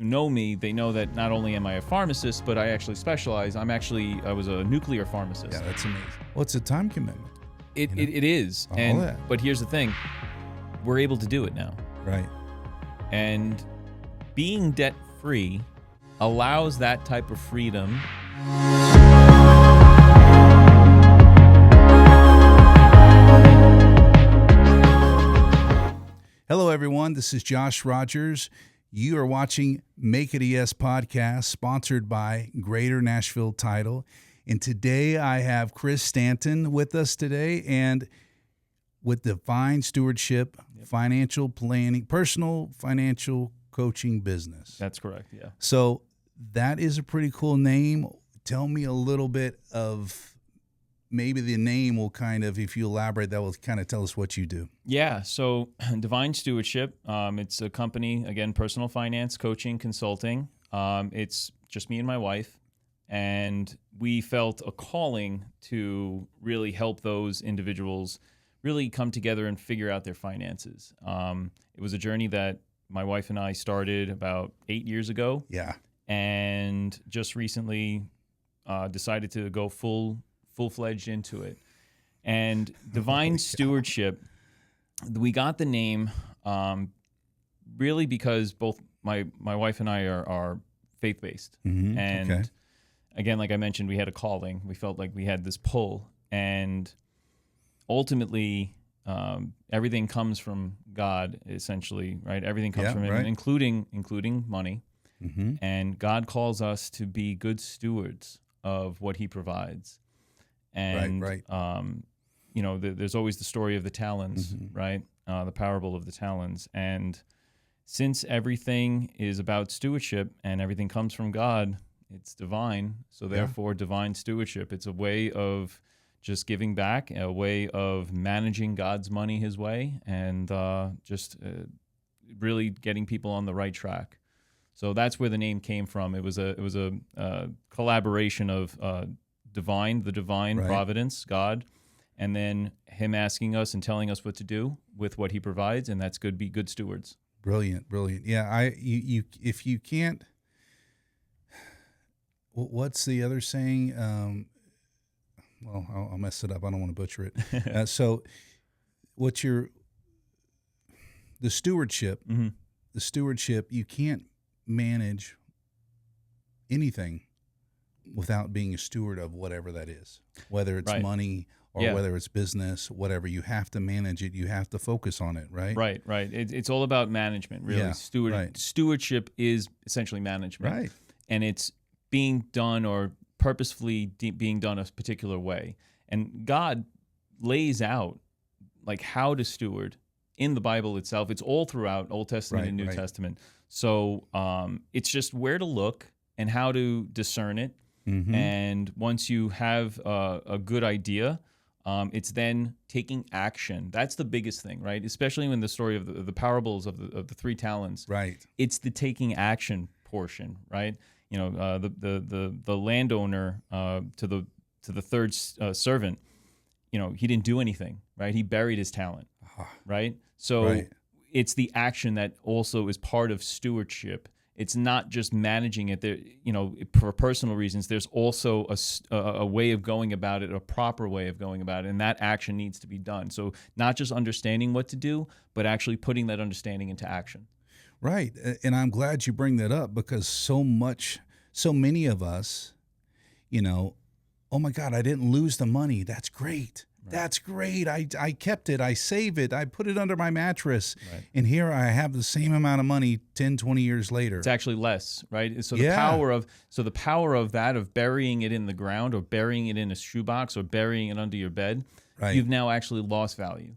who know me, they know that not only am I a pharmacist, but I actually specialize. I was a nuclear pharmacist. Yeah, that's amazing. Well, it's a time commitment. It is. But here's the thing. We're able to do it now. Right. And being debt-free allows that type of freedom. Hello, everyone. This is Josh Rogers. You are watching Make It a Yes podcast, sponsored by Greater Nashville Title. And today I have Chris Stanton with us today, and with Divine Stewardship, Financial Planning, Personal Financial Coaching Business. That's correct, yeah. So that is a pretty cool name. Tell me a little bit of, maybe the name will kind of, if you elaborate, that will kind of tell us what you do. Yeah, so Divine Stewardship, it's a company, again, personal finance, coaching, consulting. It's just me and my wife, and we felt a calling to really help those individuals really come together and figure out their finances. It was a journey that my wife and I started about 8 years ago. Yeah. And just recently decided to go full-fledged into it. And Divine Stewardship, we got the name really because both my wife and I are faith-based. Mm-hmm. And again, like I mentioned, we had a calling. We felt like we had this pull. And ultimately, everything comes from God, essentially, right? Everything comes from Him, right. including money. Mm-hmm. And God calls us to be good stewards of what He provides. And, right. There's always the story of the talents, Mm-hmm. right? The parable of the talents. And since everything is about stewardship and everything comes from God, it's divine. So therefore, divine stewardship, it's a way of just giving back, a way of managing God's money His way, and really getting people on the right track. So that's where the name came from. It was a collaboration of divine Right. providence, God, and then Him asking us and telling us what to do with what He provides, and that's good. Be good stewards. Brilliant. Yeah, you if you can't, what's the other saying? Well, I'll mess it up. I don't want to butcher it. So, the stewardship? Mm-hmm. The stewardship, you can't manage anything without being a steward of whatever that is, whether it's Right. money or whether it's business, whatever. You have to manage it. You have to focus on it, right? Right. It's all about management, really. Yeah, right. Stewardship is essentially management. Right. And it's being done or purposefully being done a particular way. And God lays out like how to steward in the Bible itself. It's all throughout Old Testament and New Testament. So it's just where to look and how to discern it. Mm-hmm. And once you have a good idea, it's then taking action. That's the biggest thing, right? Especially when the story of the parables of the 3 talents. Right. It's the taking action portion, right? The landowner to the third servant, he didn't do anything, right? He buried his talent, right? So it's the action that also is part of stewardship. It's not just managing it. There, for personal reasons, there's also a way of going about it, a proper way of going about it, and that action needs to be done. So not just understanding what to do, but actually putting that understanding into action. Right. And I'm glad you bring that up, because so many of us, oh my God, I didn't lose the money. That's great. Right. That's great. I kept it. I saved it. I put it under my mattress. Right. And here I have the same amount of money 10, 20 years later. It's actually less, right? So the power of that, of burying it in the ground or burying it in a shoebox or burying it under your bed, you've now actually lost value.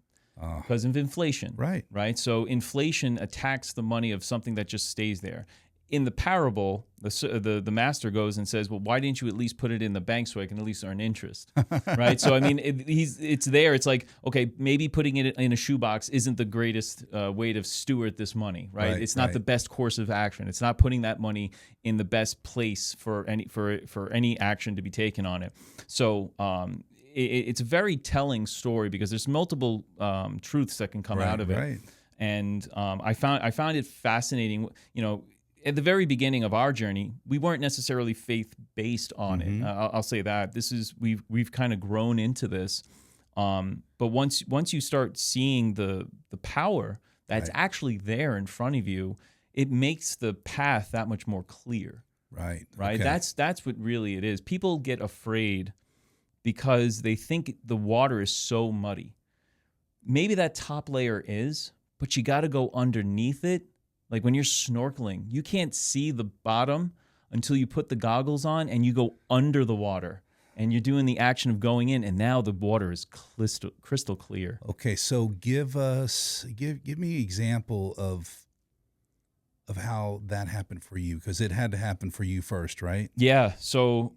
Because of inflation, right? So inflation attacks the money of something that just stays there. In the parable, the master goes and says, "Well, why didn't you at least put it in the bank so I can at least earn interest?" Right? So I mean, it's there. It's like, okay, maybe putting it in a shoebox isn't the greatest way to steward this money, right? It's not the best course of action. It's not putting that money in the best place for any action to be taken on it. So it's a very telling story because there's multiple truths that can come out of it. Right. And I found it fascinating. at the very beginning of our journey, we weren't necessarily faith-based on it. I'll say that. We've kind of grown into this. But once you start seeing the power that's actually there in front of you, it makes the path that much more clear. Right. Right. Okay. That's what really it is. People get afraid because they think the water is so muddy. Maybe that top layer is, but you got to go underneath it. Like when you're snorkeling, you can't see the bottom until you put the goggles on and you go under the water and you're doing the action of going in, and now the water is crystal clear. Okay, so give me an example of how that happened for you, because it had to happen for you first, right? Yeah. So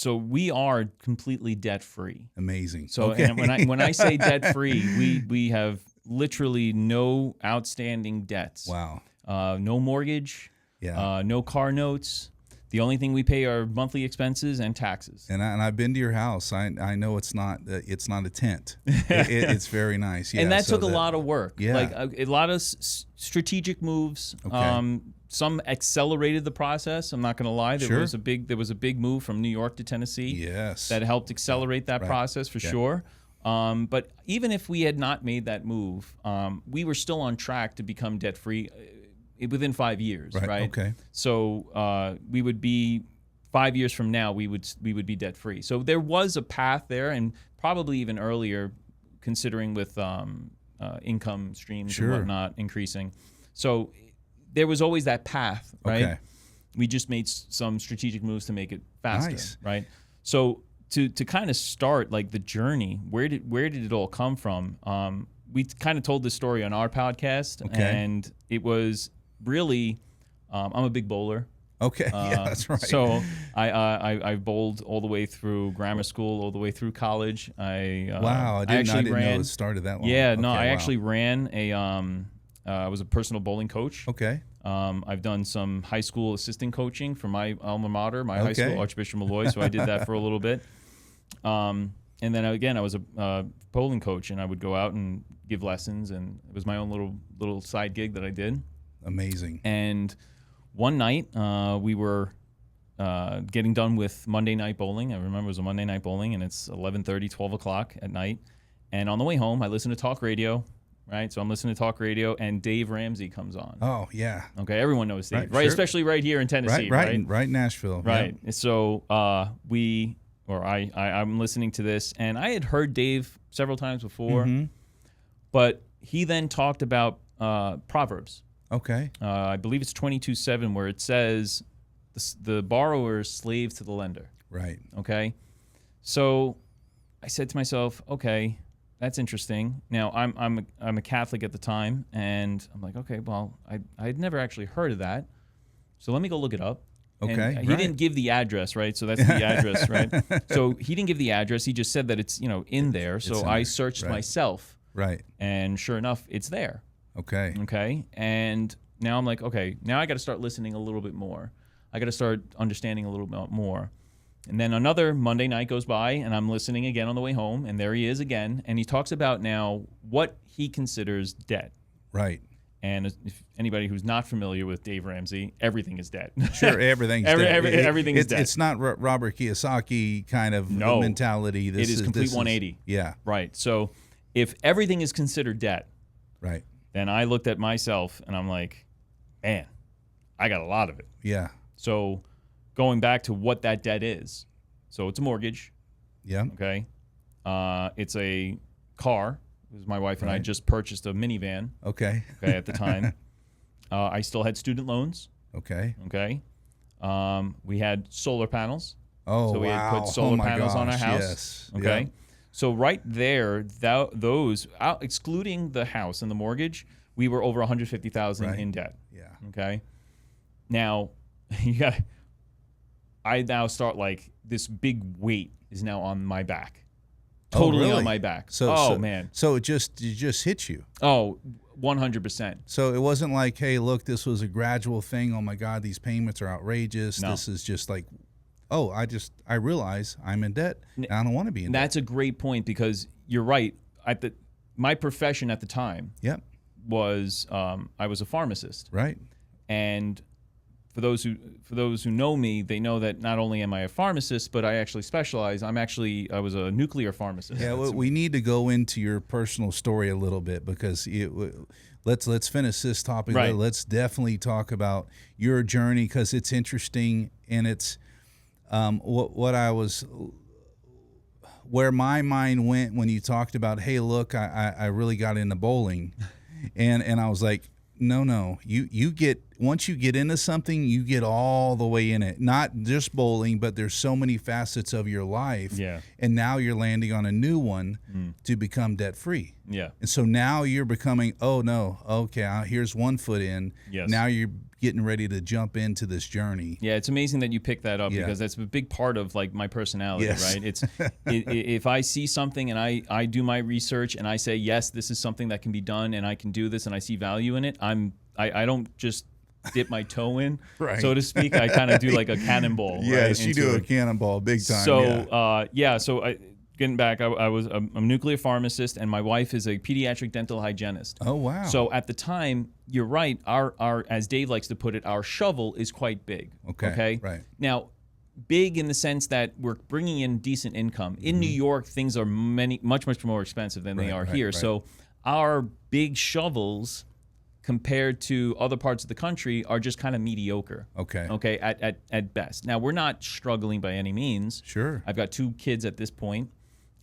we are completely debt free. Amazing. So okay. and when I say debt free, we have literally no outstanding debts. Wow. No mortgage. Yeah. No car notes. The only thing we pay are monthly expenses and taxes. And I've been to your house. I know it's not a tent. It's very nice. Yeah. And that took a lot of work. Yeah. Like a lot of strategic moves. Okay. Some accelerated the process. I'm not going to lie. There Sure. was a big move from New York to Tennessee. Yes. That helped accelerate that process for sure. But even if we had not made that move, we were still on track to become debt free within 5 years, right? Okay. So we would be 5 years from now, we would be debt free. So there was a path there, and probably even earlier, considering with income streams and whatnot increasing. So there was always that path, right? Okay. We just made some strategic moves to make it faster, Nice. right? So to kind of start like the journey, where did it all come from? We kind of told this story on our podcast, and it was really, I'm a big bowler. Okay, yeah, that's right. So I bowled all the way through grammar school, all the way through college. Wow, I didn't know it started that long. Yeah, no, I actually ran I was a personal bowling coach. Okay. I've done some high school assistant coaching for my alma mater, my high school, Archbishop Malloy. So I did that for a little bit. And then again, I was a bowling coach, and I would go out and give lessons, and it was my own little side gig that I did. Amazing. And one night, we were getting done with Monday night bowling. I remember it was a Monday night bowling, and it's 11:30, 12 o'clock at night. And on the way home, I listened to talk radio. Right, so I'm listening to talk radio, and Dave Ramsey comes on. Oh yeah. Okay, everyone knows Dave, right? Sure. Especially right here in Tennessee, right in Nashville. Right. Yep. So I'm listening to this, and I had heard Dave several times before, but he then talked about Proverbs. Okay. I believe it's 22:7, where it says the borrower is slave to the lender. Right. Okay. So I said to myself, okay, that's interesting. Now I'm a Catholic at the time, and I'm like, okay, well, I'd never actually heard of that, so let me go look it up. Okay, and he didn't give the address, right? So that's the address, right? So he didn't give the address. He just said that it's in there. So I searched myself, right? And sure enough, it's there. Okay. Okay. And now I'm like, okay, now I got to start listening a little bit more. I got to start understanding a little bit more. And then another Monday night goes by, and I'm listening again on the way home, and there he is again, and he talks about now what he considers debt. Right. And if anybody who's not familiar with Dave Ramsey, everything is debt. Sure, everything's debt. Everything is debt. It's not Robert Kiyosaki kind of mentality. It is complete 180. Yeah. Right. So if everything is considered debt, right, then I looked at myself, and I'm like, man, I got a lot of it. Yeah. So going back to what that debt is. So it's a mortgage. Yeah. Okay. It's a car. Because my wife and I just purchased a minivan. Okay. Okay. At the time, I still had student loans. Okay. Okay. We had solar panels. Oh, so we had put solar panels on our house. Yes. Okay. Yep. So right there, those excluding the house and the mortgage, we were over $150,000 in debt. Yeah. Okay. Now I now start like this big weight is now on my back. Totally on my back. Man. So it just hit you. Oh, 100%. So it wasn't like, hey, look, this was a gradual thing. Oh my God, these payments are outrageous. No. This is just like, oh, I realize I'm in debt. And I don't want to be in debt. That's a great point, because you're right. My profession at the time Yep. was I was a pharmacist. Right. And for those who know me, they know that not only am I a pharmacist, but I actually specialize. I was a nuclear pharmacist. Yeah, we need to go into your personal story a little bit because let's finish this topic. Right. Let's definitely talk about your journey because it's interesting and it's where my mind went when you talked about, hey, look, I really got into bowling, and I was like, no, you get, once you get into something, you get all the way in it. Not just bowling, but there's so many facets of your life. Yeah. And now you're landing on a new one to become debt free. Yeah. And so now you're becoming, oh no, okay, here's one foot in. Yes. Now you're getting ready to jump into this journey. Yeah, it's amazing that you picked that up because that's a big part of like my personality, right? It's if I see something and I do my research and I say, yes, this is something that can be done and I can do this and I see value in it, I don't just dip my toe in, so to speak. I kind of do like a cannonball. Yes, right, you do a cannonball big time. So, so getting back, I was a nuclear pharmacist, and my wife is a pediatric dental hygienist. Oh, wow. So at the time, you're right, our as Dave likes to put it, our shovel is quite big. Okay? Right. Now, big in the sense that we're bringing in decent income. In New York, things are much more expensive than they are here. Right. So our big shovels compared to other parts of the country are just kind of mediocre. Okay, at best. Now, we're not struggling by any means. Sure. I've got 2 kids at this point,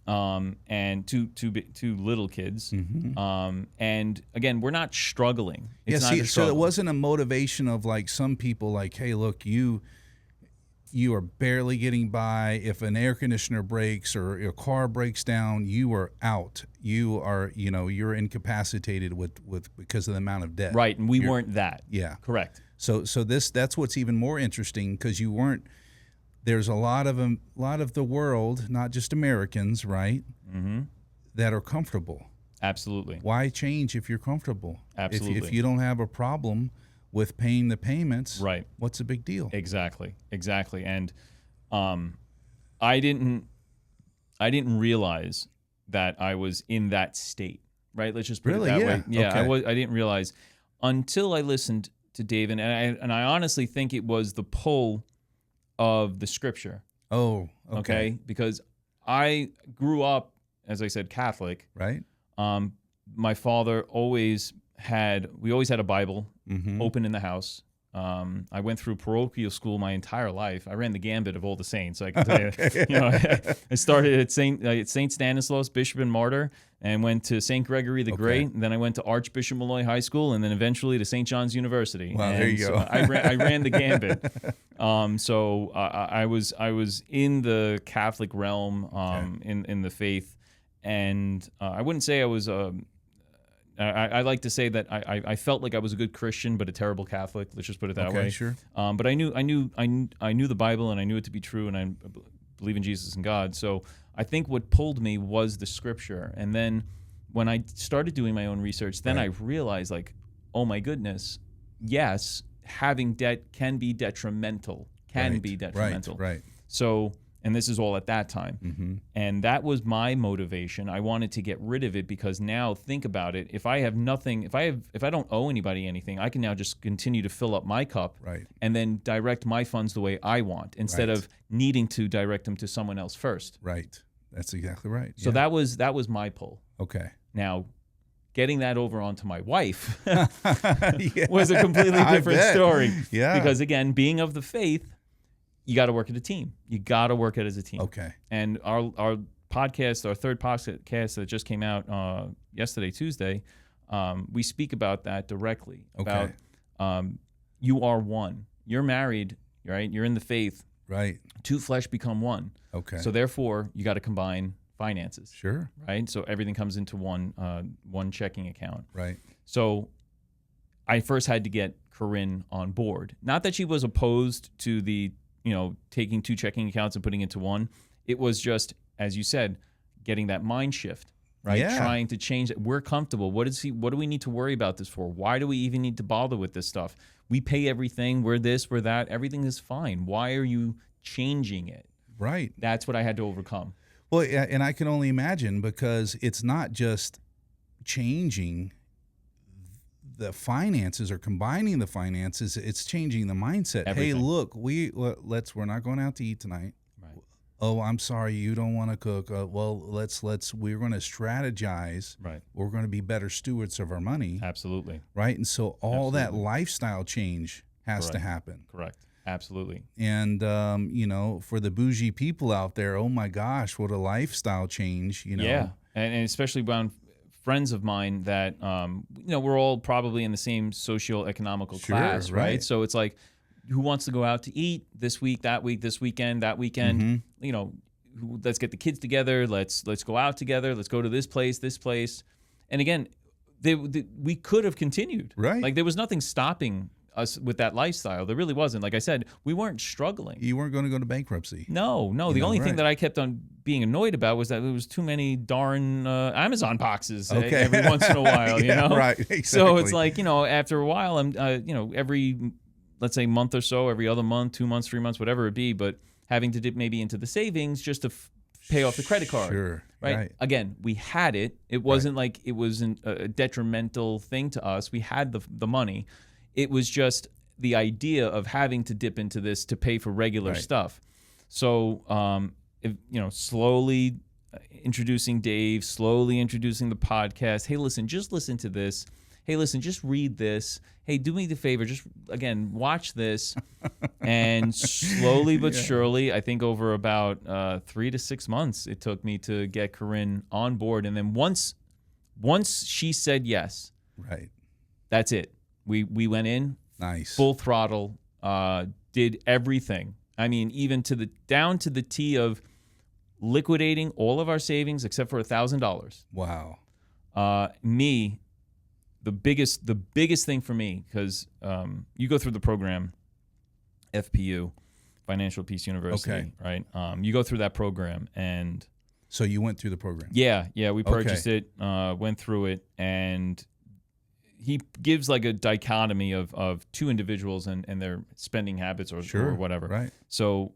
and two little kids. And again, we're not struggling. It's not a struggle. So it wasn't a motivation of like some people like, hey, look, you are barely getting by. If an air conditioner breaks or your car breaks down, you are out. You are, you're incapacitated with because of the amount of debt. Right, and we weren't that. Yeah. Correct. So that's what's even more interesting because you weren't. There's a lot of the world, not just Americans, right? That are comfortable. Absolutely. Why change if you're comfortable? Absolutely. If you don't have a problem with paying the payments, right? What's the big deal? Exactly. And I didn't realize that I was in that state. Right? Let's just put it that way. Yeah. Okay. I didn't realize until I listened to Dave, and I honestly think it was the pull of the scripture. Oh, okay. Because I grew up, as I said, Catholic. Right. My father always had a Bible open in the house. I went through parochial school my entire life. I ran the gambit of all the saints. I can tell you, I started at Saint Stanislaus, Bishop and Martyr, and went to Saint Gregory the Great. And then I went to Archbishop Malloy High School, and then eventually to St. John's University. Wow, and there you go. I ran the gambit. So I was in the Catholic realm, in the faith, and I wouldn't say I was I like to say that I felt like I was a good Christian, but a terrible Catholic. Let's just put it that way. Sure. But I knew the Bible, and I knew it to be true, and I believe in Jesus and God. So I think what pulled me was the scripture. And then when I started doing my own research, then I realized, like, oh my goodness, yes, having debt can be detrimental. Right. So. And this is all at that time. And that was my motivation. I wanted to get rid of it because now think about it. If I have nothing, if I don't owe anybody anything, I can now just continue to fill up my cup and then direct my funds the way I want instead of needing to direct them to someone else first. Right. That's exactly right. So that was my pull. Okay. Now, getting that over onto my wife was a completely different story. Yeah. Because again, being of the faith, you got to work as a team. You got to work it as a team. Okay. And our podcast, our third podcast that just came out yesterday, Tuesday, we speak about that directly. Okay. About you are one. You're married, right? You're in the faith. Right. 2 flesh become one. Okay. So therefore, you got to combine finances. Sure. Right. So everything comes into one checking account. Right. So I first had to get Corinne on board. Not that she was opposed to the taking 2 checking accounts and putting it into one. It was just, as you said, getting that mind shift, right? Yeah. Trying to change it. We're comfortable. What do we need to worry about this for? Why do we even need to bother with this stuff? We pay everything. We're this, we're that. Everything is fine. Why are you changing it? Right. That's what I had to overcome. Well, and I can only imagine because it's not just changing the finances or combining the finances, it's changing the mindset. Everything. Hey, look, we're not going out to eat tonight. Right. Oh, I'm sorry, you don't want to cook. Well, we're going to strategize. Right. We're going to be better stewards of our money. Absolutely. Right. And so all that lifestyle change has to happen. Correct. Absolutely. And, for the bougie people out there, oh my gosh, what a lifestyle change, Yeah. And especially around friends of mine that, we're all probably in the same socio-economical class, right? So it's like, who wants to go out to eat this week, that week, this weekend, that weekend? Mm-hmm. Let's get the kids together. Let's go out together. Let's go to this place. And again, we could have continued. Right. Like there was nothing stopping us with that lifestyle. There really wasn't. Like I said, we weren't struggling. You weren't going to go to bankruptcy. No. The only thing that I kept on being annoyed about was that there was too many darn Amazon boxes every once in a while, Right, exactly. So it's like, after a while, I'm, every, let's say month or so, every other month, 2 months, 3 months, whatever it be, but having to dip maybe into the savings just to pay off the credit card. Sure. Right? Again, we had it. It wasn't like it was a detrimental thing to us. We had the money. It was just the idea of having to dip into this to pay for regular stuff. So, slowly introducing Dave, slowly introducing the podcast. Hey, listen, just listen to this. Hey, listen, just read this. Hey, do me the favor, just, again, watch this. And slowly but surely, I think over about 3 to 6 months, it took me to get Corinne on board. And then once she said yes, right, that's it. We went in, nice, full throttle, did everything. I mean, even down to the T of liquidating all of our savings except for $1,000. Wow. The biggest thing for me, because you go through the program, FPU, Financial Peace University, right? You go through that program, and so you went through the program. Yeah, we purchased it, went through it, and he gives like a dichotomy of two individuals and their spending habits or whatever. Right. So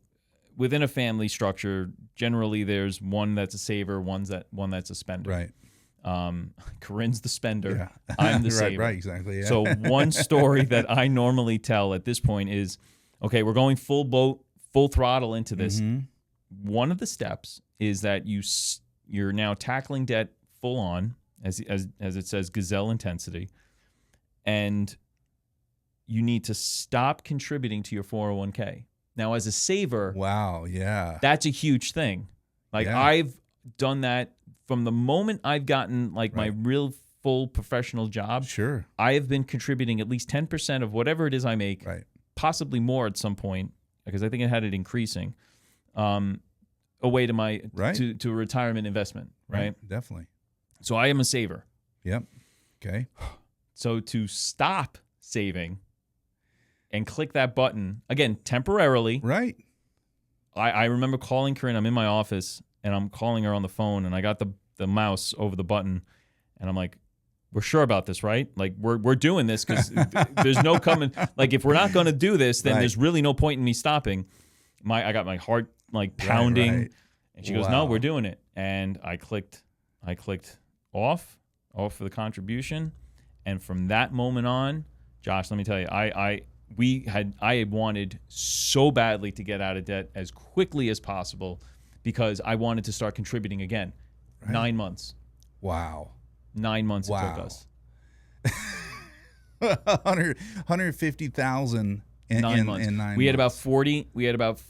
within a family structure, generally there's one that's a saver, one that's a spender. Right. Corinne's the spender. Yeah. I'm the saver. Right, exactly. Yeah. So one story that I normally tell at this point is, okay, we're going full throttle into this. Mm-hmm. One of the steps is that you're now tackling debt full on, as it says, gazelle intensity. And you need to stop contributing to your 401k. Now, as a saver, wow, yeah, that's a huge thing. Like I've done that from the moment I've gotten my real full professional job. Sure, I have been contributing at least 10% of whatever it is I make, possibly more at some point, because I think it had it increasing, away to my to a retirement investment. Right, definitely. So I am a saver. Yep. Okay. So to stop saving and click that button, again, temporarily. Right. I remember calling Corinne. I'm in my office, and I'm calling her on the phone, and I got the mouse over the button, and I'm like, we're sure about this, right? Like, we're doing this because there's no coming. Like, if we're not going to do this, then there's really no point in me stopping. I got my heart, pounding. Right. And she goes, no, we're doing it. And I clicked off for the contribution. And from that moment on, Josh, let me tell you, I had wanted so badly to get out of debt as quickly as possible because I wanted to start contributing again. Right. 9 months. Wow. 9 months it took us. 150,000 in 9 months. In 9 months. We had about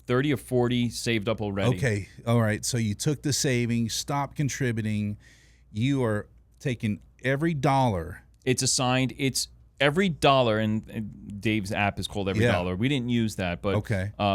30 or 40 saved up already. Okay. All right. So you took the savings, stopped contributing. You are taking every dollar. It's assigned. It's every dollar, and Dave's app is called Every Dollar. We didn't use that, but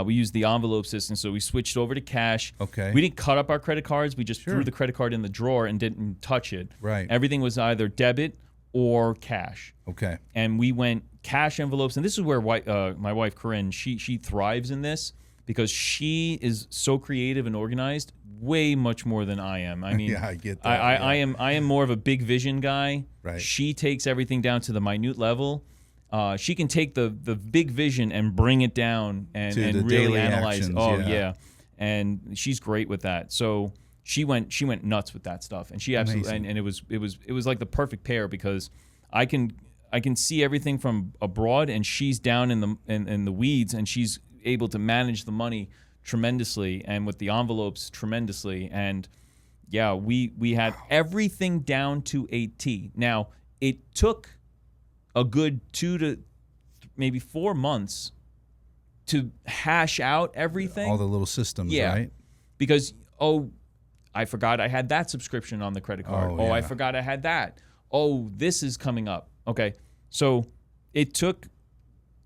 we used the envelope system, so we switched over to cash. Okay. We didn't cut up our credit cards. We just threw the credit card in the drawer and didn't touch it. Right. Everything was either debit or cash. Okay. And we went cash envelopes, and this is where my wife Corinne, she thrives in this because she is so creative and organized, way much more than I am. I mean, I get that. I am more of a big vision guy. Right. She takes everything down to the minute level. She can take the big vision and bring it down and really analyze. Actions, yeah. And she's great with that. So she went nuts with that stuff, and she absolutely and it was like the perfect pair because I can I can see everything from abroad, and she's down in the weeds, and she's able to manage the money tremendously, and with the envelopes tremendously. And yeah, we had everything down to a T. Now, it took a good 2 to maybe 4 months to hash out everything. All the little systems, right? Because, I forgot I had that subscription on the credit card. I forgot I had that. This is coming up. Okay. So it took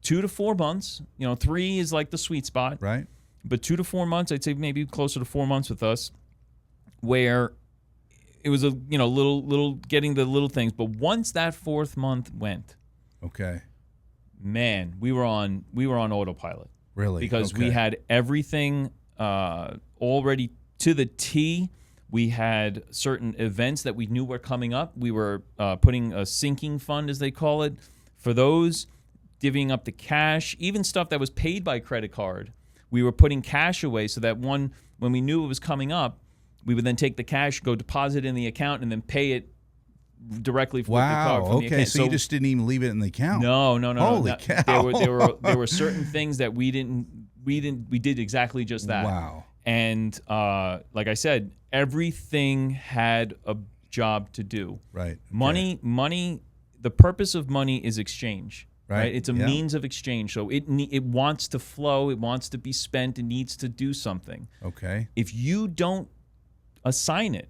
2 to 4 months. 3 is like the sweet spot. Right. But 2 to 4 months, I'd say maybe closer to 4 months with us, where it was a little getting the little things. But once that 4th month went, okay, man, we were on autopilot. Really? Because we had everything already to the T. We had certain events that we knew were coming up. We were putting a sinking fund, as they call it, for those, divvying up the cash, even stuff that was paid by credit card. We were putting cash away so that when we knew it was coming up, we would then take the cash, go deposit in the account, and then pay it directly from the card. From the account. So you just didn't even leave it in the account? No. Holy cow! There were certain things that we did exactly just that. Wow. And like I said, everything had a job to do. Right. Money. The purpose of money is exchange. Right. It's a means of exchange. So it wants to flow. It wants to be spent. It needs to do something. Okay. If you don't assign it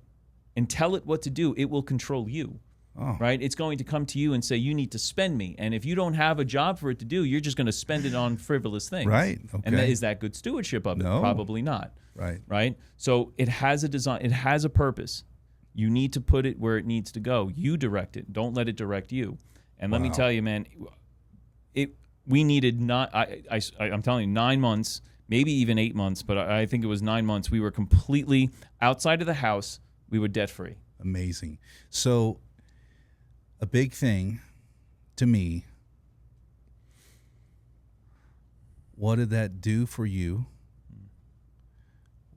and tell it what to do, it will control you. Oh. Right? It's going to come to you and say, you need to spend me. And if you don't have a job for it to do, you're just going to spend it on frivolous things. Right. Okay. And is that good stewardship of it? No. Probably not. Right. Right? So it has a design. It has a purpose. You need to put it where it needs to go. You direct it. Don't let it direct you. And let me tell you, man, we needed I'm telling you, 9 months, maybe even 8 months, but I think it was 9 months. We were completely outside of the house. We were debt free. Amazing. So a big thing to me, what did that do for you?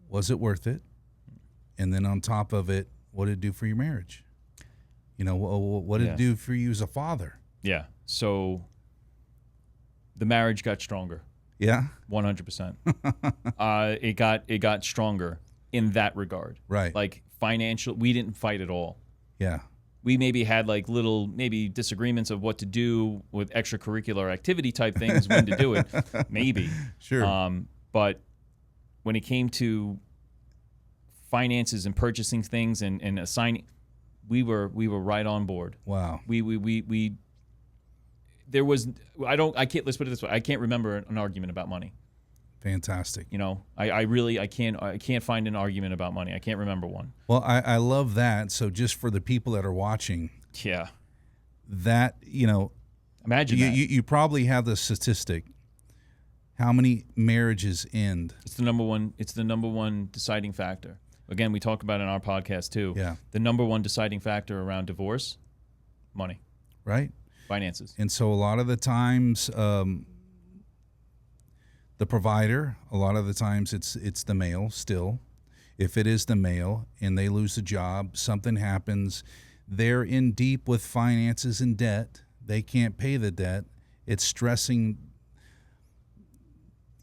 Was it worth it? And then on top of it, what did it do for your marriage? What did it do for you as a father? Yeah. So the marriage got stronger. Yeah. 100%. It got stronger in that regard. Right. Like financial, we didn't fight at all. Yeah. We maybe had like little disagreements of what to do with extracurricular activity type things, when to do it, maybe. Sure. But when it came to finances and purchasing things and assigning, we were right on board. Wow. Let's put it this way. I can't remember an argument about money. Fantastic. I can't find an argument about money. I can't remember one. Well, I love that. So just for the people that are watching, yeah, that, imagine that. You probably have the statistic. How many marriages end? It's the number one deciding factor. Again, we talk about it in our podcast too. Yeah. The number one deciding factor around divorce, money. Right. Finances. And so a lot of the times, the provider, a lot of the times it's the male still. If it is the male and they lose a job, something happens, they're in deep with finances and debt. They can't pay the debt. It's stressing,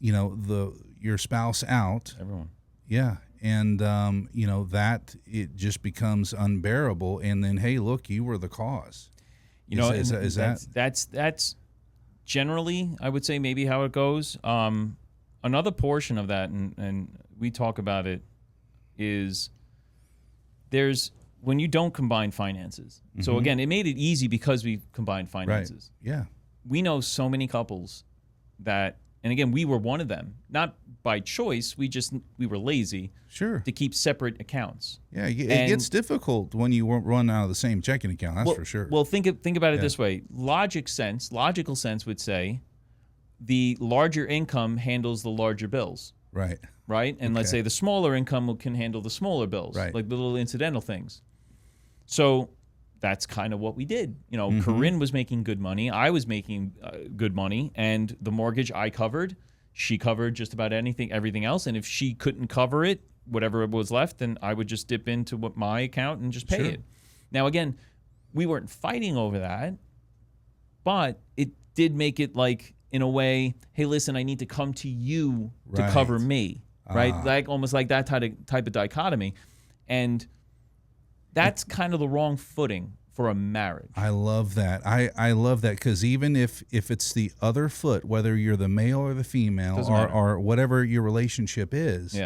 your spouse out. Everyone. Yeah. And, that it just becomes unbearable. And then, hey, look, you were the cause. That's generally, I would say, maybe how it goes. Another portion of that, and we talk about it, is when you don't combine finances. Mm-hmm. So again, it made it easy because we combined finances. Right. Yeah. We know so many couples that, and again, we were one of them, not by choice. We were lazy. Sure. To keep separate accounts. Yeah, it gets difficult when you run out of the same checking account. That's for sure. Well, think about it this way. Logical sense would say the larger income handles the larger bills. Right. Right? And let's say the smaller income can handle the smaller bills, right, like the little incidental things. So that's kind of what we did. Corinne was making good money. I was making good money. And the mortgage I covered, she covered just about everything else. And if she couldn't cover it, whatever was left, then I would just dip into my account and just pay it. Now, again, we weren't fighting over that, but it did make it like, in a way, hey, listen, I need to come to you to cover me, right? Like almost like that type of dichotomy. And that's kind of the wrong footing for a marriage. I love that. I love that, because even if it's the other foot, whether you're the male or the female or whatever your relationship is,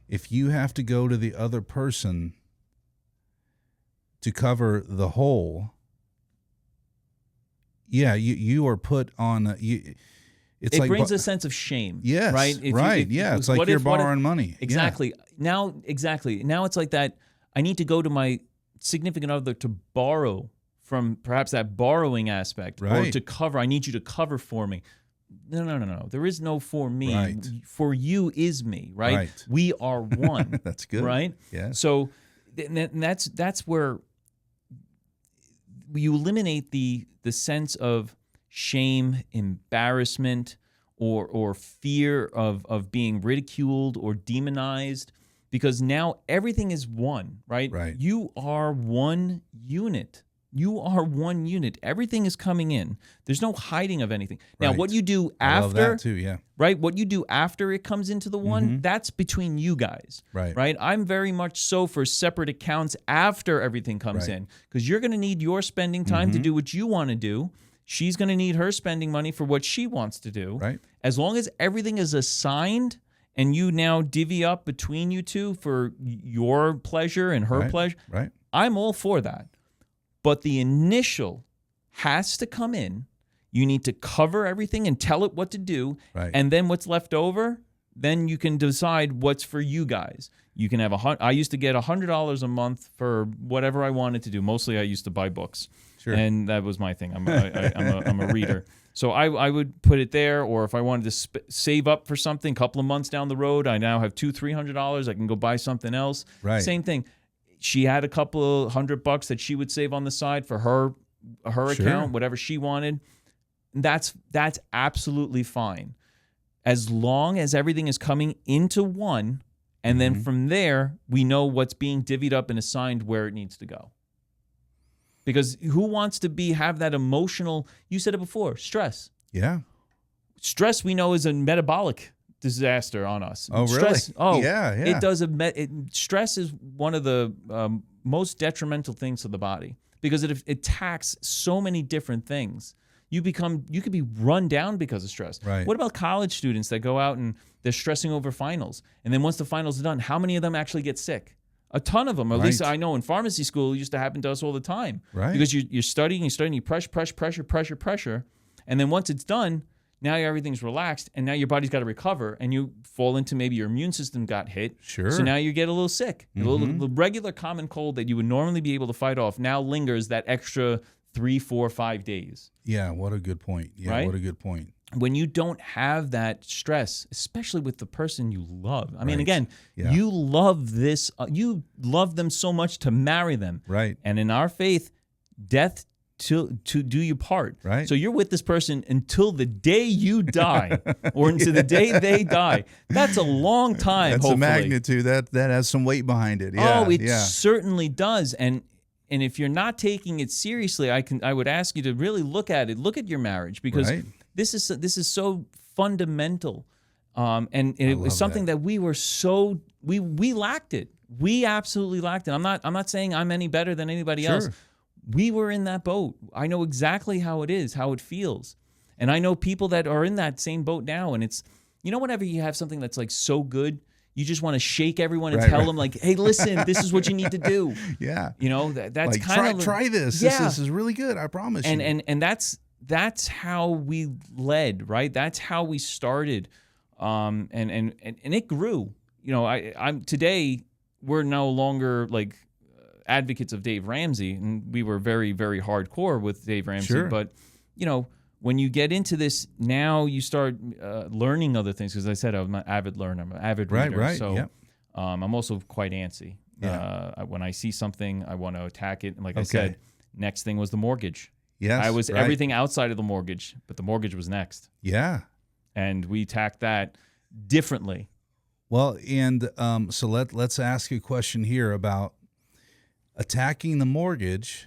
if you have to go to the other person to cover the whole, you are put on it like brings a sense of shame. Yes, right. It's like you're borrowing money. Exactly. Yeah. Now it's like that. I need to go to my significant other to borrow from perhaps that borrowing aspect, or to cover. I need you to cover for me. No. There is no for me. Right. For you is me. Right. We are one. That's good. Right. Yeah. So that's where you eliminate the sense of shame, embarrassment, or fear of being ridiculed or demonized, because now everything is one, right? Right. You are one unit. You are one unit. Everything is coming in. There's no hiding of anything. Now, what you do after, I love that too, yeah. Right? What you do after it comes into the one, that's between you guys. Right? I'm very much so for separate accounts after everything comes in, because you're going to need your spending time to do what you want to do. She's going to need her spending money for what she wants to do. Right. As long as everything is assigned and you now divvy up between you two for your pleasure and her pleasure, I'm all for that. But the initial has to come in. You need to cover everything and tell it what to do. And then what's left over, then you can decide what's for you guys. You can have I used to get $100 a month for whatever I wanted to do. Mostly I used to buy books. Sure. And that was my thing. I'm a reader. So I would put it there, or if I wanted to save up for something a couple of months down the road, I now have $200-$300. I can go buy something else. Same thing. She had a couple of $100 that she would save on the side for her account, whatever she wanted. That's absolutely fine, as long as everything is coming into one, and then from there we know what's being divvied up and assigned where it needs to go. Because who wants to have that emotional? You said it before, stress. Yeah, stress we know is a metabolic disaster on us. Oh, stress, really? Oh, yeah. It does stress is one of the most detrimental things to the body, because it attacks so many different things. You could be run down because of stress. Right. What about college students that go out and they're stressing over finals, and then once the finals are done, how many of them actually get sick? A ton of them. At least I know in pharmacy school it used to happen to us all the time. Right. Because you're studying, you pressure, and then once it's done, now everything's relaxed, and now your body's got to recover, and you fall into maybe your immune system got hit. Sure. So now you get a little sick. The regular common cold that you would normally be able to fight off now lingers that extra 3, 4, 5 days. Yeah, what a good point. Yeah, right? What a good point. When you don't have that stress, especially with the person you love. I mean, again, you love this. You love them so much to marry them. Right. And in our faith, death to do you part. Right. So you're with this person until the day you die, or until the day they die. That's a long time. That's hopefully. a magnitude that has some weight behind it. Yeah, it certainly does. And if you're not taking it seriously, I would ask you to really look at it. Look at your marriage, because this is so fundamental, and it was something that we were we lacked it. We absolutely lacked it. I'm not saying I'm any better than anybody else. We were in that boat. I know exactly how it is, how it feels, and I know people that are in that same boat now. And it's, whenever you have something that's like so good, you just want to shake everyone and tell them, like, hey, listen, this is what you need to do. Yeah. That's like, kind of try this. Yeah. This is really good. I promise you. And that's how we led, right? That's how we started. And it grew. I'm today we're no longer like advocates of Dave Ramsey, and we were very, very hardcore with Dave Ramsey. Sure. But when you get into this, now you start learning other things. Because I said I'm an avid learner, I'm an avid reader. Right. So I'm also quite antsy. Yeah. When I see something, I want to attack it. And like I said, next thing was the mortgage. Yes, I was everything outside of the mortgage, but the mortgage was next. Yeah. And we attacked that differently. Well, and so let's ask a question here about attacking the mortgage.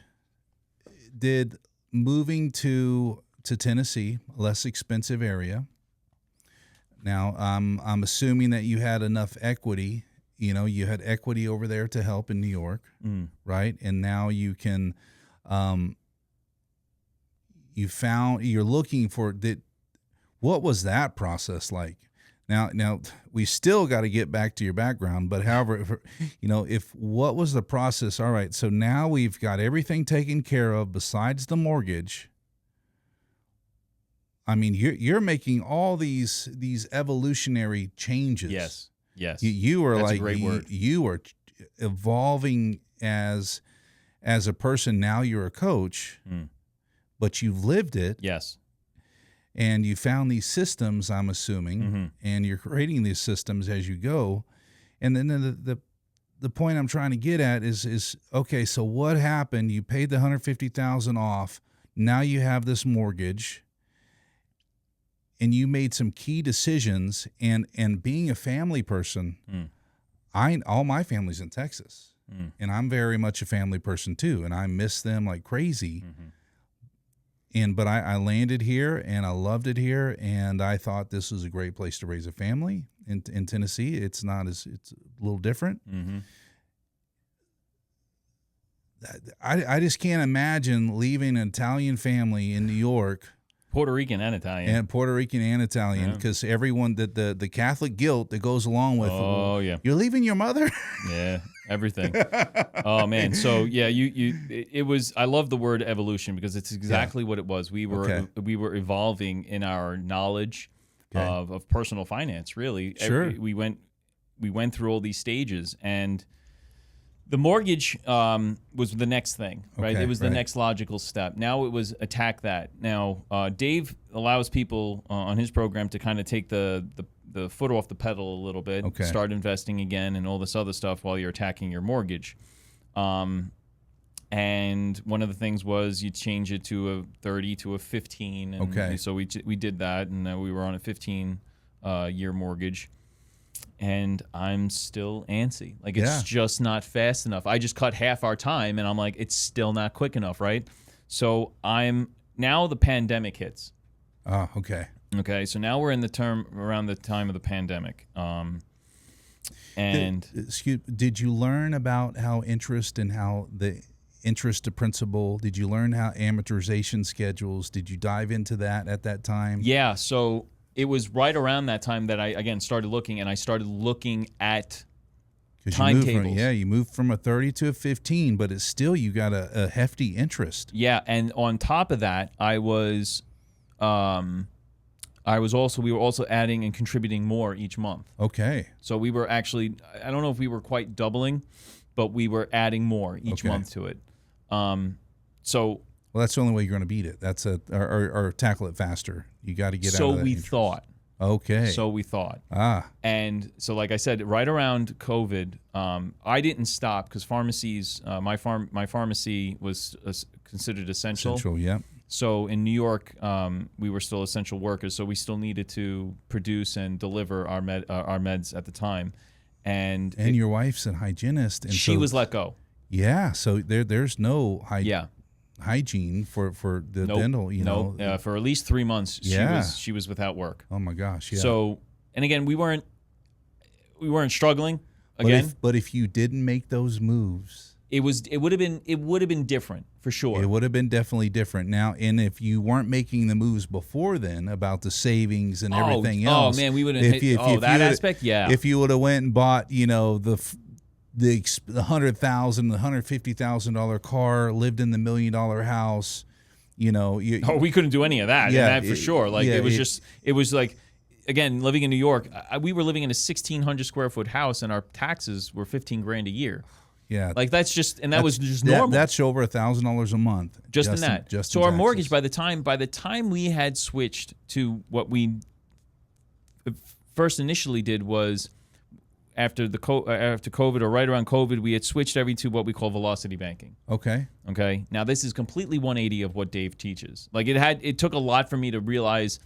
Did moving to Tennessee, a less expensive area. Now, I'm assuming that you had enough equity. You had equity over there to help in New York, right? And now you can, you're looking for that. What was that process like? Now we still got to get back to your background, but however, if what was the process? All right, so now we've got everything taken care of besides the mortgage. I mean, you're making all these evolutionary changes. Yes. You are That's like a great word. You are evolving as a person. Now you're a coach, but you've lived it. Yes. And you found these systems, I'm assuming, and you're creating these systems as you go. And then the point I'm trying to get at is okay. So what happened? You paid the $150,000 off. Now you have this mortgage. And you made some key decisions, and being a family person, all my family's in Texas, and I'm very much a family person too, and I miss them like crazy. But I landed here, and I loved it here, and I thought this was a great place to raise a family in Tennessee. It's a little different. I just can't imagine leaving an Italian family in New York. Puerto Rican and Italian. Because everyone the Catholic guilt that goes along with. Oh yeah, you're leaving your mother. Yeah, everything. Oh man, so yeah, it was. I love the word evolution because it's exactly what it was. We were evolving in our knowledge of personal finance. Really, sure. We went through all these stages, and the mortgage was the next thing, right? It was the next logical step. Now it was attack that. Now Dave allows people on his program to kind of take the foot off the pedal a little bit, start investing again, and all this other stuff while you're attacking your mortgage. And one of the things was you change it to a 30 to a 15. And so we did that, and we were on a 15-year mortgage. And I'm still antsy. Like, it's just not fast enough. I just cut half our time, and I'm like, it's still not quick enough, right? So now the pandemic hits. Oh, okay. Okay, so now we're in around the time of the pandemic. Did you learn about how interest and how the interest to principal? Did you learn how amortization schedules? Did you dive into that at that time? Yeah, so it was right around that time that I, again, started looking, and I started looking at timetables. You moved from a 30 to a 15, but it's still, you got a hefty interest. Yeah, and on top of that, we were also adding and contributing more each month. Okay. So we were actually, I don't know if we were quite doubling, but we were adding more each month to it. Well, that's the only way you're going to beat it. That's or tackle it faster. You got to get out of that. So we thought. Okay. So we thought. And so, like I said, right around COVID, I didn't stop because pharmacies. My pharmacy was considered essential. Essential, yeah. So in New York, we were still essential workers. So we still needed to produce and deliver our meds at the time. And your wife's a hygienist, and she was let go. Yeah. So there's no hygiene for the dental, for at least 3 months she was without work. Oh my gosh. Yeah. So, and again, we weren't struggling again. But if you didn't make those moves, it would have been different for sure. It would have been definitely different. Now, and if you weren't making the moves before then about the savings and everything else. Oh man, we would have that aspect, yeah. If you would have went and bought, the $100,000, the $150,000 car, lived in the $1 million house, we couldn't do any of that. Yeah, that for sure. Like it was like, again, living in New York, we were living in a 1,600 square foot house, and our taxes were $15,000 a year. Yeah, like that was just normal. That's over $1,000 a month. Just in that. So our mortgage, by the time we had switched to what we first initially did was, after COVID or right around COVID, we had switched to what we call velocity banking. Okay. Now this is completely 180 of what Dave teaches. Like it took a lot for me to realize,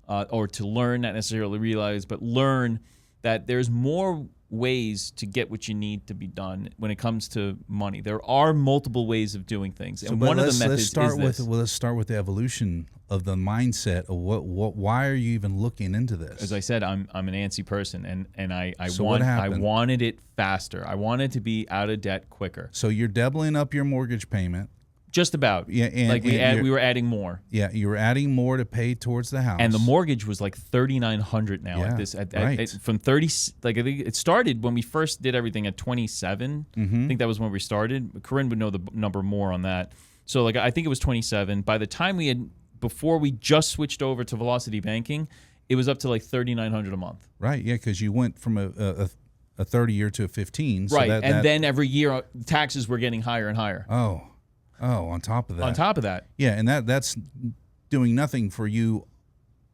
or to learn, not necessarily realize, but learn that there's more ways to get what you need to be done when it comes to money. There are multiple ways of doing things, and one of the methods is this. Let's start with the evolution of the mindset of why are you even looking into this? As I said, I'm an antsy person, and I happened? wanted it faster. I wanted to be out of debt quicker. So you're doubling up your mortgage payment. Just about. Yeah, and we were adding more. Yeah, you were adding more to pay towards the house. And the mortgage was like $3,900 now at this. From 30, like I think it started when we first did everything at 27. Mm-hmm. I think that was when we started. Corinne would know the number more on that. So like I think it was 27. By the time before we just switched over to Velocity Banking, it was up to like $3,900 a month. Right. Yeah, because you went from a 30-year to a 15. So right, then every year taxes were getting higher and higher. Oh, on top of that. On top of that. Yeah, and that's doing nothing for you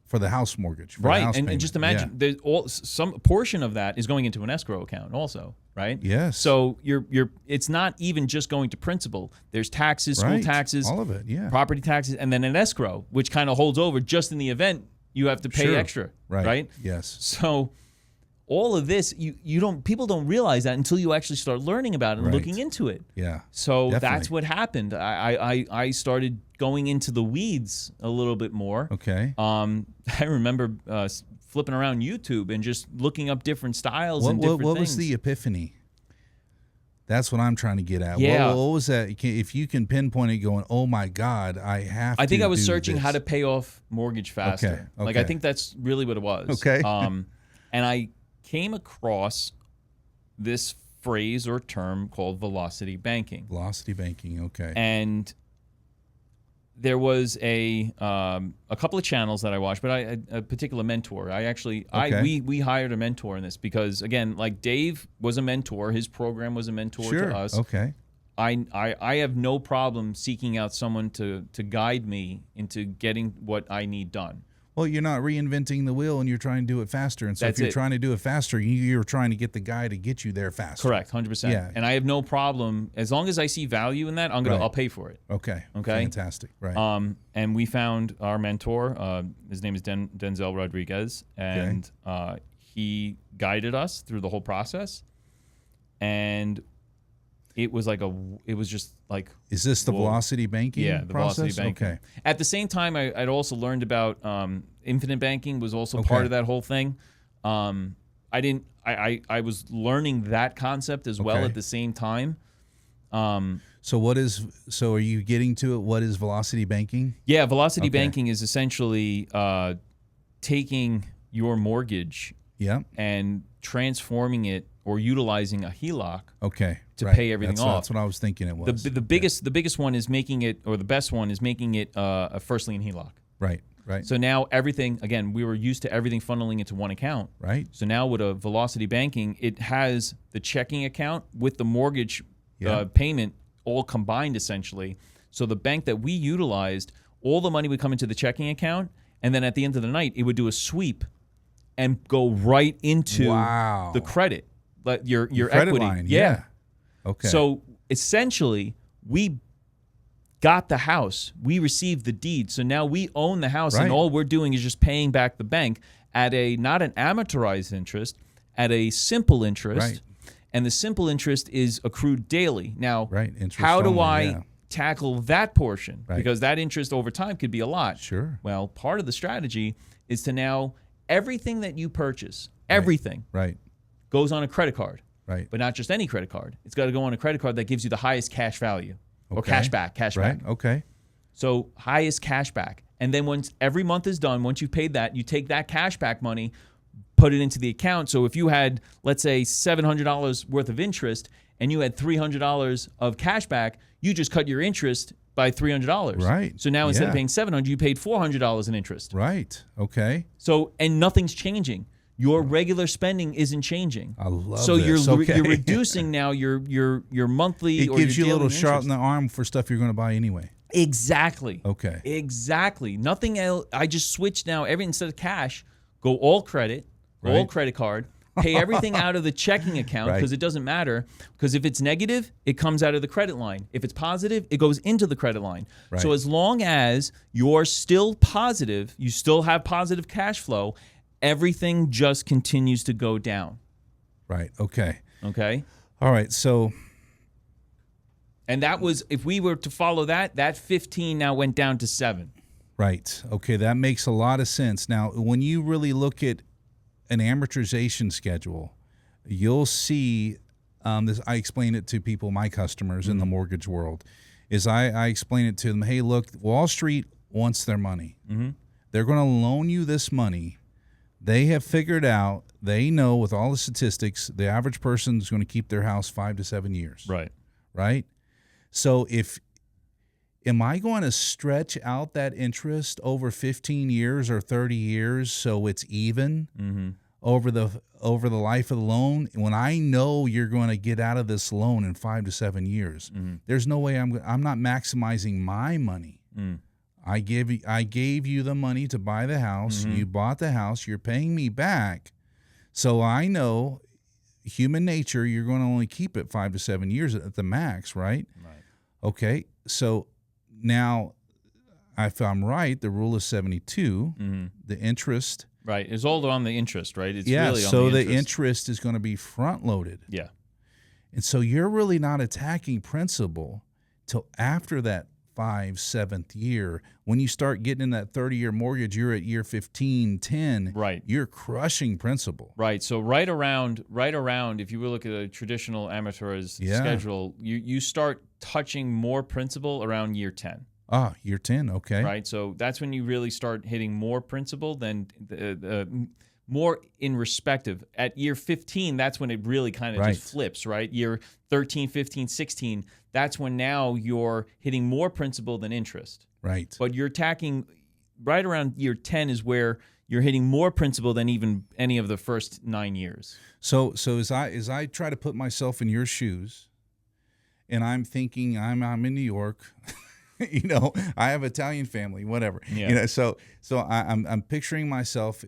for the house mortgage. Right, and just imagine some portion of that is going into an escrow account also, right? Yes. So it's not even just going to principal. There's taxes, school taxes, all of it, yeah. Property taxes, and then an escrow, which kind of holds over just in the event you have to pay extra, right? Yes. So all of this, people don't realize that until you actually start learning about it and looking into it. Yeah. So definitely. That's what happened. I started going into the weeds a little bit more. Okay. I remember flipping around YouTube and just looking up different styles and different things. What was the epiphany? That's what I'm trying to get at. Yeah. What was that? If you can pinpoint it going, oh my God, I think I was searching how to pay off mortgage faster. Okay. Like I think that's really what it was. Okay. And I came across this phrase or term called velocity banking. Velocity banking, okay. And there was a couple of channels that I watched, but a particular mentor. We hired a mentor in this because, again, like Dave was a mentor. His program was a mentor to us. Okay. I have no problem seeking out someone to guide me into getting what I need done. Well, you're not reinventing the wheel, and you're trying to do it faster. And so if you're trying to do it faster, you're trying to get the guy to get you there faster. Correct, 100%. Yeah. And I have no problem. As long as I see value in that, I'll pay for it. Okay. Fantastic. Right. And we found our mentor. His name is Denzel Rodriguez, and he guided us through the whole process. And it was just like. Is this the velocity banking? Yeah, the velocity banking. Okay. At the same time, I'd also learned about infinite banking was also part of that whole thing. I was learning that concept as well at the same time. So are you getting to it? What is velocity banking? Yeah, velocity banking is essentially taking your mortgage and transforming it or utilizing a HELOC to pay everything off. That's what I was thinking it was. The biggest one is making it, or the best one is making it a first lien HELOC. Right. So now everything, again, we were used to everything funneling into one account. Right. So now with a velocity banking, it has the checking account with the mortgage payment all combined essentially. So the bank that we utilized, all the money would come into the checking account, and then at the end of the night, it would do a sweep and go right into the credit. Like your credit equity line, yeah. Okay. So essentially, we got the house. We received the deed. So now we own the house, and all we're doing is just paying back the bank at not an amortized interest, at a simple interest. Right. And the simple interest is accrued daily. Now, interest how do only, I tackle that portion? Right. Because that interest over time could be a lot. Sure. Well, part of the strategy is to now everything that you purchase, everything goes on a credit card. Right. But not just any credit card. It's got to go on a credit card that gives you the highest cash value or cash back. Right. Okay. So highest cash back. And then once every month is done, once you've paid that, you take that cash back money, put it into the account. So if you had, let's say, $700 worth of interest and you had $300 of cash back, you just cut your interest by $300. Right. So now instead of paying $700, you paid $400 in interest. Right. Okay. So, and nothing's changing. Your regular spending isn't changing. I love so this. you're reducing now your monthly. It or gives your you a little daily shot interest. in the arm for stuff you're going to buy anyway. Exactly. Okay. Exactly. Nothing else. I just switched now. Instead of cash, go all credit, all credit card. Pay everything out of the checking account because it doesn't matter. Because if it's negative, it comes out of the credit line. If it's positive, it goes into the credit line. Right. So as long as you're still positive, you still have positive cash flow, everything just continues to go down. Right. Okay. Okay. All right. So, and that was, if we were to follow that 15 now went down to 7. Right. Okay. That makes a lot of sense. Now, when you really look at an amortization schedule, you'll see this. I explain it to people, my customers in the mortgage world, is I explain it to them. Hey, look, Wall Street wants their money. They're going to loan you this money. They have figured out, they know with all the statistics, the average person is going to keep their house 5 to 7 years. Right. Right. So am I going to stretch out that interest over 15 years or 30 years so it's even over the life of the loan? When I know you're going to get out of this loan in 5 to 7 years, there's no way I'm not maximizing my money. I gave you the money to buy the house. You bought the house. You're paying me back. So I know human nature, you're going to only keep it 5 to 7 years at the max, right? Right. Okay. So now, if I'm right, the rule is 72. The interest. Right. It's all on the interest, right? It's Yeah. really on So the the interest is going to be front loaded. Yeah. And so you're really not attacking principal till after that 7th year. When you start getting in that 30-year mortgage, you're at year 15, 10. Right. You're crushing principal. Right. So right around, if you will look at a traditional amateur's schedule, you start touching more principal around year 10. Ah, year 10. Okay. Right. So that's when you really start hitting more principal than more in respective. At year 15, that's when it really kind of just flips, right? Year 13, 15, 16, that's when now you're hitting more principal than interest. Right. But you're attacking right around year 10 is where you're hitting more principal than even any of the first 9 years. So as I try to put myself in your shoes, and I'm thinking I'm in New York, I have Italian family, whatever. Yeah. So I'm picturing myself.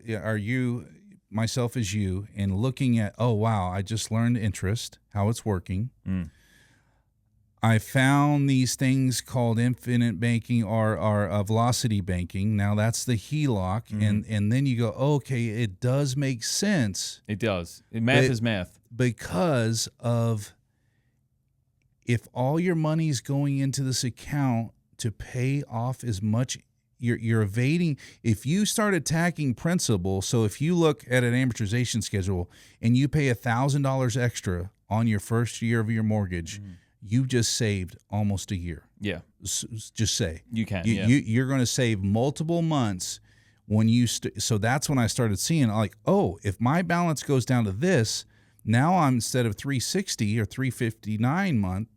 Myself as you, and looking at, oh wow, I just learned interest, how it's working. I found these things called infinite banking or velocity banking. Now that's the HELOC, and then you go, okay, it does make sense. It does. Math is math. Because of if all your money is going into this account to pay off as much, you're evading. If you start attacking principal, so if you look at an amortization schedule and you pay $1,000 extra on your first year of your mortgage, you just saved almost a year. Yeah. Just say. You can. You're going to save multiple months when you. So that's when I started seeing, like, oh, if my balance goes down to this, now I'm, instead of $360 or $359 month,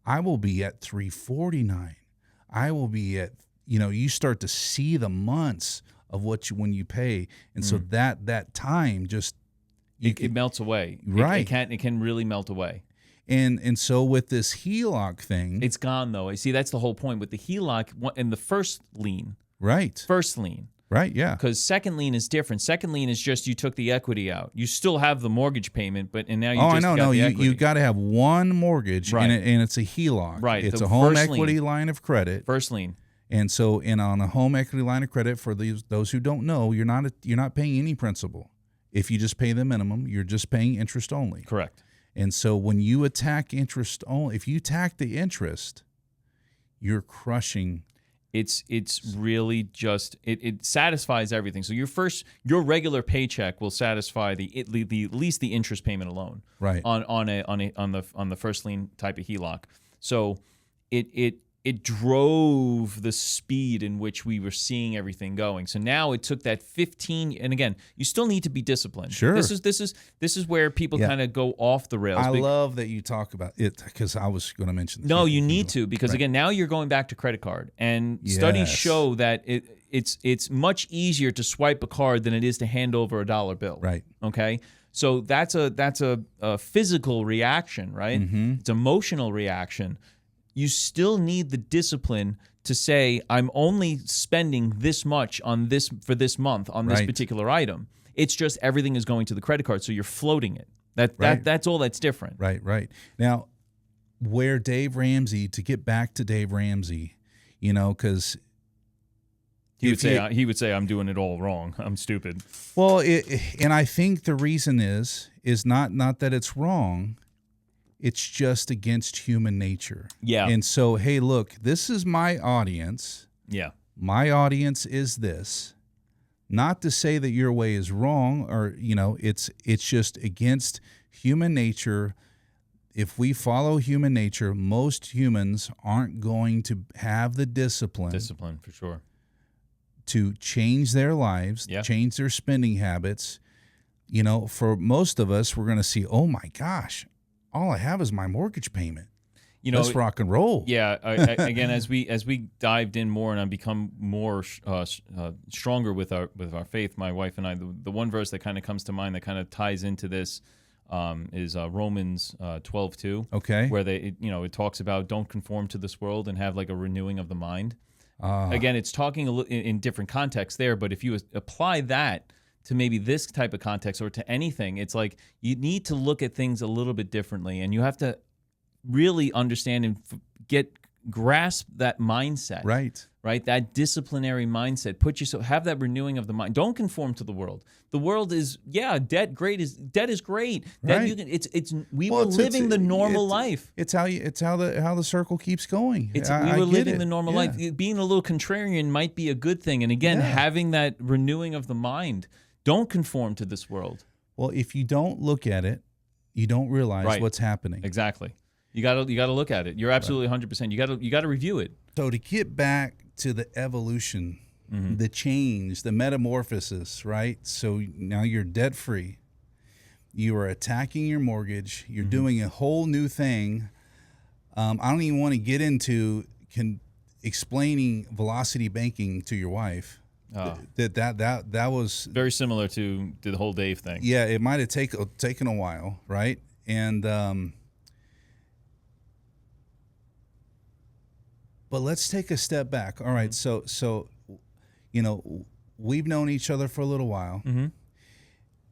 I will be at $349. I will be at, you start to see the months of when you pay, and so that time just it melts away. Right. It can really melt away. And so with this HELOC thing, it's gone though. I see that's the whole point with the HELOC and the first lien. Right. First lien. Right. Yeah. Because second lien is different. Second lien is just you took the equity out. You still have the mortgage payment, but now you just got the equity. You got to have one mortgage, right. and it's a HELOC. Right. It's a home equity line of credit. First lien. And so, on a home equity line of credit, for those who don't know, you're not paying any principal. If you just pay the minimum, you're just paying interest only. Correct. And so when you attack interest only, if you attack the interest, you're crushing. It's really just it satisfies everything. So your regular paycheck will satisfy the at least the interest payment alone. Right. On the first lien type of HELOC. So it drove the speed in which we were seeing everything going. So now it took that 15, and again, you still need to be disciplined. Sure. This is where people kind of go off the rails. I love that you talk about it, because I was going to mention this. No, you need to, because again, now you're going back to credit card, and studies show that it's much easier to swipe a card than it is to hand over a dollar bill. Right. Okay. So that's a physical reaction, right? It's emotional reaction. You still need the discipline to say, I'm only spending this much on this for this month on this particular item. It's just everything is going to the credit card, so you're floating it. That's all that's different. Right. Now, where Dave Ramsey, to get back to Dave Ramsey, because He would say I'm doing it all wrong. I'm stupid. Well, and I think the reason is not that it's wrong. It's just against human nature. Yeah. And so, hey, look, this is my audience. Yeah. My audience is this. Not to say that your way is wrong, or it's just against human nature. If we follow human nature, most humans aren't going to have the discipline for sure, to change their lives, change their spending habits. For most of us, we're going to see, oh my gosh, all I have is my mortgage payment. Let's rock and roll. Yeah. Again, as we dived in more and I become more stronger with our faith, my wife and I, the one verse that kind of comes to mind that kind of ties into this is Romans 12:2. Okay. Where it talks about don't conform to this world and have like a renewing of the mind. Again, it's talking in different contexts there, but if you apply that to maybe this type of context or to anything, it's like you need to look at things a little bit differently, and you have to really understand and grasp that mindset. Right? That disciplinary mindset. Have that renewing of the mind. Don't conform to the world. The world is debt is great. Right. We were living the normal life. It's how the circle keeps going. We were living the normal life. Being a little contrarian might be a good thing. And again, having that renewing of the mind. Don't conform to this world. Well, if you don't look at it, you don't realize what's happening. Exactly. You got to look at it. You're absolutely 100%. You got to review it. So to get back to the evolution, the change, the metamorphosis, right? So now you're debt free. You are attacking your mortgage. You're doing a whole new thing. I don't even want to get into explaining velocity banking to your wife. That was very similar to the whole Dave thing. Yeah, it might have taken a while, right? And but let's take a step back. All right, so we've known each other for a little while. Mm-hmm.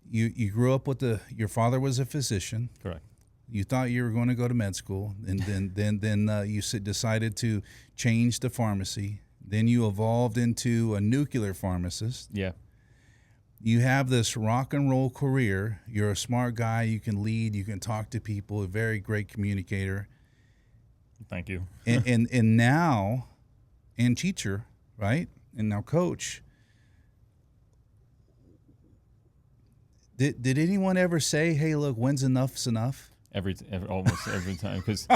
You grew up with your father was a physician. Correct. You thought you were going to go to med school, and then you decided to change to pharmacy. Then you evolved into a nuclear pharmacist. Yeah. You have this rock and roll career. You're a smart guy. You can lead. You can talk to people. A very great communicator. Thank you. and now, and teacher, right? And now coach. Did anyone ever say, "Hey, look, when's enough's enough"? Almost every time, because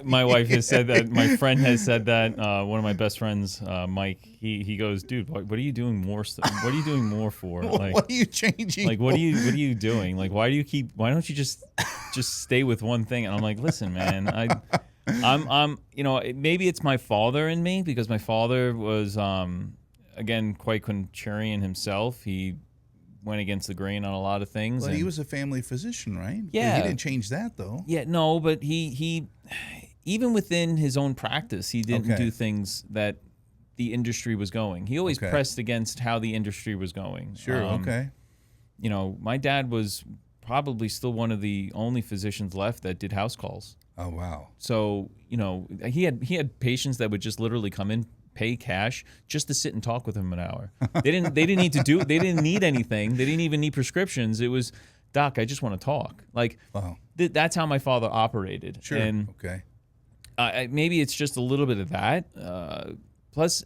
my wife has said that. My friend has said that. One of my best friends, Mike, he goes, "Dude, what are you doing more? What are you doing more for? Like, what are you changing? Like, what are you doing? Like, why don't you just stay with one thing?" And I'm like, "Listen, man, I'm maybe it's my father in me, because my father was again quite contrarian himself. He went against the grain on a lot of things. Well, he was a family physician, right? Yeah. He didn't change that, though. Yeah, no, but he even within his own practice, he didn't do things that the industry was going. He always pressed against how the industry was going. Sure, My dad was probably still one of the only physicians left that did house calls. Oh, wow. So, he had patients that would just literally come in, pay cash just to sit and talk with him an hour. They didn't need anything. They didn't even need prescriptions. It was, "Doc, I just want to talk." Like, wow. That's how my father operated. Sure. And maybe it's just a little bit of that. Plus,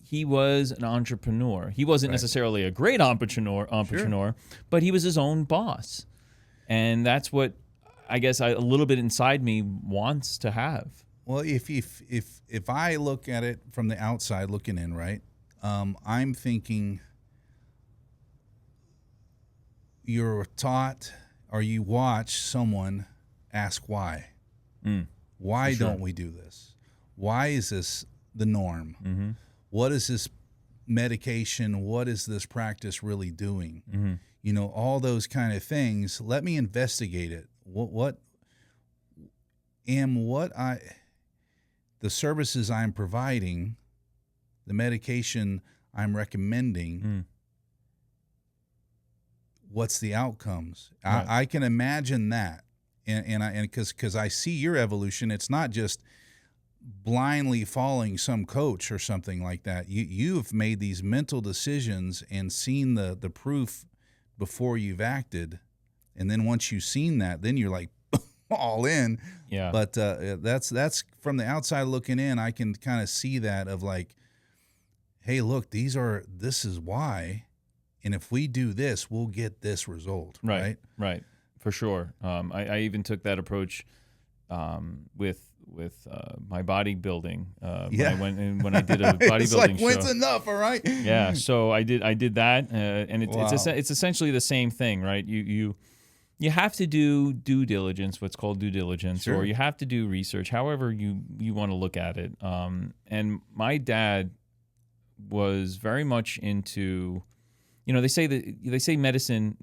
he was an entrepreneur. He wasn't necessarily a great entrepreneur, but he was his own boss. And that's what I guess a little bit inside me wants to have. Well, if I look at it from the outside looking in, right, I'm thinking you're taught or you watch someone ask why. Why don't we do this? Why is this the norm? Mm-hmm. What is this medication? What is this practice really doing? Mm-hmm. All those kind of things. Let me investigate it. The services I'm providing, the medication I'm recommending, what's the outcomes? Right. I can imagine that, and because I see your evolution. It's not just blindly following some coach or something like that. You've made these mental decisions and seen the proof before you've acted, and then once you've seen that, then you're like all in. Yeah. But that's from the outside looking in. I can kind of see that of like, hey, look, this is why, and if we do this, we'll get this result. Right. For sure. I even took that approach with my bodybuilding when I did a bodybuilding it's like, show. When's enough? All right. Yeah. So I did that, and it's essentially the same thing, right? You have to do due diligence, what's called due diligence, Sure. or you have to do research, however you want to look at it. And my dad was very much into, they say medicine,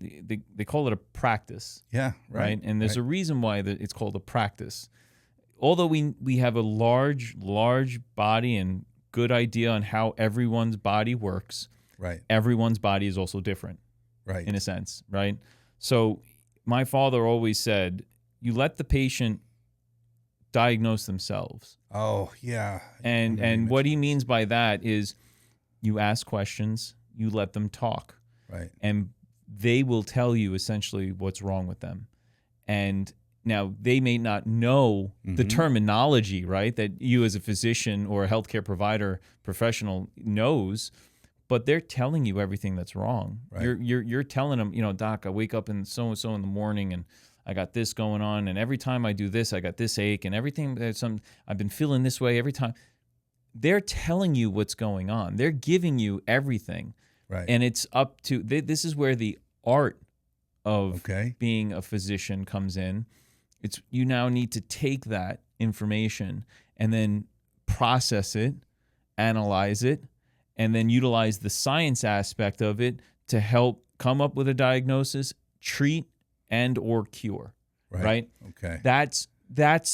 they call it a practice. Yeah. Right. And there's a reason why it's called a practice. Although we have a large body and good idea on how everyone's body works, right? Everyone's body is also different, right? In a sense, right? So my father always said, you let the patient diagnose themselves. Oh, yeah. And what he means by that is you ask questions, you let them talk. Right. And they will tell you essentially what's wrong with them. And now, they may not know the terminology, right, that you as a physician or a healthcare provider professional knows, but they're telling you everything that's wrong. Right. You're telling them, Doc, I wake up in so-and-so in the morning and I got this going on, and every time I do this, I got this ache, and everything, I've been feeling this way every time. They're telling you what's going on. They're giving you everything. Right. And it's up to, this is where the art of being a physician comes in. You now need to take that information and then process it, analyze it, and then utilize the science aspect of it to help come up with a diagnosis, treat, and or cure. Right? Okay. That's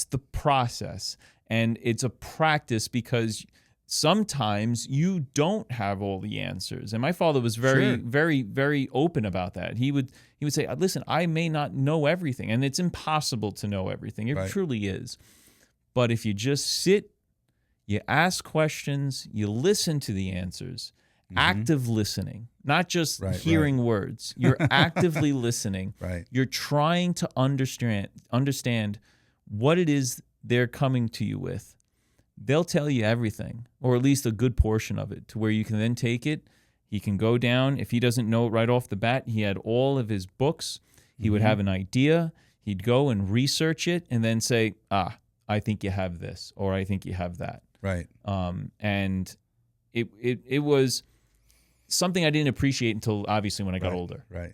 the process. And it's a practice because sometimes you don't have all the answers. And my father was very, very, very open about that. He would say, listen, I may not know everything, and it's impossible to know everything. It truly is. But if you just sit, you ask questions, you listen to the answers, active listening, not just hearing words. You're actively listening. Right. You're trying to understand what it is they're coming to you with. They'll tell you everything, or at least a good portion of it, to where you can then take it. He can go down. If he doesn't know it right off the bat, he had all of his books. He would have an idea. He'd go and research it and then say, I think you have this, or I think you have that. Right. And it was something I didn't appreciate until obviously when I got older. Right.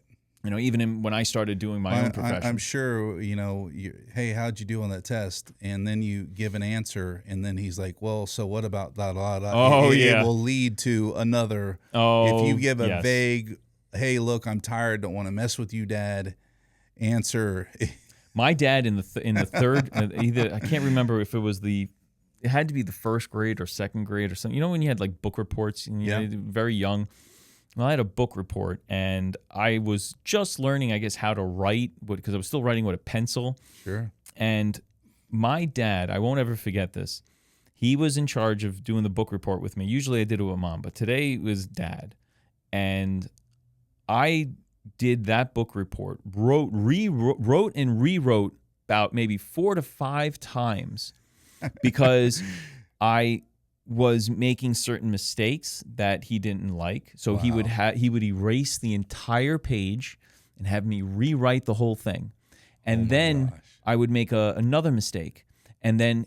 Even when I started doing my own profession. I'm sure, hey, how'd you do on that test? And then you give an answer, and then he's like, well, so what about blah, blah, blah? Oh, it will lead to another. Oh, if you give a vague, hey, look, I'm tired, don't want to mess with you, Dad, answer. My dad in the third, either I can't remember if it had to be the first grade or second grade or something. When you had like book reports, and you're very young. Well, I had a book report, and I was just learning, I guess, how to write, because I was still writing with a pencil. Sure. And my dad, I won't ever forget this. He was in charge of doing the book report with me. Usually I did it with Mom, but today it was Dad. And I did that book report, wrote and rewrote about maybe 4 to 5 times because I was making certain mistakes that he didn't like. So he would erase the entire page and have me rewrite the whole thing. And then I would make another mistake. And then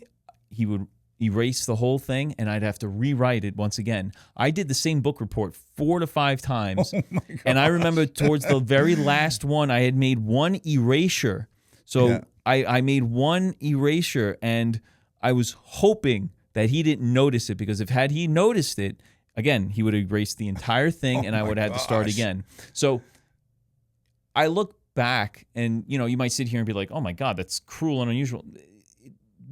he would erase the whole thing, and I'd have to rewrite it once again. I did the same book report 4 to 5 times. And I remember towards the very last one, I had made one erasure. So I made one erasure, and I was hoping that he didn't notice it, because had he noticed it, again, he would have erased the entire thing, and I would have had to start again. So I look back, and you might sit here and be like, oh my God, that's cruel and unusual.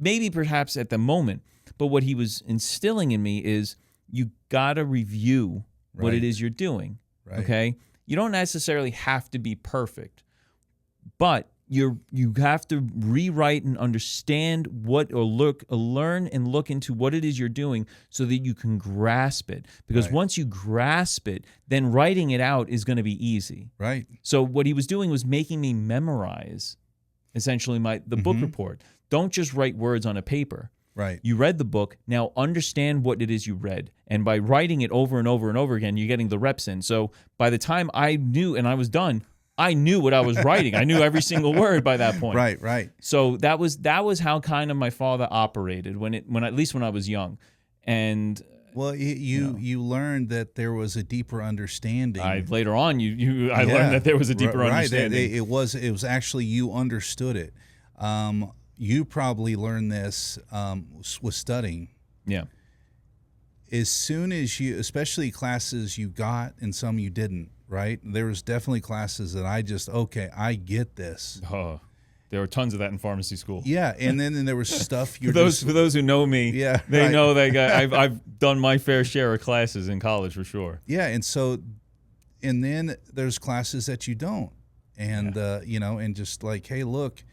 Maybe perhaps at the moment, but what he was instilling in me is you gotta review what it is you're doing. Okay? You don't necessarily have to be perfect, but you have to rewrite and understand what, or learn and look into what it is you're doing so that you can grasp it. Because once you grasp it, then writing it out is going to be easy. Right. So what he was doing was making me memorize essentially the book report. Don't just write words on a paper. Right. You read the book. Now understand what it is you read. And by writing it over and over and over again, you're getting the reps in. So by the time I knew and I was done, I knew what I was writing. I knew every single word by that point. Right. So that was how kind of my father operated when at least when I was young. And well, you learned that there was a deeper understanding. Later on, I learned that there was a deeper understanding. It was actually, you understood it. You probably learned this with studying. Yeah. As soon as especially classes you got and some you didn't, right? There was definitely classes that I get this. Oh, there were tons of that in pharmacy school. Yeah, and then there was stuff for those who know me, they know that I've done my fair share of classes in college for sure. Yeah, and then there's classes that you don't, and and just like, hey, look.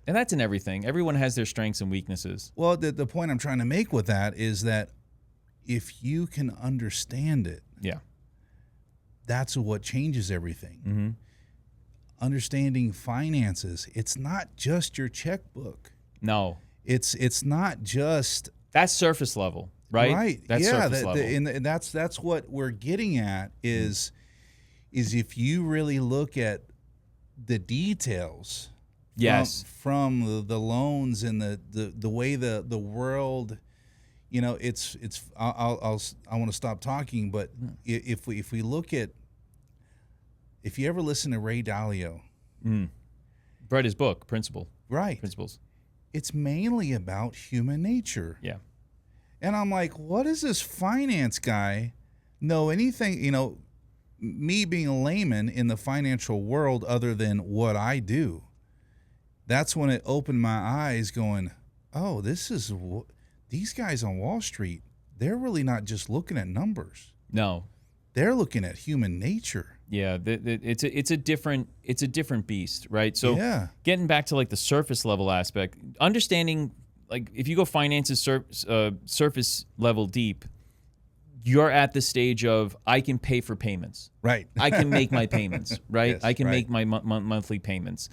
And that's in everything. Everyone has their strengths and weaknesses. Well, the point I'm trying to make with that is that if you can understand it, that's what changes everything. Mm-hmm. Understanding finances, it's not just your checkbook. No. It's not just... That's surface level, right? Right. That's surface level. And that's what we're getting at is if you really look at the details... Yes. From the loans and the way the world, it's I want to stop talking, but if we look at, if you ever listen to Ray Dalio, read his book Principles. It's mainly about human nature. Yeah. And I'm like, what does this finance guy know anything? Me being a layman in the financial world, other than what I do. That's when it opened my eyes going, oh, these guys on Wall Street, they're really not just looking at numbers. No. They're looking at human nature. Yeah, it's a different beast, right? So getting back to like the surface level aspect, understanding, like if you go finances surface level deep, you're at the stage of I can pay for payments. Right. I can make my payments, right? Yes, I can make my monthly payments.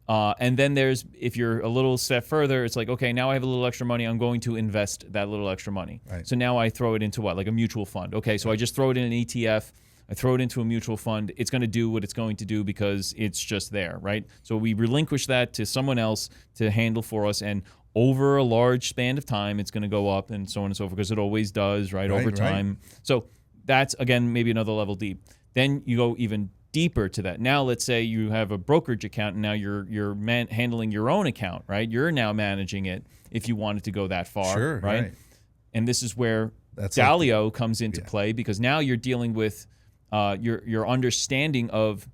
And then if you're a little step further, it's like, okay, now I have a little extra money. I'm going to invest that little extra money. Right. So now I throw it into what? Like a mutual fund. Okay, so I just throw it in an ETF. I throw it into a mutual fund. It's going to do what it's going to do because it's just there, right? So we relinquish that to someone else to handle for us. And over a large span of time, it's going to go up and so on and so forth, because it always does, right? Over time. Right. So that's, again, maybe another level deep. Then you go even deeper to that. Now, let's say you have a brokerage account, and now you're handling your own account, right? You're now managing it if you wanted to go that far, sure, right? And this is where Dalio comes into play, because now you're dealing with your understanding of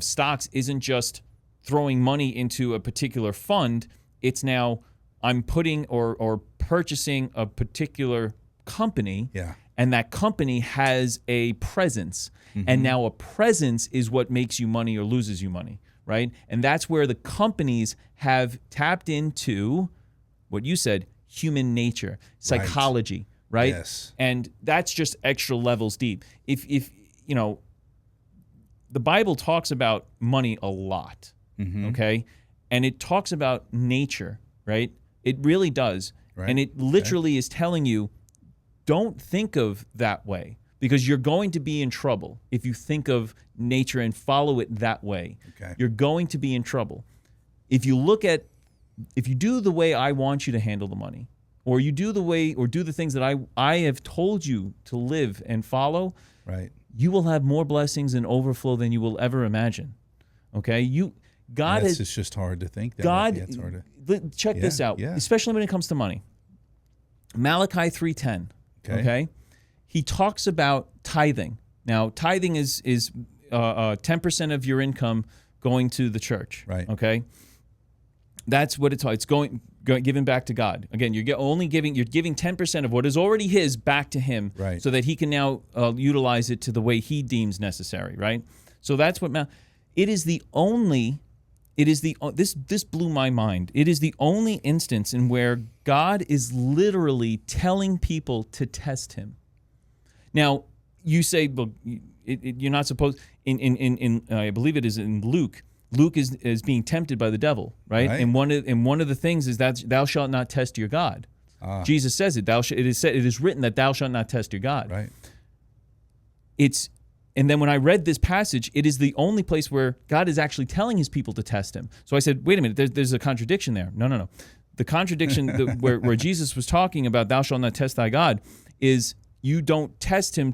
stocks isn't just throwing money into a particular fund. It's now I'm putting or purchasing a particular company. Yeah. And that company has a presence. Mm-hmm. And now a presence is what makes you money or loses you money, right? And that's where the companies have tapped into what you said, human nature, psychology, right? Yes. And that's just extra levels deep. If the Bible talks about money a lot, okay? And it talks about nature, right? It really does. Right. And it literally is telling you, don't think of that way, because you're going to be in trouble if you think of nature and follow it that way. Okay. You're going to be in trouble. If you do the way I want you to handle the money, or you do the things that I have told you to live and follow, right, you will have more blessings and overflow than you will ever imagine. Okay? It's just hard to think that. God, it's hard check this out, especially when it comes to money. Malachi 3:10. Okay, he talks about tithing. Now, tithing is 10% of your income going to the church. Right. Okay, that's what it's giving back to God. Again, you're giving 10% of what is already His back to Him, right, so that He can now utilize it to the way He deems necessary. Right. So that's what it is. The only it is this blew my mind. It is the only instance in where God is literally telling people to test him. Now, you say, well, you're not supposed, in I believe it is in Luke. Luke is being tempted by the devil, right? And one of the things is that thou shalt not test your God. Jesus says it. It is written that thou shalt not test your God. Right. And then when I read this passage, it is the only place where God is actually telling his people to test him. So I said, wait a minute, there's a contradiction there. No. The contradiction where Jesus was talking about thou shalt not test thy God is you don't test him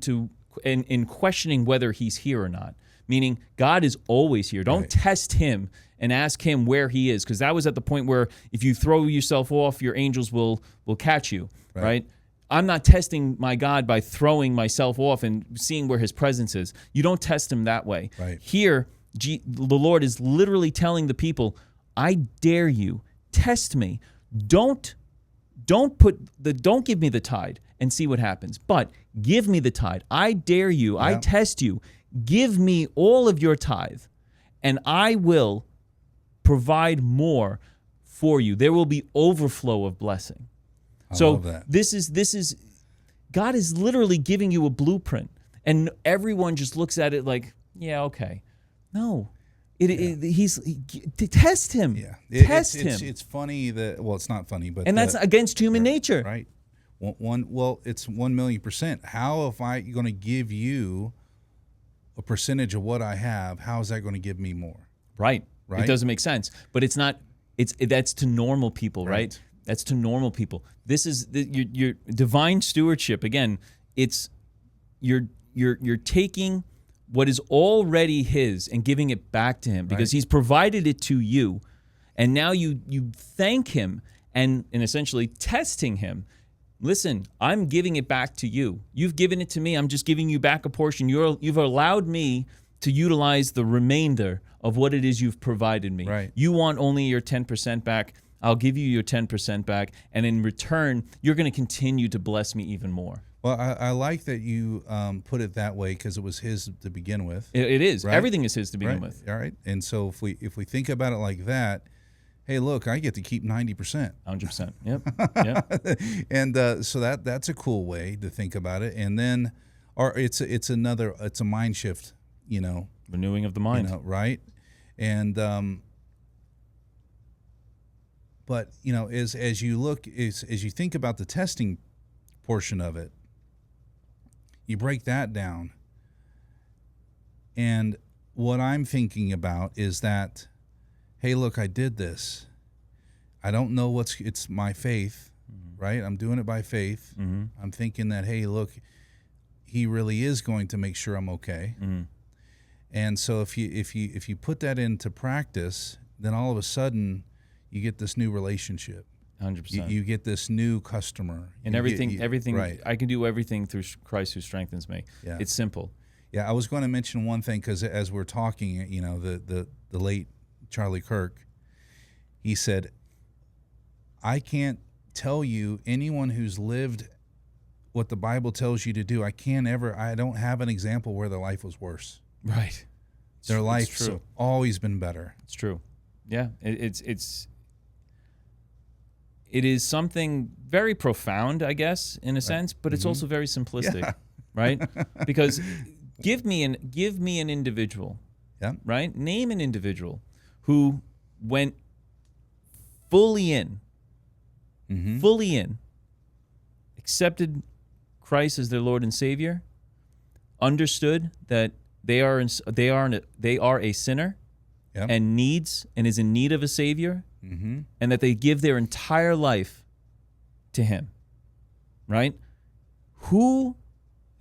in questioning whether he's here or not. Meaning God is always here. Don't test him and ask him where he is, because that was at the point where if you throw yourself off, your angels will catch you, right? I'm not testing my God by throwing myself off and seeing where his presence is. You don't test him that way. Right. Here, the Lord is literally telling the people, I dare you, test me. Don't give me the tide and see what happens, but give me the tide. I dare you. I test you. Give me all of your tithe, and I will provide more for you. There will be overflow of blessing. I love that. This is God is literally giving you a blueprint, and everyone just looks at it like, yeah, okay. No, he's test him. Yeah, test him. It's funny that it's not funny, but that's against human nature, right? It's 1,000,000%. How if I'm going to give you a percentage of what I have? How is that going to give me more? Right. It doesn't make sense, but it's not. That's to normal people, right? That's to normal people. This is your divine stewardship. Again, it's you're taking what is already his and giving it back to him because he's provided it to you, and now you thank him and essentially testing him. Listen, I'm giving it back to you. You've given it to me. I'm just giving you back a portion. You've allowed me to utilize the remainder of what it is you've provided me. Right. You want only your 10% back. I'll give you your 10% back, and in return, you're going to continue to bless me even more. Well, I like that you put it that way because it was his to begin with. It is. Right? Everything is his to begin with. All right. And so if we think about it like that, hey, look, I get to keep 90%. 100%. Yep. And so that's a cool way to think about it. And then, it's a mind shift, renewing of the mind, right? And but as you think about the testing portion of it, you break that down. And what I'm thinking about is that, hey, look, I did this. I don't know it's my faith, right? I'm doing it by faith. Mm-hmm. I'm thinking that, hey, look, he really is going to make sure I'm okay. Mm-hmm. And so if you put that into practice, then all of a sudden you get this new relationship. 100%. You get this new customer. And everything. Right. I can do everything through Christ who strengthens me. Yeah. It's simple. Yeah, I was going to mention one thing because as we're talking, the late Charlie Kirk, he said, I can't tell you anyone who's lived what the Bible tells you to do. I don't have an example where their life was worse. Right. Their life's always been better. It's true. Yeah. It is something very profound, I guess, in a sense, but it's also very simplistic, right? Because give me an individual, right? Name an individual who went fully in, accepted Christ as their Lord and Savior, understood that they are a sinner, and needs and is in need of a Savior, and that they give their entire life to Him, right? Who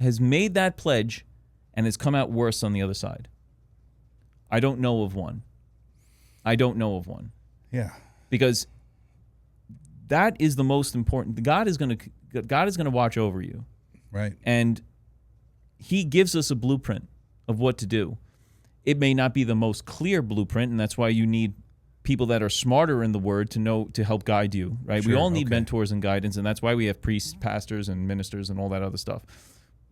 has made that pledge and has come out worse on the other side? I don't know of one. Yeah. Because that is the most important. God is going to watch over you. Right. And He gives us a blueprint of what to do. It may not be the most clear blueprint, and that's why you need people that are smarter in the Word to help guide you, right? Sure, we all need mentors and guidance, and that's why we have priests, pastors, and ministers and all that other stuff.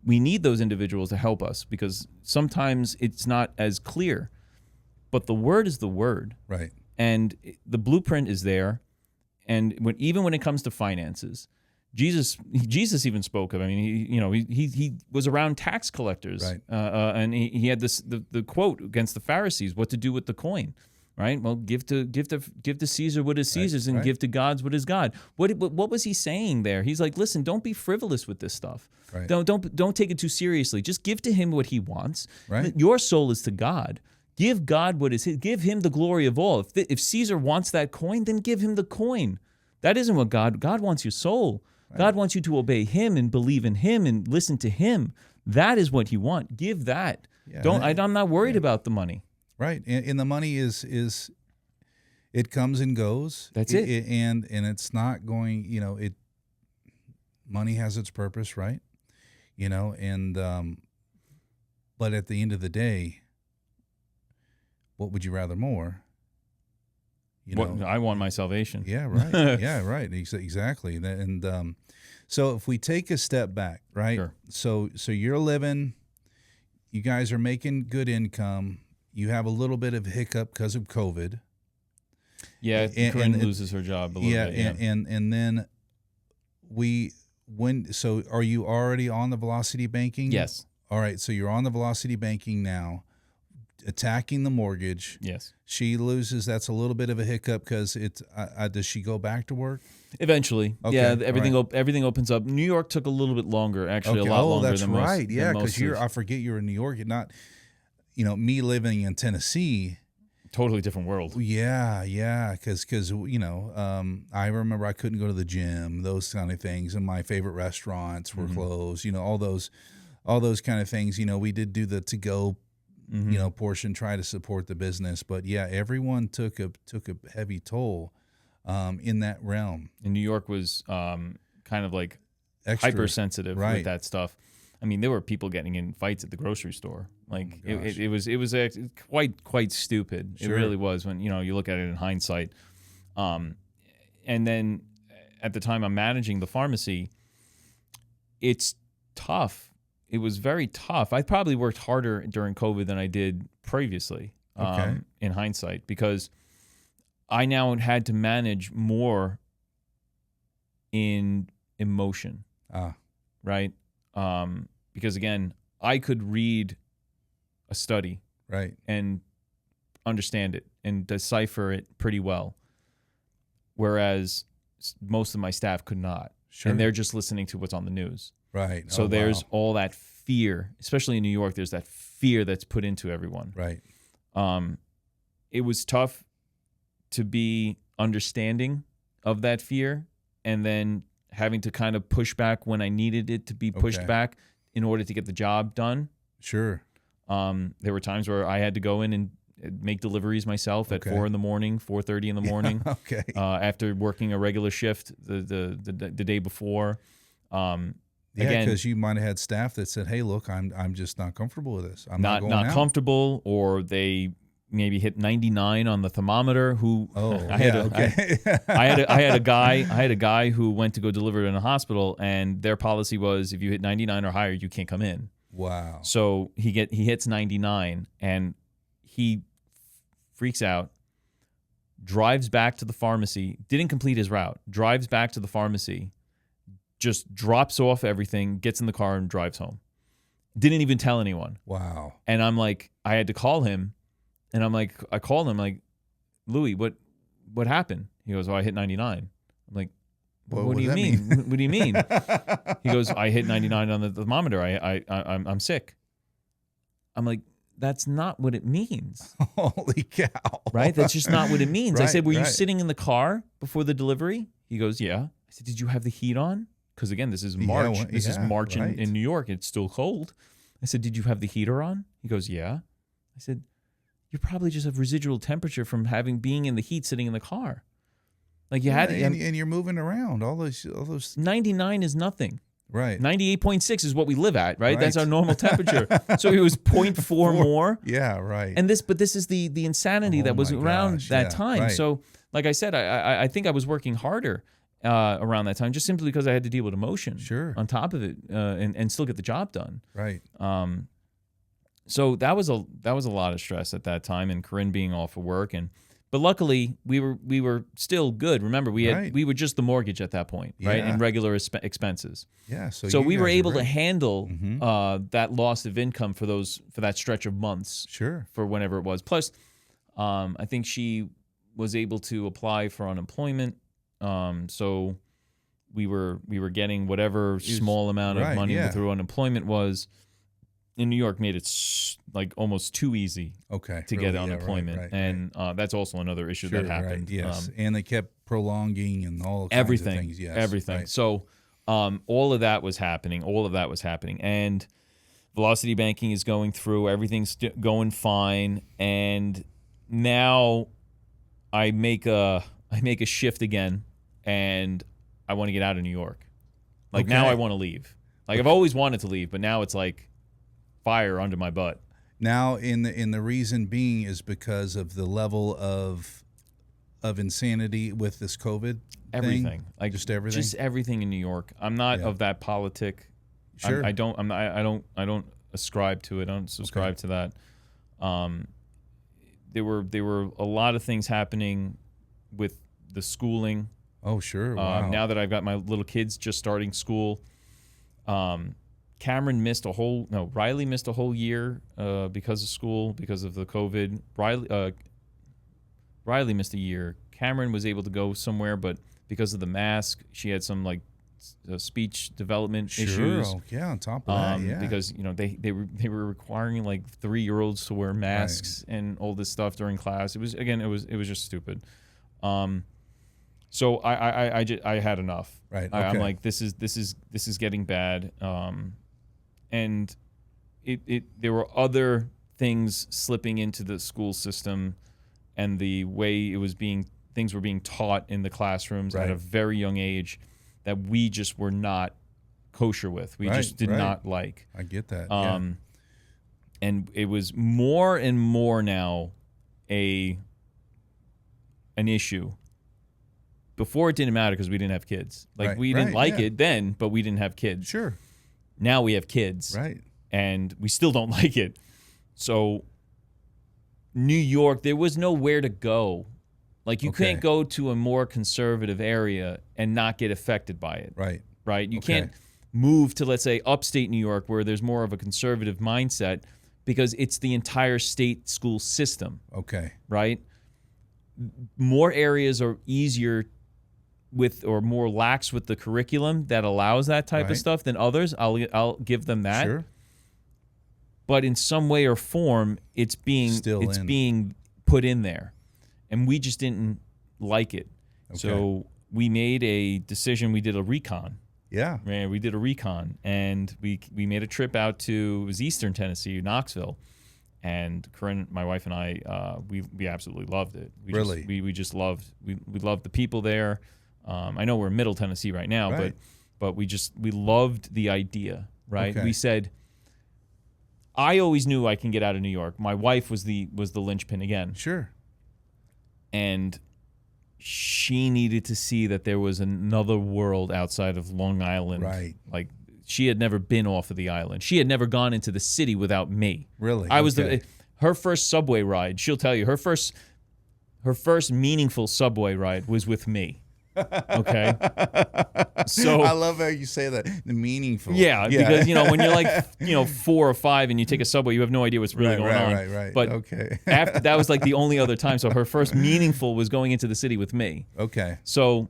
We need those individuals to help us because sometimes it's not as clear. but the word is the word. Right. And the blueprint is there. And even when it comes to finances, Jesus even spoke of. I mean, he was around tax collectors, right. And he had the quote against the Pharisees: "What to do with the coin?" Right? Well, give to Caesar what is Caesar's, and give to God's what is God. What was he saying there? He's like, listen, don't be frivolous with this stuff. Right. Don't take it too seriously. Just give to him what he wants. Right. Your soul is to God. Give God what is his. Give him the glory of all. If Caesar wants that coin, then give him the coin. That isn't what God wants your soul. Right. God wants you to obey him and believe in him and listen to him. That is what he wants. Give that. Yeah, I'm not worried about the money. Right, and the money is it comes and goes. That's it. And it's not going. Money has its purpose, right? And but at the end of the day, what would you rather more? I want my salvation. Yeah, right. Yeah, right. Exactly. And so if we take a step back, right? Sure. So you're living. You guys are making good income. You have a little bit of hiccup because of COVID. Yeah, Corinne loses her job a little bit. Yeah, and then so are you already on the velocity banking? Yes. All right, so you're on the velocity banking now, attacking the mortgage. Yes. She loses. That's a little bit of a hiccup because it's. Does she go back to work? Eventually. Okay. Yeah, everything opens up. New York took a little bit longer, actually, a lot longer than most. Oh, that's right. Yeah, because I forget you're in New York. You're not. Me living in Tennessee, totally different world. Yeah, because I remember I couldn't go to the gym, those kind of things, and my favorite restaurants were closed. All those kind of things. We did do the to-go, portion, try to support the business, but yeah, everyone took a heavy toll, in that realm. And New York was kind of like extra hypersensitive with that stuff. I mean, there were people getting in fights at the grocery store. Like it was quite stupid. Sure. It really was when you look at it in hindsight. And then at the time I'm managing the pharmacy, it's tough. It was very tough. I probably worked harder during COVID than I did previously. In hindsight, because I now had to manage more in emotion. Right. Because again, I could read a study, right, and understand it and decipher it pretty well, whereas most of my staff could not. Sure. And they're just listening to what's on the news. Right. So there's all that fear, especially in New York. There's that fear that's put into everyone. Right. It was tough to be understanding of that fear, and then having to kind of push back when I needed it to be pushed back in order to get the job done. Sure. There were times where I had to go in and make deliveries myself at 4 in the morning, 4:30 in the morning. Okay. After working a regular shift the day before. Again, because you might have had staff that said, "Hey, look, I'm just not comfortable with this. I'm not going out." Comfortable, or they maybe hit 99 on the thermometer. I had a guy who went to go deliver it in a hospital, and their policy was if you hit 99 or higher, you can't come in. Wow. So he hits 99 and he freaks out, drives back to the pharmacy, didn't complete his route, drives back to the pharmacy, just drops off everything, gets in the car and drives home. Didn't even tell anyone. Wow. And I'm like, I had to call him. And I called him like, Louis, what happened? He goes, I hit 99. I'm like, what do you mean? What do you mean? He goes, I hit 99 on the thermometer. I'm sick. I'm like, that's not what it means. Holy cow. Right? That's just not what it means. Right, I said, were you sitting in the car before the delivery? He goes, yeah. I said, did you have the heat on? Because again, this is March. This is March in New York. It's still cold. I said, did you have the heater on? He goes, yeah. I said, you probably just have residual temperature from being in the heat, sitting in the car. Like you had, and you're moving around. All those. 99 is nothing. Right. 98.6 is what we live at. Right. That's our normal temperature. So it was 0.4 more. Yeah. Right. And this is the insanity that was around that time. Right. So, like I said, I think I was working harder around that time, just simply because I had to deal with emotion. Sure. On top of it, and still get the job done. Right. So that was a lot of stress at that time, and Corinne being off of work, but luckily we were still good. Remember, we were just the mortgage at that point, right, and regular expenses. Yeah. So we were able to handle that loss of income for that stretch of months. Sure. For whenever it was. Plus, I think she was able to apply for unemployment. So we were getting whatever small amount of money through unemployment was. In New York, made it like almost too easy to get unemployment, and that's also another issue that happened. Right, yes, and they kept prolonging and all kinds of things. Yes, everything. Right. So all of that was happening. And Velocity Banking is going through. Everything's going fine, and now I make a shift again, and I want to get out of New York. Like now, I want to leave. Like I've always wanted to leave, but now it's like fire under my butt. Now, in the reason being is because of the level of insanity with this COVID everything thing? like just everything in New York. I'm not of that politic. Sure. I don't ascribe to it. I don't subscribe to that. There were a lot of things happening with the schooling. Oh, sure. Wow. Now that I've got my little kids just starting school, Riley missed a whole year because of school, because of the COVID. Riley missed a year. Cameron was able to go somewhere, but because of the mask, she had some like speech development issues. Oh, yeah, on top of that, because they were requiring like 3-year-olds to wear masks and all this stuff during class. It was just stupid. So I had enough. Right. Okay. I'm like, this is getting bad. And there were other things slipping into the school system, and the way things were being taught in the classrooms at a very young age that we just were not kosher with. We just did not like. I get that. And it was more and more now an issue. Before it didn't matter because we didn't have kids. Like we didn't like it then, but we didn't have kids. Sure. Now we have kids. Right. And we still don't like it. So New York, there was nowhere to go. Like you can't go to a more conservative area and not get affected by it. Right. Right. You can't move to, let's say, upstate New York where there's more of a conservative mindset because it's the entire state school system. Okay. Right. More areas are easier or more lax with the curriculum that allows that type of stuff than others. I'll give them that. Sure. But in some way or form, it's being put in there, and we just didn't like it. Okay. So we made a decision. We did a recon. Yeah. Man, we did a recon, and we made a trip out to Eastern Tennessee, Knoxville. And Corinne, my wife, and I, we absolutely loved it. We just loved the people there. I know we're in Middle Tennessee right now, but we loved the idea. Right? We said, I always knew I can get out of New York. My wife was the linchpin again. Sure. And she needed to see that there was another world outside of Long Island. Right. Like she had never been off of the island. She had never gone into the city without me. Really? I was her first subway ride. She'll tell you her first meaningful subway ride was with me. Okay. So I love how you say that. The meaningful. Yeah, because when you're like 4 or 5 and you take a subway, you have no idea what's really going on. Right. But after that was like the only other time. So her first meaningful was going into the city with me. Okay. So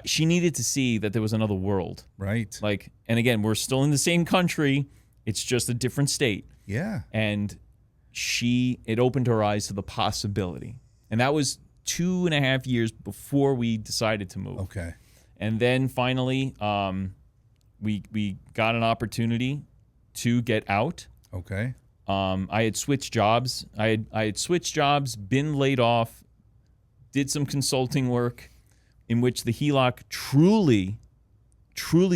she needed to see that there was another world. Right. Like, and again, we're still in the same country. It's just a different state. Yeah. And it opened her eyes to the possibility. And that was 2.5 years before we decided to move. Okay. And then finally, we got an opportunity to get out. Okay. I had switched jobs. I had switched jobs, been laid off, did some consulting work in which the HELOC truly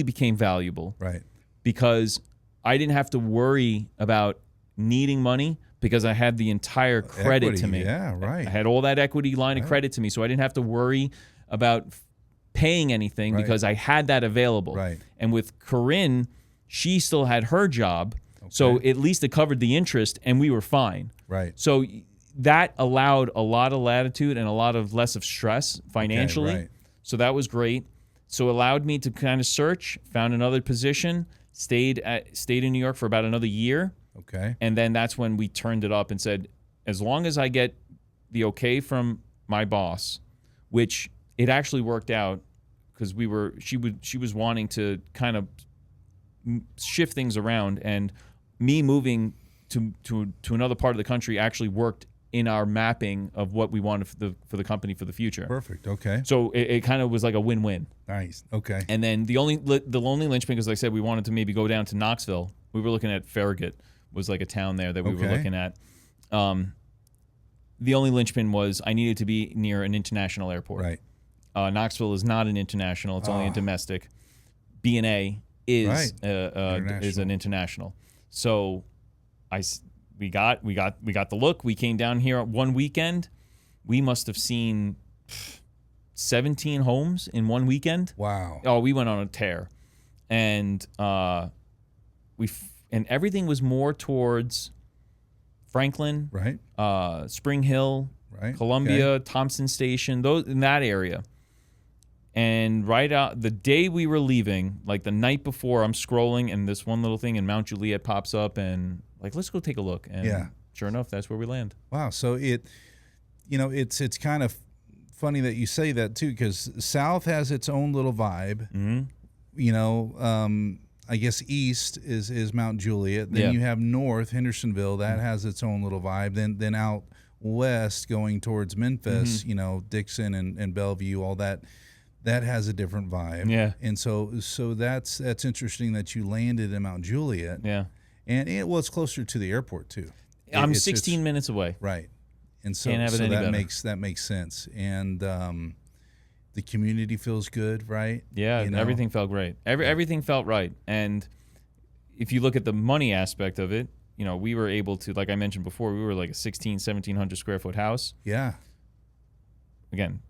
became valuable. Right. Because I didn't have to worry about needing money because I had the entire credit to me. Yeah, right. I had all that equity line of credit to me, so I didn't have to worry about paying anything because I had that available. Right. And with Corinne, she still had her job, So at least it covered the interest, and we were fine. Right. So that allowed a lot of latitude and a lot of less of stress financially. Okay, right. So that was great. So it allowed me to kind of search, found another position, stayed in New York for about another year. Okay. And then that's when we turned it up and said, as long as I get the okay from my boss, which it actually worked out because she was wanting to kind of shift things around, and me moving to another part of the country actually worked in our mapping of what we wanted for the company for the future. Perfect. Okay. So it kind of was like a win-win. Nice. Okay. And then the only linchpin, because like I said, we wanted to maybe go down to Knoxville. We were looking at Farragut, was like a town there that we were looking at. The only linchpin was I needed to be near an international airport. Right. Knoxville is not an international; it's only a domestic. B&A is an international. So we got the look. We came down here one weekend. We must have seen 17 homes in one weekend. Wow. Oh, we went on a tear, and everything was more towards Franklin, right? Spring Hill, right? Columbia, Thompson Station, those in that area. And right out the day we were leaving, like the night before, I'm scrolling and this one little thing in Mount Juliet pops up, and like, let's go take a look. And sure enough, that's where we land. Wow. So it's kind of funny that you say that too, because South has its own little vibe. Mm-hmm. I guess East is Mount Juliet. Then you have North, Hendersonville, that has its own little vibe. Then out west going towards Memphis, Dixon and Bellevue, all that has a different vibe. Yeah. And so that's interesting that you landed in Mount Juliet. Yeah. And it's closer to the airport too. I'm 16 minutes away. Right. And so that makes sense. And the community feels good, right? Yeah, everything felt great. Everything felt right. And if you look at the money aspect of it, we were able to, like I mentioned before, we were like a 1,700 square foot house. Yeah. Again,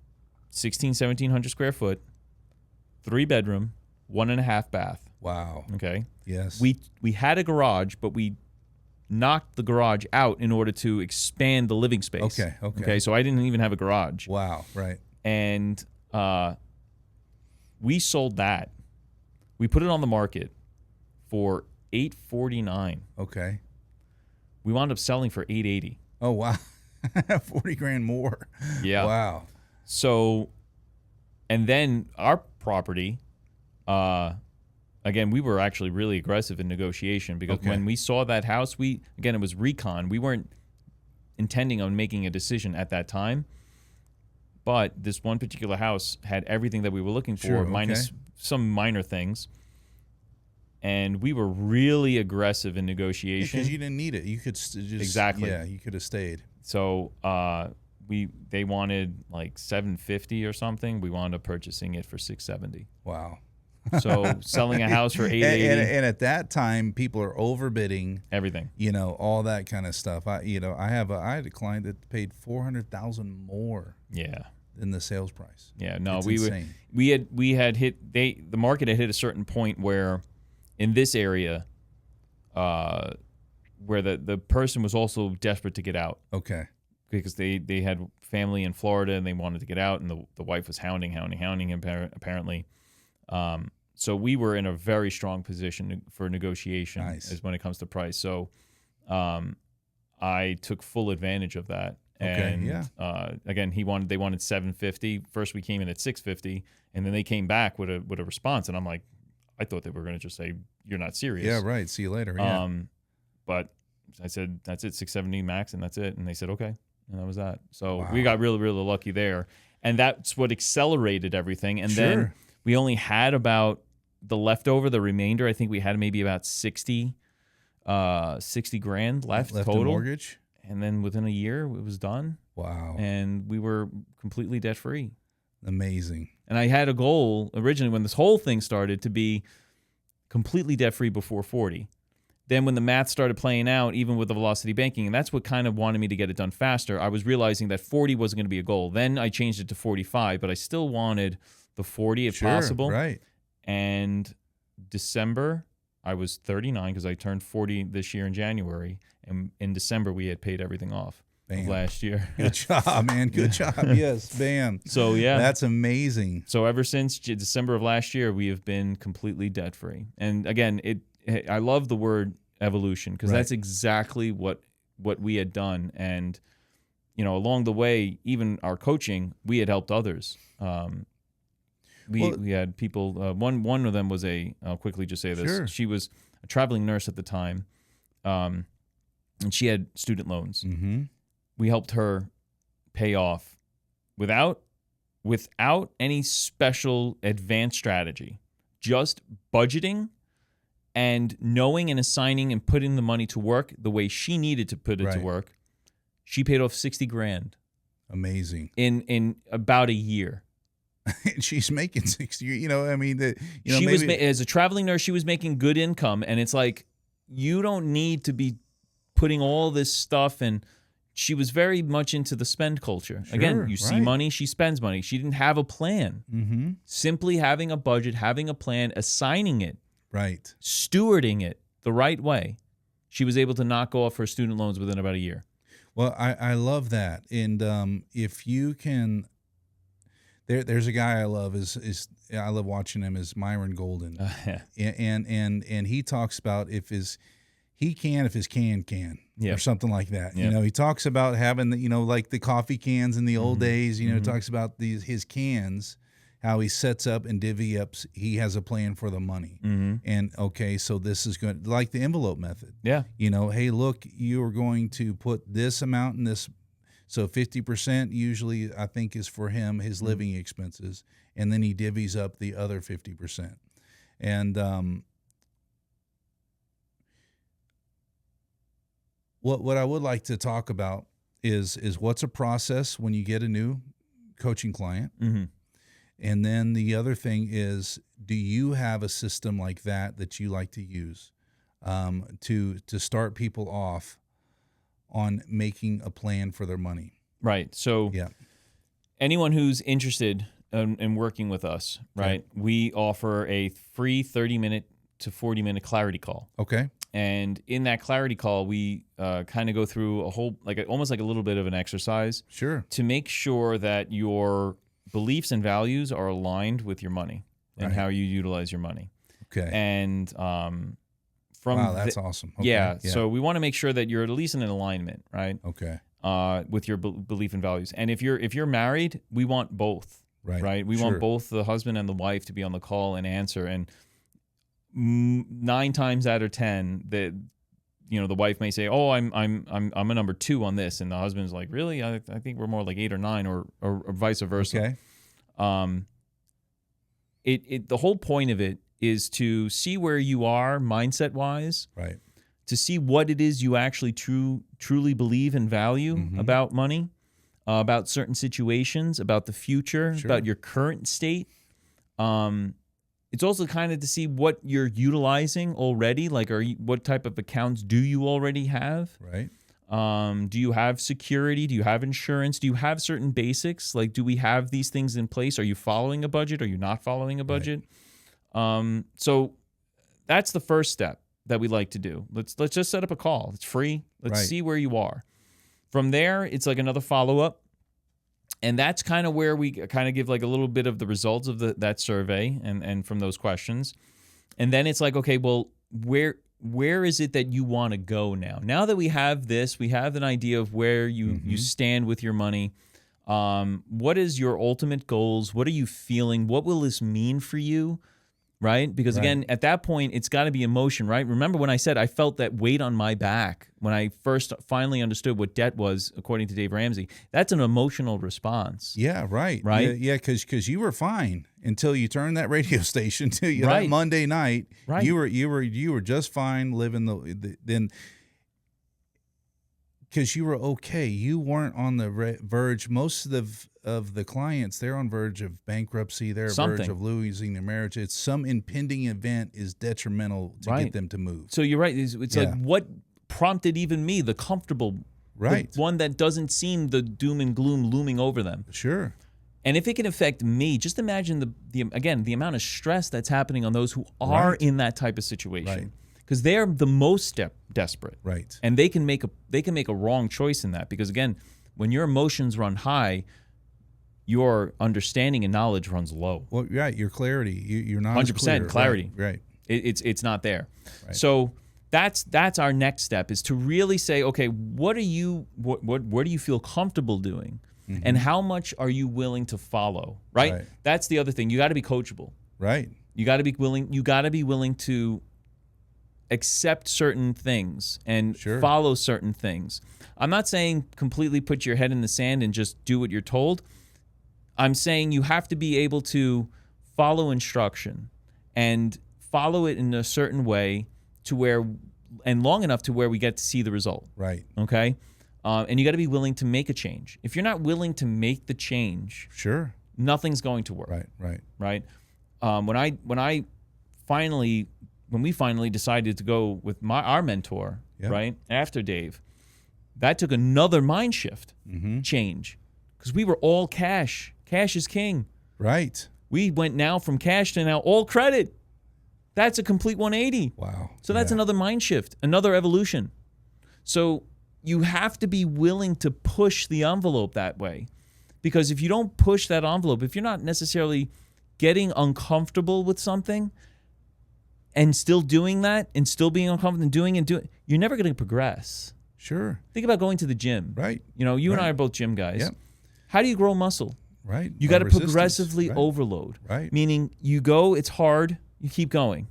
1,1700 square foot, 3-bedroom, 1.5 bath. Wow. Okay. Yes. We had a garage, but we knocked the garage out in order to expand the living space. Okay. So I didn't even have a garage. Wow. Right. And we sold that. We put it on the market for $849. Okay. We wound up selling for $880. Oh wow, $40,000 more. Yeah. Wow. So, and then our property, again, we were actually really aggressive in negotiation because when we saw that house, it was recon. We weren't intending on making a decision at that time. But this one particular house had everything that we were looking for, minus some minor things. And we were really aggressive in negotiation. Because you didn't need it. You could just... Exactly. Yeah, you could have stayed. So they wanted like $750 or something. We wound up purchasing it for $670. Wow. So selling a house for $880. And at that time, people are overbidding everything. All that kind of stuff. I had a client that paid $400,000 more. Yeah. Than the sales price. Yeah. No, it's insane. we had hit the market had hit a certain point where, in this area, where the person was also desperate to get out. Okay. Because they had family in Florida and they wanted to get out, and the wife was hounding him apparently. So we were in a very strong position for negotiation as when it comes to price. So I took full advantage of that. And again, they wanted $750. First we came in at $650, and then they came back with a response, and I'm like, I thought they were going to just say, "You're not serious." Yeah, right. See you later. Yeah. But I said, "That's it, $670 max," and that's it. And they said, "Okay," and that was that. So we got really, really lucky there, and that's what accelerated everything. And then we only had about the remainder. I think we had maybe about $60,000 left total in mortgage. And then within a year, it was done. Wow. And we were completely debt-free. Amazing. And I had a goal originally when this whole thing started to be completely debt-free before 40. Then when the math started playing out, even with the velocity banking, and that's what kind of wanted me to get it done faster, I was realizing that 40 wasn't going to be a goal. Then I changed it to 45, but I still wanted the 40 if possible. Right. And December I was 39 because I turned 40 this year in January, and in December we had paid everything off of last year. Good job, man. Good job. Yes, bam. So yeah, that's amazing. So ever since December of last year, we have been completely debt free. And again, I love the word evolution because that's exactly what we had done. And along the way, even our coaching, we had helped others. We had people. One of them was I'll quickly just say this. Sure. She was a traveling nurse at the time, and she had student loans. Mm-hmm. We helped her pay off without any special advanced strategy, just budgeting and knowing and assigning and putting the money to work the way she needed to put it to work. She paid off $60,000. Amazing. In about a year. And she's making 60. She was as a traveling nurse. She was making good income, and it's like you don't need to be putting all this stuff. And she was very much into the spend culture. Sure, Again, you see money, she spends money. She didn't have a plan. Mm-hmm. Simply having a budget, having a plan, assigning it, stewarding it the right way, she was able to knock off her student loans within about a year. Well, I love that. And if you can, there's a guy I love I love watching him is Myron Golden. And he talks about if his can or something like that. He talks about having like the coffee cans in the old days, talks about his cans, how he sets up and divvy ups. He has a plan for the money. And okay, so this is good, like the envelope method. Yeah. Hey, look, you are going to put this amount in this. So 50% usually I think is for him, his living expenses. And then he divvies up the other 50%. And what I would like to talk about is what's a process when you get a new coaching client. Mm-hmm. And then the other thing is, do you have a system like that you like to use to start people off on making a plan for their money? Right. So anyone who's interested in working with us, right, we offer a free 30-minute to 40-minute clarity call. Okay. And in that clarity call, we kind of go through a whole, almost like a little bit of an exercise. Sure. To make sure that your beliefs and values are aligned with your money and how you utilize your money. Okay. And wow, that's awesome. Okay. Yeah. So we want to make sure that you're at least in an alignment, right? Okay. With your belief and values. And if you're married, we want both. Right. We want both the husband and the wife to be on the call and answer. And 9 times out of 10, the wife may say, "Oh, I'm a number 2 on this," and the husband's like, "Really? I think we're more like 8 or 9, or vice versa." Okay. The whole point of it is to see where you are mindset wise, right? To see what it is you actually truly believe and value about money, about certain situations, about the future, about your current state. It's also kind of to see what you're utilizing already. Like, what type of accounts do you already have? Right. Do you have security? Do you have insurance? Do you have certain basics? Like, do we have these things in place? Are you following a budget? Are you not following a budget? Right. So that's the first step that we like to do. Let's just set up a call. It's free. Let's see where you are. From there, it's like another follow-up. And that's kind of where we kind of give like a little bit of the results of that survey and from those questions. And then it's like, okay, well, where is it that you want to go now? Now that we have this, we have an idea of where you stand with your money. What is your ultimate goals? What are you feeling? What will this mean for you? Right? Because again, at that point, it's got to be emotion, right? Remember when I said I felt that weight on my back when I first finally understood what debt was, according to Dave Ramsey. That's an emotional response. Yeah, right. Right? Yeah, because you were fine until you turned that radio station to that Monday night. Right. You were just fine living then. Because you were okay. You weren't on the verge. Most of the clients, they're on verge of bankruptcy. They're on verge of losing their marriage. It's some impending event is detrimental to get them to move. So you're right. It's like what prompted even me, the comfortable, the one that doesn't seem the doom and gloom looming over them. Sure. And if it can affect me, just imagine the amount of stress that's happening on those who are in that type of situation, because they're the most desperate, right? And they can make a wrong choice in that, because again, when your emotions run high, your understanding and knowledge runs low. Well, right, your clarity, you're not 100% clarity, right? It's not there. Right. So that's our next step, is to really say, okay, what do you feel comfortable doing? Mm-hmm. And how much are you willing to follow, right? That's the other thing. You got to be coachable. Right. You got to be willing to accept certain things and follow certain things. I'm not saying completely put your head in the sand and just do what you're told. I'm saying you have to be able to follow instruction and follow it in a certain way and long enough to where we get to see the result. Right. Okay? And you got to be willing to make a change. If you're not willing to make the change, nothing's going to work. Right. When we finally decided to go with our mentor, right after Dave, that took another mind shift change, because we were all cash. Cash is king. Right. We went now from cash to now all credit. That's a complete 180. Wow. So that's another mind shift, another evolution. So you have to be willing to push the envelope that way, because if you don't push that envelope, if you're not necessarily getting uncomfortable with something and still doing that and still being uncomfortable and doing it, you're never going to progress. Sure. Think about going to the gym. Right. You and I are both gym guys. Yep. How do you grow muscle? Right. You got to progressively overload. Right. Meaning you go, it's hard, you keep going.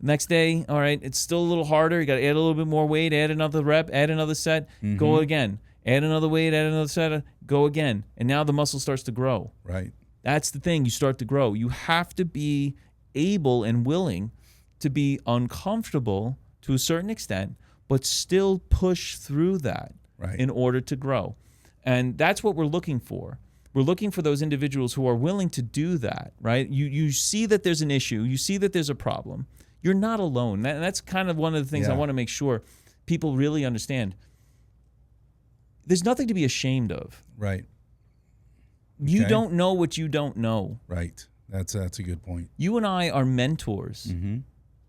Next day, all right, it's still a little harder. You got to add a little bit more weight, add another rep, add another set, go again. Add another weight, add another set, go again. And now the muscle starts to grow. Right. That's the thing. You start to grow. You have to be able and willing to be uncomfortable to a certain extent, but still push through that in order to grow. And that's what we're looking for. We're looking for those individuals who are willing to do that, right? You see that there's an issue. You see that there's a problem. You're not alone. That's kind of one of the things I want to make sure people really understand. There's nothing to be ashamed of. Right. You don't know what you don't know. Right. That's a good point. You and I are mentors,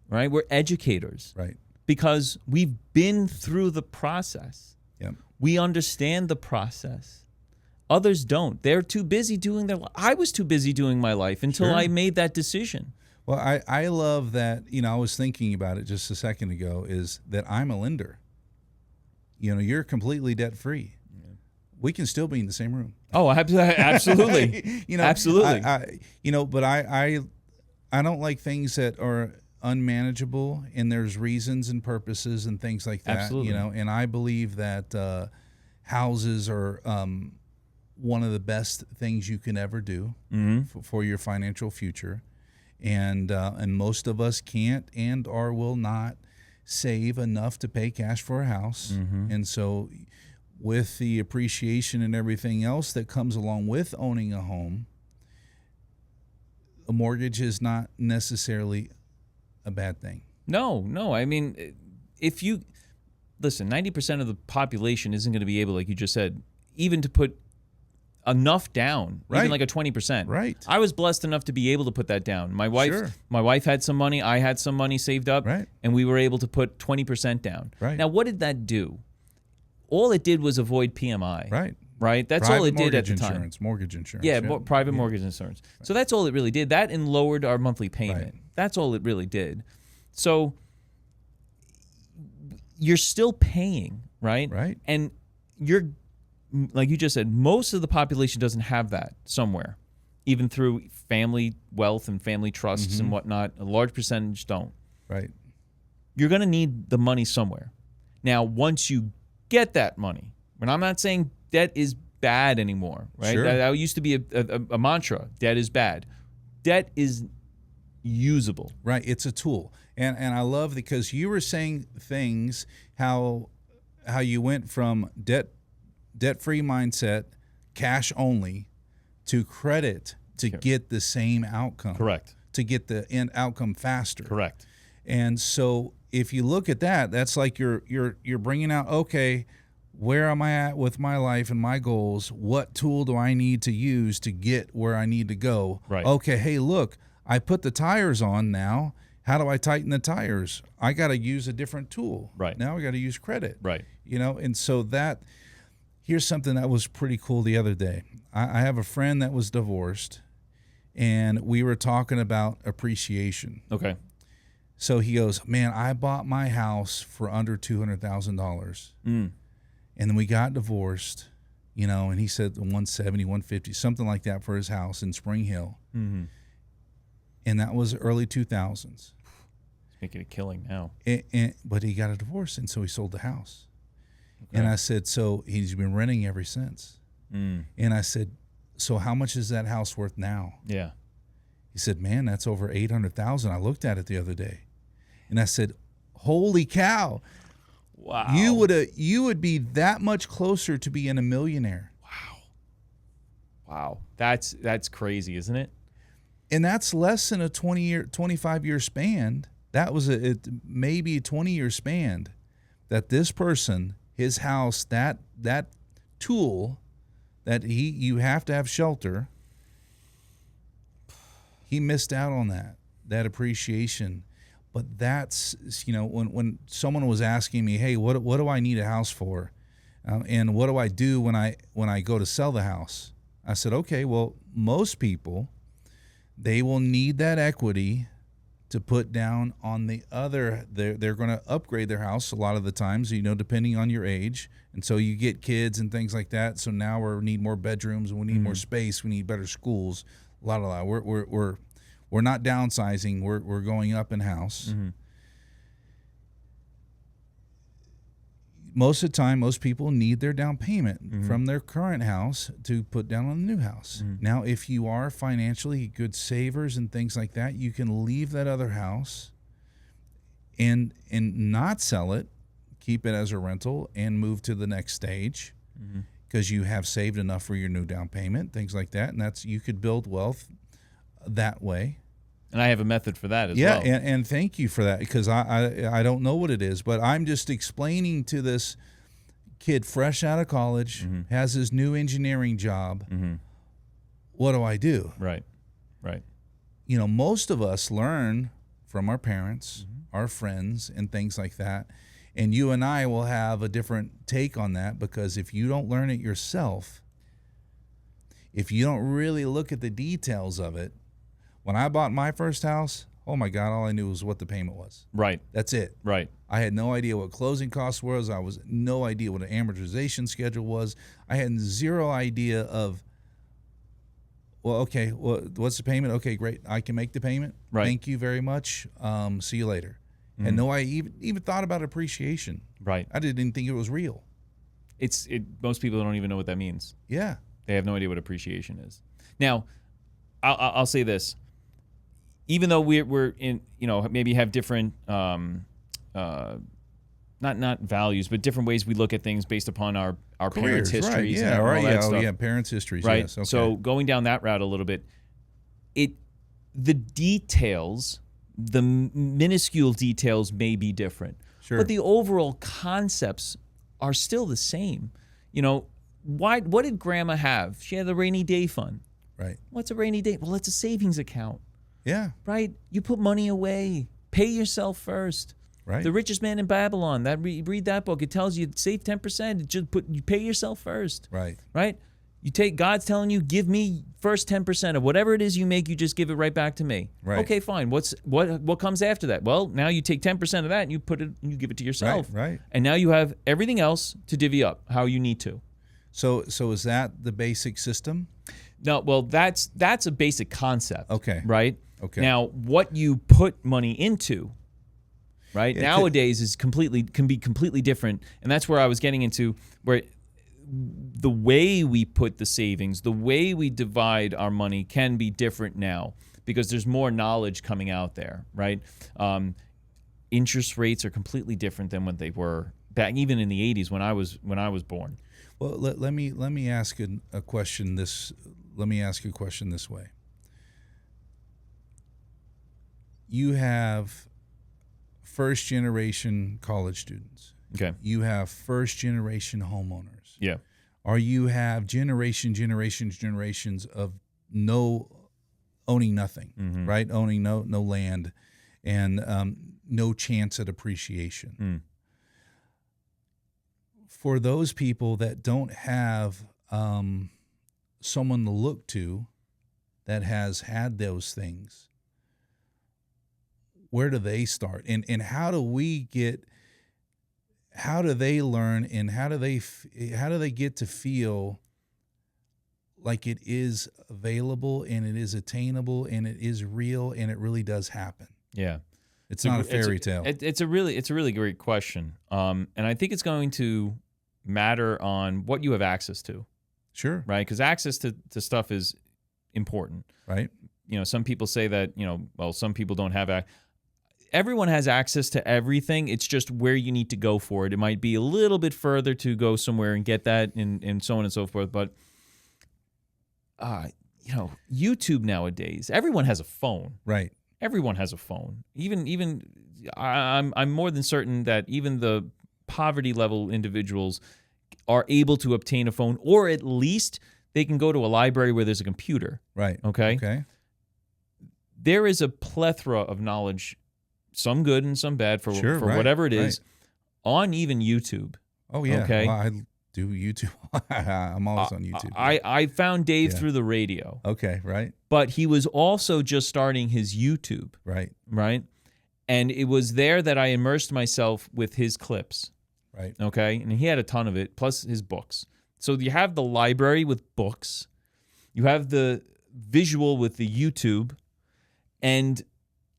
right? We're educators. Right. Because we've been through the process. Yep. We understand the process. Others don't. They're too busy doing their life. I was too busy doing my life until I made that decision. Well, I love that, I was thinking about it just a second ago, is that I'm a lender. You're completely debt-free. Yeah. We can still be in the same room. Oh, absolutely. Absolutely. But I don't like things that are unmanageable, and there's reasons and purposes and things like that. Absolutely. And I believe that houses are one of the best things you can ever do for your financial future. And most of us can't or will not save enough to pay cash for a house. And so with the appreciation and everything else that comes along with owning a home, a mortgage is not necessarily a bad thing. No. I mean, if you listen, 90% of the population isn't going to be able, like you just said, even to put enough down, even like a 20%. Right. I was blessed enough to be able to put that down. My wife had some money, I had some money saved up, and we were able to put 20% down. Right. Now, what did that do? All it did was avoid PMI. Right. That's private all it did at the time. Mortgage insurance. Yeah, private mortgage insurance. So that's all it really did. That and lowered our monthly payment. That's all it really did. So you're still paying, right? Right. And you're, like you just said, most of the population doesn't have that somewhere, even through family wealth and family trusts and whatnot. A large percentage don't. Right. You're going to need the money somewhere. Now, once you get that money, and I'm not saying debt is bad anymore, right? Sure. That used to be a mantra. Debt is bad. Debt is usable. Right. It's a tool. And I love, because you were saying things, how you went from debt-free mindset, cash only, to credit to get the same outcome. Correct. To get the end outcome faster. Correct. And so if you look at that, that's like you're bringing out, okay, where am I at with my life and my goals? What tool do I need to use to get where I need to go? Right. Okay, hey, look, I put the tires on now. How do I tighten the tires? I got to use a different tool. Right. Now I got to use credit. Right. And so here's something that was pretty cool the other day. I have a friend that was divorced, and we were talking about appreciation. Okay. So he goes, man, I bought my house for under $200,000. And then we got divorced, and he said 170, 150, something like that for his house in Spring Hill. Mm-hmm. And that was early 2000s. He's making a killing now. But he got a divorce, and so he sold the house. Okay. And I said, so he's been renting ever since. And I said, so how much is that house worth now? Yeah. He said, man, that's over $800,000. I looked at it the other day. And I said, holy cow. Wow. You would be that much closer to being a millionaire. Wow. That's crazy, isn't it? And that's less than a 25-year span. That was maybe a 20-year span that this person, his house, that tool that you have to have shelter, he missed out on that appreciation. But that's, when someone was asking me, hey, what do I need a house for? And what do I do when I go to sell the house? I said, okay, well, most people, they will need that equity to put down on the other. They're going to upgrade their house a lot of the times, depending on your age. And so you get kids and things like that. So now we need more bedrooms, and we need more space. We need better schools. A lot of that. We're not downsizing. We're going up in house. Mm-hmm. Most of the time, most people need their down payment from their current house to put down on the new house. Now, if you are financially good savers and things like that, you can leave that other house and not sell it, keep it as a rental, and move to the next stage because you have saved enough for your new down payment, things like that. And you could build wealth that way. And I have a method for that as well. Yeah, and thank you for that, because I don't know what it is, but I'm just explaining to this kid fresh out of college, has his new engineering job. What do I do? Right. Most of us learn from our parents, our friends, and things like that. And you and I will have a different take on that, because if you don't learn it yourself, if you don't really look at the details of it, when I bought my first house, oh my God, all I knew was what the payment was. Right. That's it. Right. I had no idea what closing costs was. I was no idea what an amortization schedule was. I had zero idea of, okay, what's the payment? Okay, great. I can make the payment. Right. Thank you very much. See you later. And no, I even thought about appreciation. Right. I didn't even think it was real. Most people don't even know what that means. Yeah. They have no idea what appreciation is. Now, I'll say this. Even though we're in, maybe have different, not values, but different ways we look at things based upon our parents' histories. Right. Yeah, and all that stuff. Yeah, parents' histories. Right. Yes. Okay. So going down that route a little bit, the details, the minuscule details may be different, but the overall concepts are still the same. What did Grandma have? She had the rainy day fund. Right. What's a rainy day? Well, it's a savings account. Yeah. Right? You put money away. Pay yourself first. Right. The Richest Man in Babylon. Read that book. It tells you save 10%. You pay yourself first. Right. Right? God's telling you, give me first 10% of whatever it is you make. You just give it right back to me. Right. Okay, fine. What comes after that? Well, now you take 10% of that and you give it to yourself. Right. And now you have everything else to divvy up how you need to. So is that the basic system? No, well, that's a basic concept. Okay. Right? Okay. Now, what you put money into, right, nowadays can be completely different. And that's where I was getting into, where the way we put the savings, the way we divide our money can be different now, because there's more knowledge coming out there, right? Interest rates are completely different than what they were back even in the 80s when I was born. Well, let me ask a question this way. You have first generation college students. Okay. You have first-generation homeowners. Yeah. Or you have generations of owning nothing, right? Owning no land and no chance at appreciation. For those people that don't have someone to look to that has had those things, where do they start? And how do they learn, and how do they get to feel like it is available and it is attainable and it is real and it really does happen? Yeah. It's not a fairy tale. It's a really great question. And I think it's going to matter on what you have access to. Sure. Right? Because access to stuff is important. Right. Some people say that, some people don't have everyone has access to everything. It's just where you need to go for it. It might be a little bit further to go somewhere and get that and so on and so forth. But, YouTube nowadays, everyone has a phone. Right. Everyone has a phone. Even I'm more than certain that even the poverty level individuals are able to obtain a phone, or at least they can go to a library where there's a computer. Right. Okay. There is a plethora of knowledge, some good and some bad for whatever it is, on even YouTube. Oh yeah. Okay. Well, I do YouTube. I'm always on YouTube. I found Dave through the radio. Okay. Right. But he was also just starting his YouTube. Right. Right. And it was there that I immersed myself with his clips. Right. Okay. And he had a ton of it, plus his books. So you have the library with books, you have the visual with the YouTube, and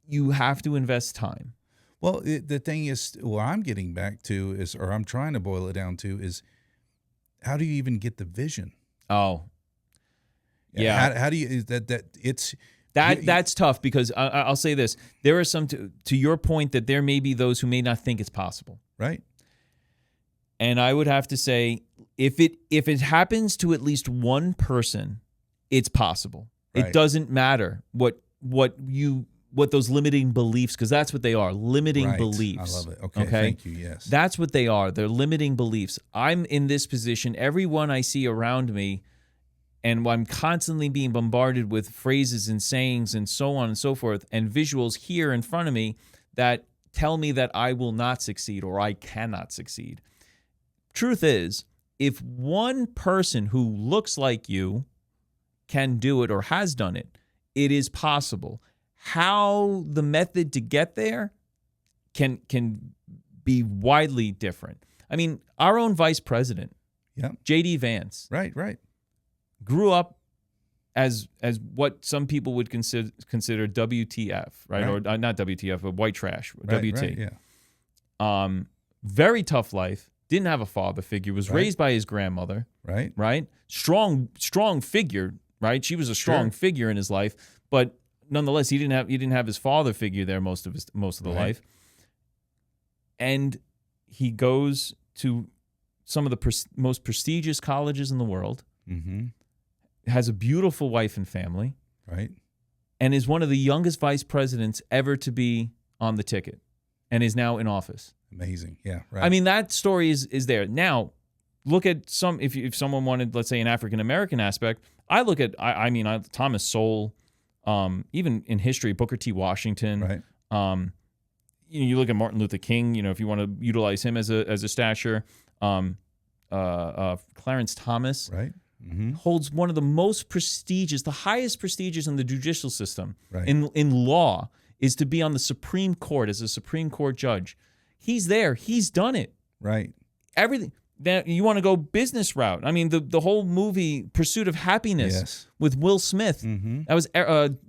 you have to invest time. Well, the thing is, what I'm getting back to is, or I'm trying to boil it down to, is how do you even get the vision? Oh, yeah. How do you that's tough, because I'll say this: there are some to your point that there may be those who may not think it's possible. Right. And I would have to say, if it happens to at least one person, it's possible. Right. It doesn't matter what those limiting beliefs, because that's what they are, limiting beliefs. I love it. Okay, thank you. Yes. That's what they are. They're limiting beliefs. I'm in this position. Everyone I see around me, and I'm constantly being bombarded with phrases and sayings and so on and so forth, and visuals here in front of me that tell me that I will not succeed or I cannot succeed. Truth is, if one person who looks like you can do it or has done it, it is possible. How the method to get there can be widely different. I mean, our own vice president, J.D. Vance, right, grew up as what some people would consider WTF, right? Or not WTF, but white trash, WT. Right, yeah. Very tough life. Didn't have a father figure. Was raised by his grandmother. Right. Strong figure. Right. She was a strong figure in his life, but nonetheless, he didn't have his father figure there most of the life. And he goes to some of the most prestigious colleges in the world. Mm-hmm. Has a beautiful wife and family. Right. And is one of the youngest vice presidents ever to be on the ticket, and is now in office. Amazing. Yeah. Right. I mean, that story is there. Now, look at if someone wanted, let's say, an African American aspect, I look at Thomas Sowell, even in history, Booker T. Washington. Right. You look at Martin Luther King. If you want to utilize him as a stature, Clarence Thomas. Right. Mm-hmm. Holds one of the most prestigious, the highest prestigious in the judicial system. Right. In law, is to be on the Supreme Court as a Supreme Court judge. He's there. He's done it. Right. Everything. That you want to go business route. I mean, the whole movie Pursuit of Happiness with Will Smith. Mm-hmm. That was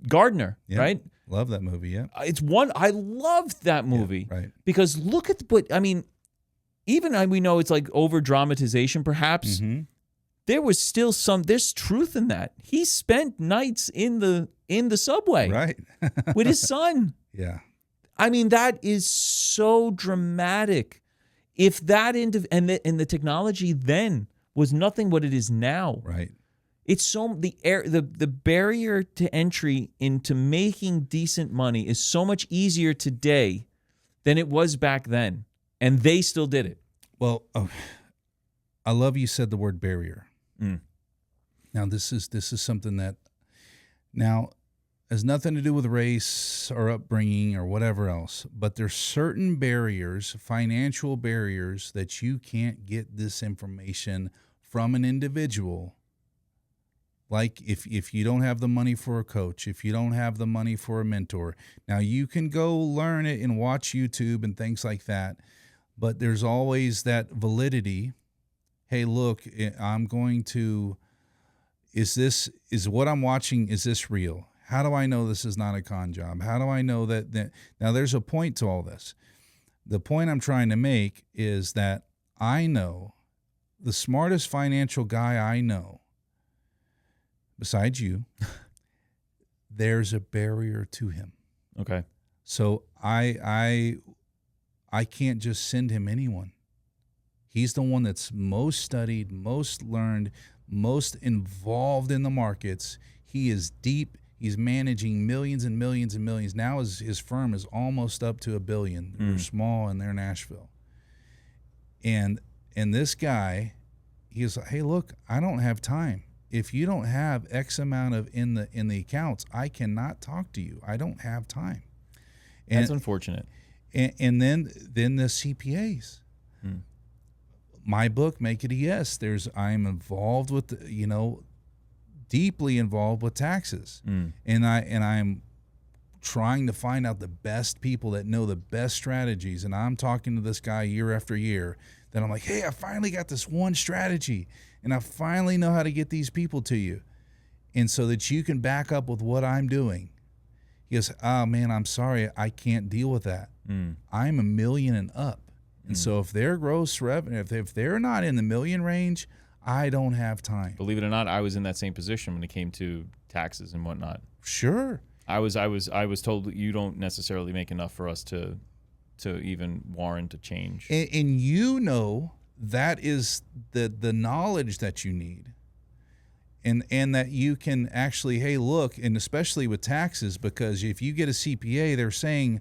Gardner, right? Love that movie. Yeah. I loved that movie. Yeah, right. Because look at even we know it's like over dramatization, perhaps. Mm-hmm. There was still there's truth in that. He spent nights in the subway, right, with his son. Yeah. I mean, that is so dramatic. If that and the technology then was nothing what it is now, right? It's the barrier to entry into making decent money is so much easier today than it was back then, and they still did it. Well, I love you said the word barrier. Mm. Now, this is something that now has nothing to do with race or upbringing or whatever else, but there's certain barriers, financial barriers, that you can't get this information from an individual. Like if you don't have the money for a coach, if you don't have the money for a mentor. Now, you can go learn it and watch YouTube and things like that, but there's always that validity. Hey, look, I'm going to, is what I'm watching, is this real? How do I know this is not a con job? How do I know that now there's a point to all this. The point I'm trying to make is that I know the smartest financial guy I know, besides you, there's a barrier to him. Okay. So I can't just send him anyone. He's the one that's most studied, most learned, most involved in the markets. He is deep. He's managing millions and millions and millions. Now his firm is almost up to $1 billion. They're small and they're Nashville. And this guy, he's like, hey, look, I don't have time. If you don't have X amount of in the accounts, I cannot talk to you. I don't have time. And, that's unfortunate. And then the CPAs. My book, Make It a Yes. I'm involved with deeply involved with taxes, and I'm trying to find out the best people that know the best strategies. And I'm talking to this guy year after year. That I'm like, hey, I finally got this one strategy, and I finally know how to get these people to you, and so that you can back up with what I'm doing. He goes, oh man, I'm sorry, I can't deal with that. I'm $1 million and up. And so if their gross revenue, if they're not in the $1 million range, I don't have time. Believe it or not, I was in that same position when it came to taxes and whatnot. Sure. I was told that you don't necessarily make enough for us to even warrant a change. And that is the knowledge that you need. And that you can actually, hey, look, and especially with taxes, because if you get a CPA, they're saying,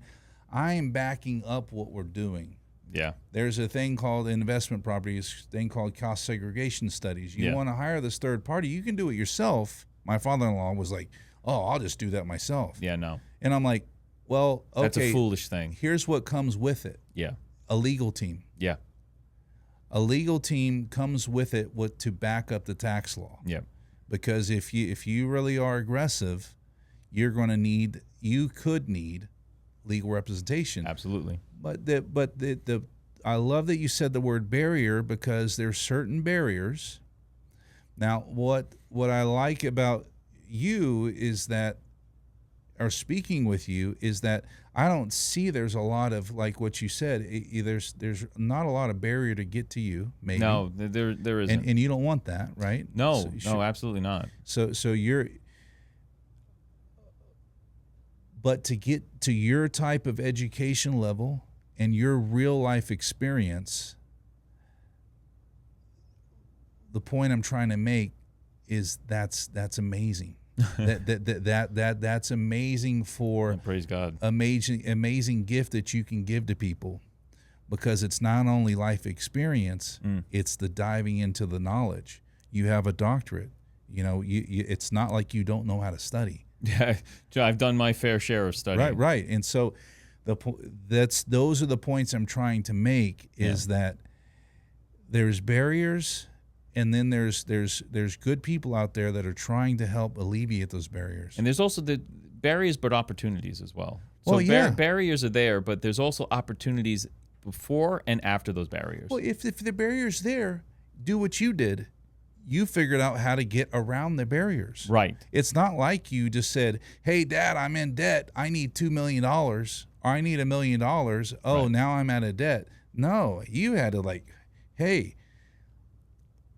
I am backing up what we're doing. Yeah. There's a thing called investment properties, thing called cost segregation studies. You want to hire this third party, you can do it yourself. My father-in-law was like, oh, I'll just do that myself. Yeah, no. And I'm like, well, okay. That's a foolish thing. Here's what comes with it. Yeah. A legal team. Yeah. A legal team comes with it to back up the tax law. Yeah. Because if you really are aggressive, you could need legal representation. Absolutely. But I love that you said the word barrier, because there's certain barriers. Now, what I like about you is that, or speaking with you, is that I don't see there's a lot of, like what you said, there's not a lot of barrier to get to you, maybe. No, there isn't. And you don't want that, right? No, no, absolutely not. So you're, but to get to your type of education level and your real life experience, the point I'm trying to make is that's amazing. That's amazing for praise God. Amazing gift that you can give to people, because it's not only life experience, it's the diving into the knowledge. You have a doctorate. It's not like you don't know how to study. Yeah, I've done my fair share of studying. Right. And so those are the points I'm trying to make, is that there's barriers, and then there's good people out there that are trying to help alleviate those barriers. And there's also the barriers, but opportunities as well. So barriers are there, but there's also opportunities before and after those barriers. Well, if the barrier's there, do what you did. You figured out how to get around the barriers. Right. It's not like you just said, hey, Dad, I'm in debt. I need $2 million, or I need $1 million. Oh, right. Now I'm out of debt. No, you had to hey,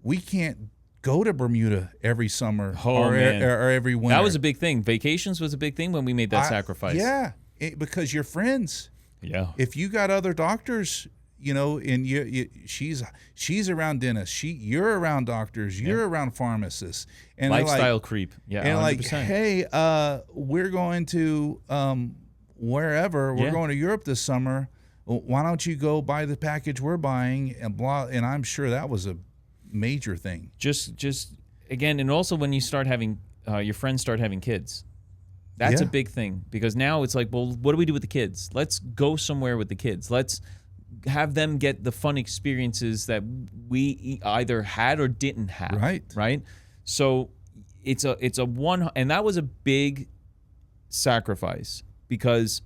we can't go to Bermuda every summer or every winter. That was a big thing. Vacations was a big thing when we made that sacrifice. Yeah, because you're friends. Yeah. If you got other doctors, and she's around dentists, you're around doctors, you're around pharmacists, and lifestyle creep. Yeah, and 100%. Hey, we're going to wherever we're going to Europe this summer. well, why don't you go buy the package we're buying and blah? And I'm sure that was a major thing. Just again, and also when you start having your friends start having kids, that's a big thing, because now it's like, well, what do we do with the kids? Let's go somewhere with the kids. Let's have them get the fun experiences that we either had or didn't have. Right. So it's a one, and that was a big sacrifice, because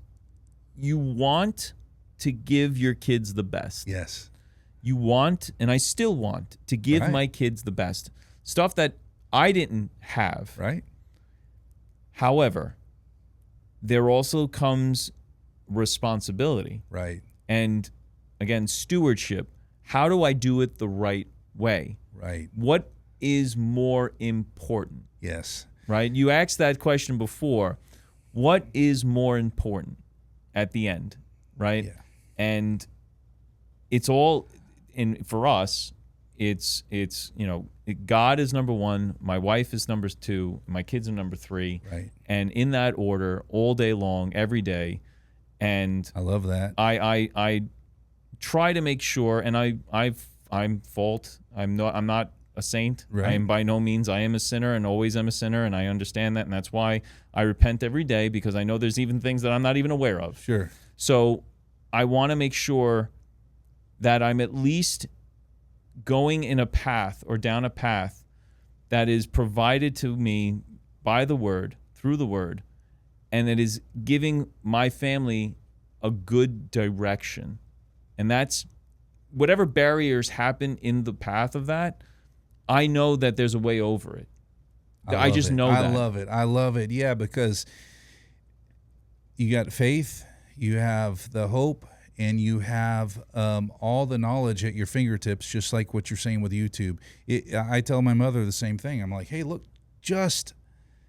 you want to give your kids the best. Yes. You want, and I still want to give my kids the best stuff that I didn't have. Right. However, there also comes responsibility. Right. And again, stewardship. How do I do it the right way? Right. What is more important? Yes. Right? You asked that question before. What is more important at the end? Right? Yeah. And it's all, and for us, it's God is number one, my wife is number two, my kids are number three. Right. And in that order, all day long, every day. And I love that. I try to make sure, and I'm fault. I'm not a saint. Right. I am by no means. I am a sinner and always am a sinner, and I understand that, and that's why I repent every day, because I know there's even things that I'm not even aware of. Sure. So I want to make sure that I'm at least going in a path or down a path that is provided to me by the Word, through the Word, and that is giving my family a good direction. And that's whatever barriers happen in the path of that, I know that there's a way over it. I just know that. I love it. Yeah, because you got faith, you have the hope, and you have all the knowledge at your fingertips, just like what you're saying with YouTube. I tell my mother the same thing. I'm like, hey, look, just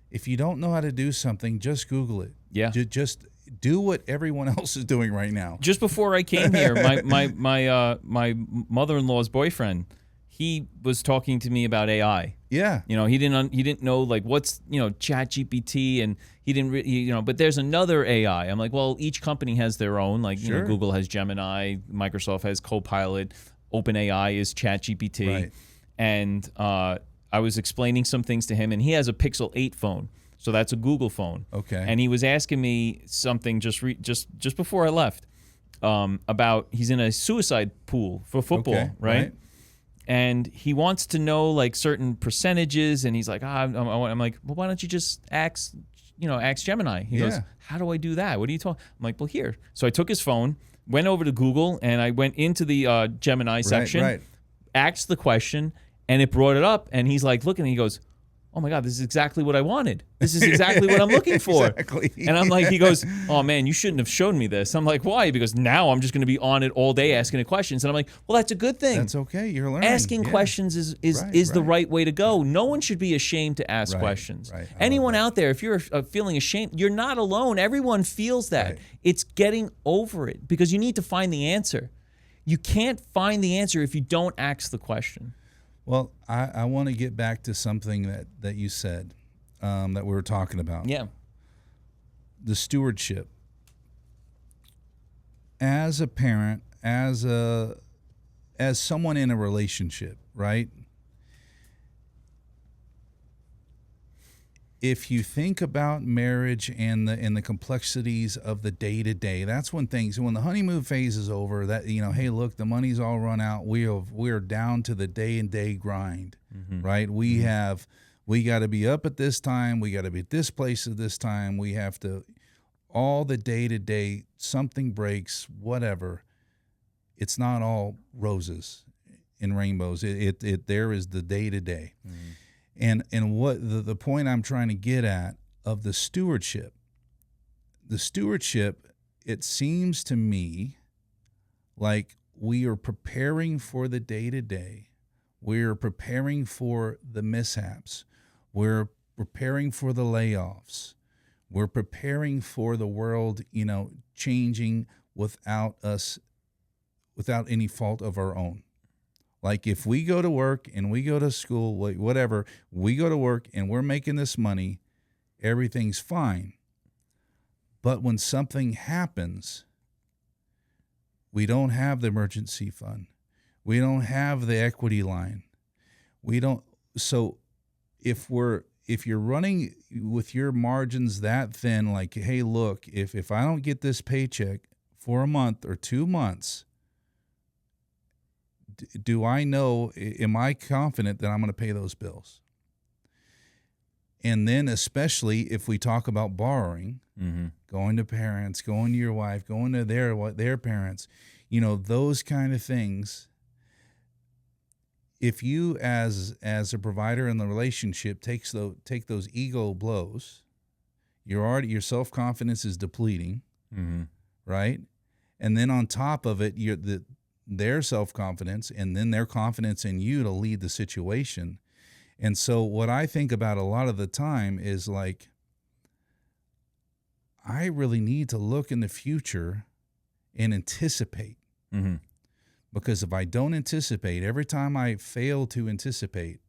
if you don't know how to do something, just Google it. Yeah. Just do what everyone else is doing right now. Just before I came here, my mother-in-law's boyfriend, he was talking to me about AI. Yeah. He didn't know like what's ChatGPT, and he didn't but there's another AI. I'm like, well, each company has their own. Like Sure. Google has Gemini, Microsoft has Copilot, OpenAI is ChatGPT, Right. and I was explaining some things to him, and he has a Pixel 8 phone, so that's a Google phone. Okay. And he was asking me something just before I left about he's in a suicide pool for football, Okay, right? And he wants to know like certain percentages, and he's like, I'm like, well, why don't you just ask Gemini? He goes, how do I do that? What are you talking? I'm like, well, here. So I took his phone, went over to Google, and I went into the Gemini section, asked the question, and it brought it up. And he's like, looking, and he goes, oh my God, this is exactly what I wanted. This is exactly what I'm looking for. Exactly. And I'm like, he goes, oh man, you shouldn't have shown me this. I'm like, why? Because now I'm just going to be on it all day asking it questions. And I'm like, well, that's a good thing. That's okay. You're learning. Asking questions is the right way to go. No one should be ashamed to ask questions. Right. Anyone out there, if you're feeling ashamed, you're not alone. Everyone feels that. Right. It's getting over it, because you need to find the answer. You can't find the answer if you don't ask the question. Well, I want to get back to something that you said that we were talking about. Yeah. The stewardship. As a parent, as someone in a relationship, right? If you think about marriage and the complexities of the day-to-day, that's when the honeymoon phase is over, that, hey, look, the money's all run out. We're down to the day-and-day grind, right? We got to be up at this time. We got to be at this place at this time. We have to, all the day-to-day, something breaks, whatever. It's not all roses and rainbows. There is the day-to-day. And what the point I'm trying to get at of the stewardship, it seems to me like we are preparing for the day-to-day. We're preparing for the mishaps. We're preparing for the layoffs. We're preparing for the world, changing without any fault of our own. Like if we go to work and we go to school, whatever, we go to work and we're making this money, everything's fine. But when something happens, We don't have the emergency fund. We don't have the equity line. We don't. So if you're running with your margins that thin, like, hey, look, if I don't get this paycheck for a month or 2 months, do I know, am I confident that I'm going to pay those bills? And then especially if we talk about borrowing, going to parents, going to your wife, going to their parents, those kind of things. If you as a provider in the relationship take those ego blows, your self-confidence is depleting, right? And then on top of it, their self-confidence and then their confidence in you to lead the situation. And so what I think about a lot of the time is like, I really need to look in the future and anticipate. Because if I don't anticipate, every time I fail to anticipate,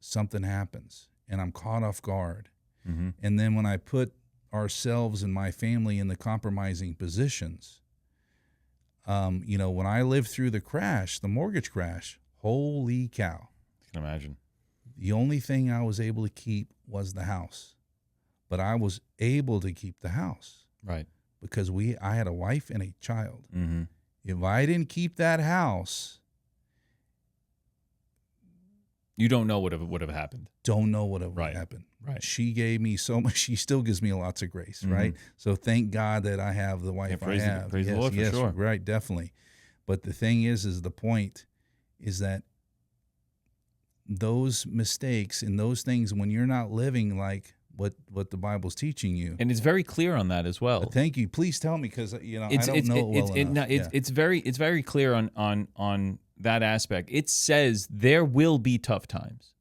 something happens and I'm caught off guard. And then when I put ourselves and my family in the compromising positions, when I lived through the mortgage crash, holy cow. I can imagine. The only thing I was able to keep was the house. But I was able to keep the house. Right. Because I had a wife and a child. If I didn't keep that house, you don't know what would have happened. Don't know what would have happened. Right. She gave me so much. She still gives me lots of grace, right? So thank God that I have the wife I have. Praise the Lord for sure. Right, definitely. But the thing is the point is that those mistakes and those things, when you're not living like what the Bible's teaching you. And it's very clear on that as well. Thank you. Please tell me, because I don't know it well enough. It's very clear on that aspect. It says there will be tough times.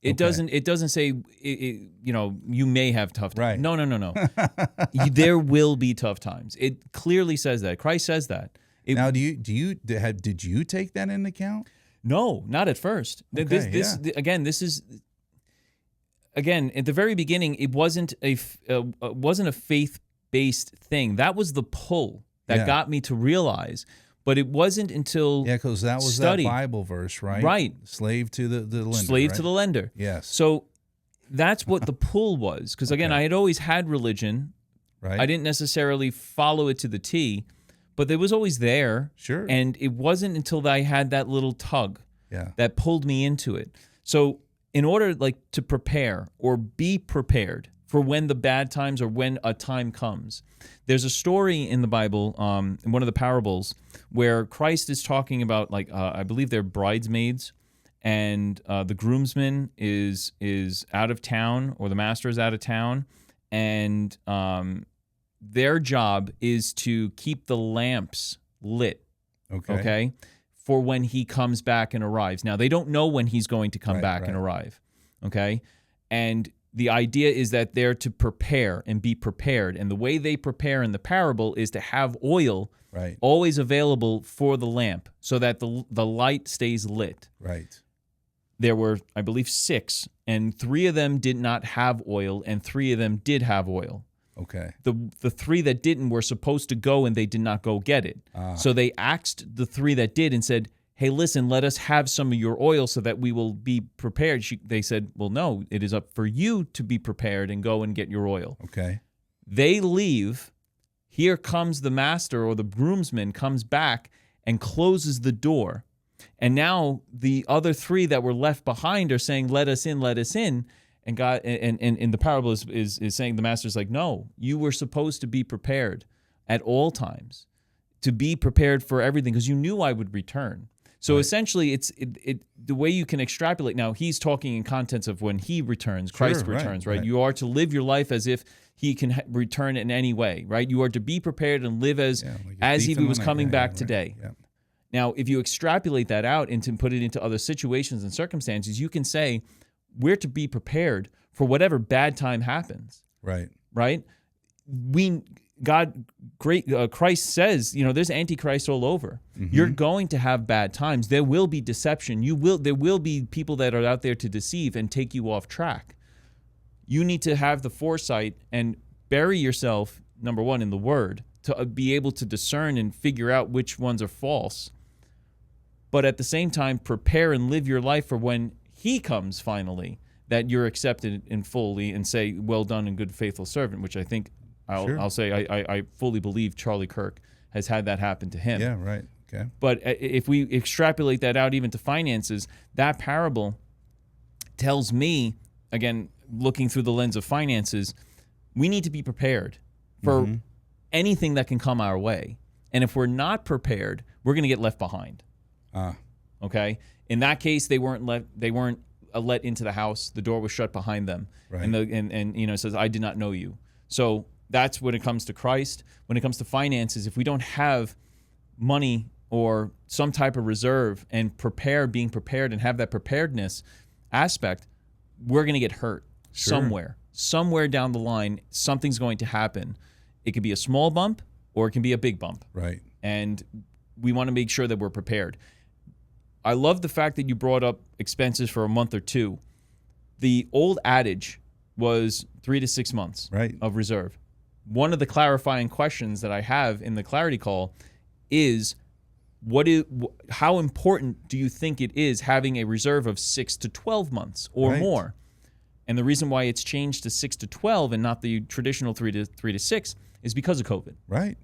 It doesn't say you may have tough times. Right. No. There will be tough times. It clearly says that. Christ says that. Now, did you take that into account? No, not at first. Again, at the very beginning, it wasn't a faith-based thing. That was the pull that got me to realize. But it wasn't until because that was that Bible verse, right? Right. Slave to the lender. Slave to the lender. Yes. So that's what the pull was. Because again, I had always had religion. Right. I didn't necessarily follow it to the T, but it was always there. Sure. And it wasn't until I had that little tug that pulled me into it. So in order to prepare or be prepared for when the bad times or when a time comes, there's a story in the Bible, in one of the parables, where Christ is talking about I believe they're bridesmaids, and the groomsman is out of town, or the master is out of town, and their job is to keep the lamps lit. Okay. For when he comes back and arrives. Now, they don't know when he's going to come back and arrive, okay? And the idea is that they're to prepare and be prepared. And the way they prepare in the parable is to have oil always available for the lamp so that the light stays lit. Right. There were, I believe, 6, and 3 of them did not have oil, and 3 of them did have oil. Okay. The 3 that didn't were supposed to go, and they did not go get it. So they asked the 3 that did and said, hey, listen, let us have some of your oil so that we will be prepared. They said, well, no, it is up for you to be prepared and go and get your oil. Okay. They leave. Here comes the master, or the groomsman comes back and closes the door. And now the other 3 that were left behind are saying, let us in, let us in. And God, and the parable is saying, the master's like, no, you were supposed to be prepared at all times, to be prepared for everything, because you knew I would return. So essentially, it's the way you can extrapolate. Now, he's talking in contents of when he returns, Christ returns, right? You are to live your life as if he can return in any way, right? You are to be prepared and live as if he was coming back today. Yeah. Now, if you extrapolate that out and to put it into other situations and circumstances, you can say, we're to be prepared for whatever bad time happens. Right. Right? Christ says, there's Antichrist all over. You're going to have bad times. There will be deception. There will be people that are out there to deceive and take you off track. You need to have the foresight and bury yourself, number one, in the Word, to be able to discern and figure out which ones are false. But at the same time, prepare and live your life for when he comes finally, that you're accepted in fully and say, well done and good faithful servant, which I think I'll say I fully believe Charlie Kirk has had that happen to him. Yeah, right. Okay. But if we extrapolate that out even to finances, that parable tells me, again, looking through the lens of finances, we need to be prepared for anything that can come our way. And if we're not prepared, we're going to get left behind. Okay? In that case, they weren't let into the house. The door was shut behind them. Right. And it says, I did not know you. So that's when it comes to Christ. When it comes to finances, if we don't have money or some type of reserve and being prepared and have that preparedness aspect, we're going to get hurt somewhere down the line. Something's going to happen. It could be a small bump or it can be a big bump. Right. And we want to make sure that we're prepared. I love the fact that you brought up expenses for a month or two. The old adage was 3 to 6 months of reserve. One of the clarifying questions that I have in the clarity call is, how important do you think it is having a reserve of 6 to 12 months or more? And the reason why it's changed to 6 to 12 and not the traditional 3 to 6 is because of COVID. Right.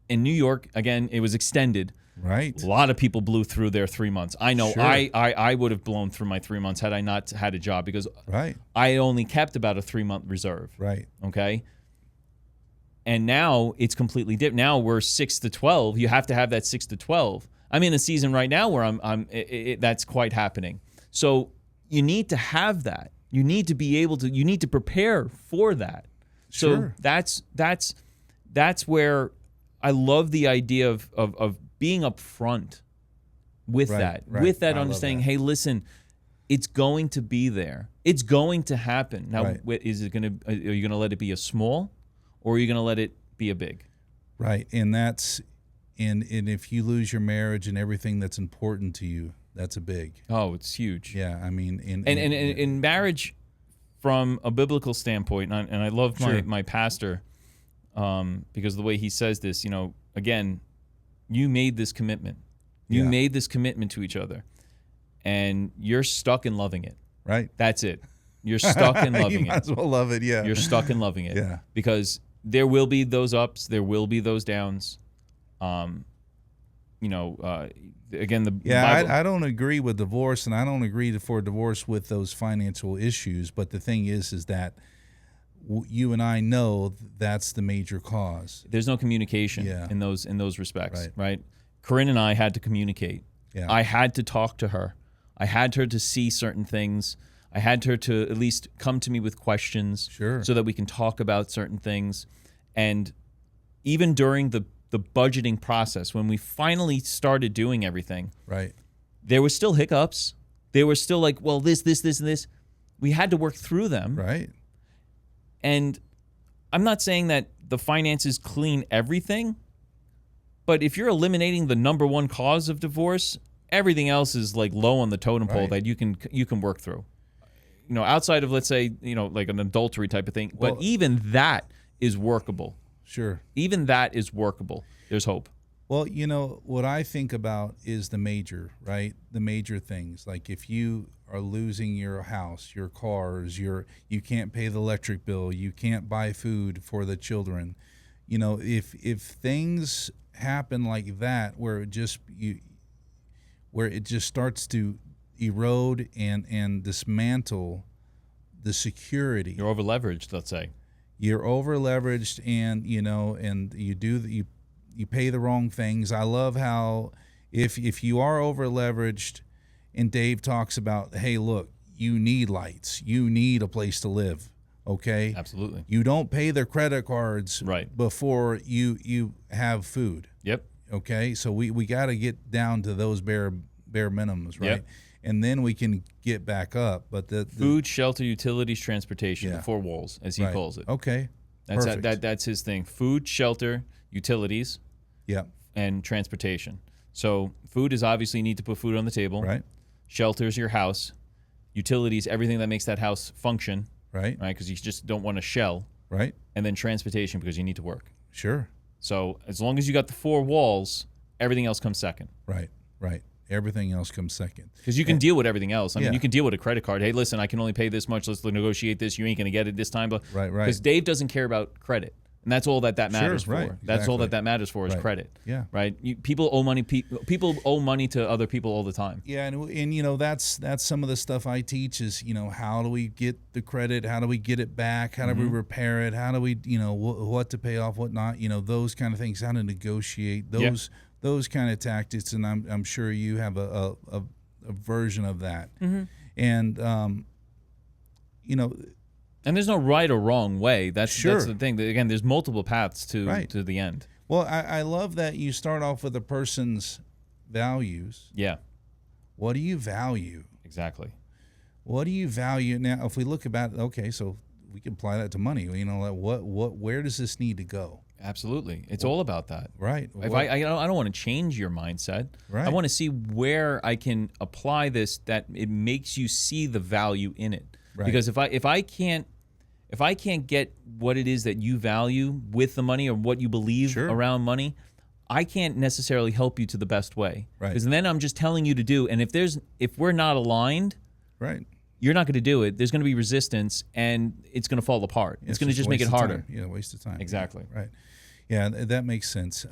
In New York, again, it was extended. Right. A lot of people blew through their 3 months. I know. Sure. I would have blown through my 3 months had I not had a job, because I only kept about a 3-month reserve. Right. Okay. And now it's completely different. Now we're 6 to 12. You have to have that 6 to 12. I'm in a season right now where that's quite happening. So you need to have that. You need to be able to. You need to prepare for that. Sure. So that's where I love the idea of being upfront with with that understanding. Hey, listen, it's going to be there. It's going to happen. Now, is it going to? Are you going to let it be a small, or are you going to let it be a big? Right, and that's and if you lose your marriage and everything that's important to you, that's a big. Oh, it's huge. Yeah, I mean, in marriage, from a biblical standpoint, and I love my pastor, because the way he says this, again, you made this commitment. You made this commitment to each other, and you're stuck in loving it. Right. That's it. You're stuck in loving you might as well love it, yeah. You're stuck in loving it. Yeah. Because there will be those ups, there will be those downs. Again, the Bible, I don't agree with divorce, and I don't agree for divorce with those financial issues. But the thing is that you and I know that's the major cause. There's no communication in those respects, right? Corinne and I had to communicate. Yeah. I had to talk to her. I had her to see certain things. I had her to at least come to me with questions, so that we can talk about certain things. And even during the budgeting process, when we finally started doing everything, there were still hiccups. There were still like, well, this, and this. We had to work through them. Right. And I'm not saying that the finances clean everything, but if you're eliminating the number one cause of divorce, everything else is like low on the totem pole that you can work through. Outside of, let's say, like an adultery type of thing. But even that is workable. Sure. Even that is workable. There's hope. Well, what I think about is the major things. Like if you are losing your house, your cars, you can't pay the electric bill, you can't buy food for the children. If things happen like that, where it just starts to erode and dismantle the security. You're over leveraged, let's say. You're over leveraged, and and you pay the wrong things. I love how if you are over leveraged, and Dave talks about, hey, look, you need lights, you need a place to live. Okay, absolutely. You don't pay their credit cards before you have food. Yep. Okay, so we got to get down to those bare minimums, right? Yep. And then we can get back up. But the food, shelter, utilities, transportation, the 4 walls, as he calls it. Okay, that's his thing. Food, shelter, utilities, and transportation. So food is obviously you need to put food on the table. Right. Shelter is your house. Utilities, everything that makes that house function. Right. Because you just don't want a shell. Right. And then transportation, because you need to work. Sure. So as long as you got the 4 walls, everything else comes second. Right. Everything else comes second. Because you can deal with everything else. I mean, you can deal with a credit card. Hey, listen, I can only pay this much. Let's negotiate this. You ain't going to get it this time. But right. Because Dave doesn't care about credit. And that's all that matters for. Right. That's all that matters for is credit. Yeah. Right. People owe money. People owe money to other people all the time. Yeah, and that's some of the stuff I teach is how do we get the credit? How do we get it back? How do we repair it? How do we what to pay off, what not? Those kind of things. How to negotiate those kind of tactics. And I'm sure you have a version of that. And And there's no right or wrong way. That's the thing. Again, there's multiple paths to the end. Well, I love that you start off with a person's values. Yeah. What do you value? Exactly. What do you value? Now, if we look about, okay, so we can apply that to money. Where does this need to go? Absolutely. It's all about that. Right. If I don't want to change your mindset. Right. I want to see where I can apply this that it makes you see the value in it. Right. Because if I can't get what it is that you value with the money or what you believe around money, I can't necessarily help you to the best way. Right. Because then I'm just telling you to do. And if we're not aligned, right, you're not going to do it. There's going to be resistance, and it's going to fall apart. It's going to just make it harder. Time. Yeah, waste of time. Exactly. Right. Yeah, that makes sense.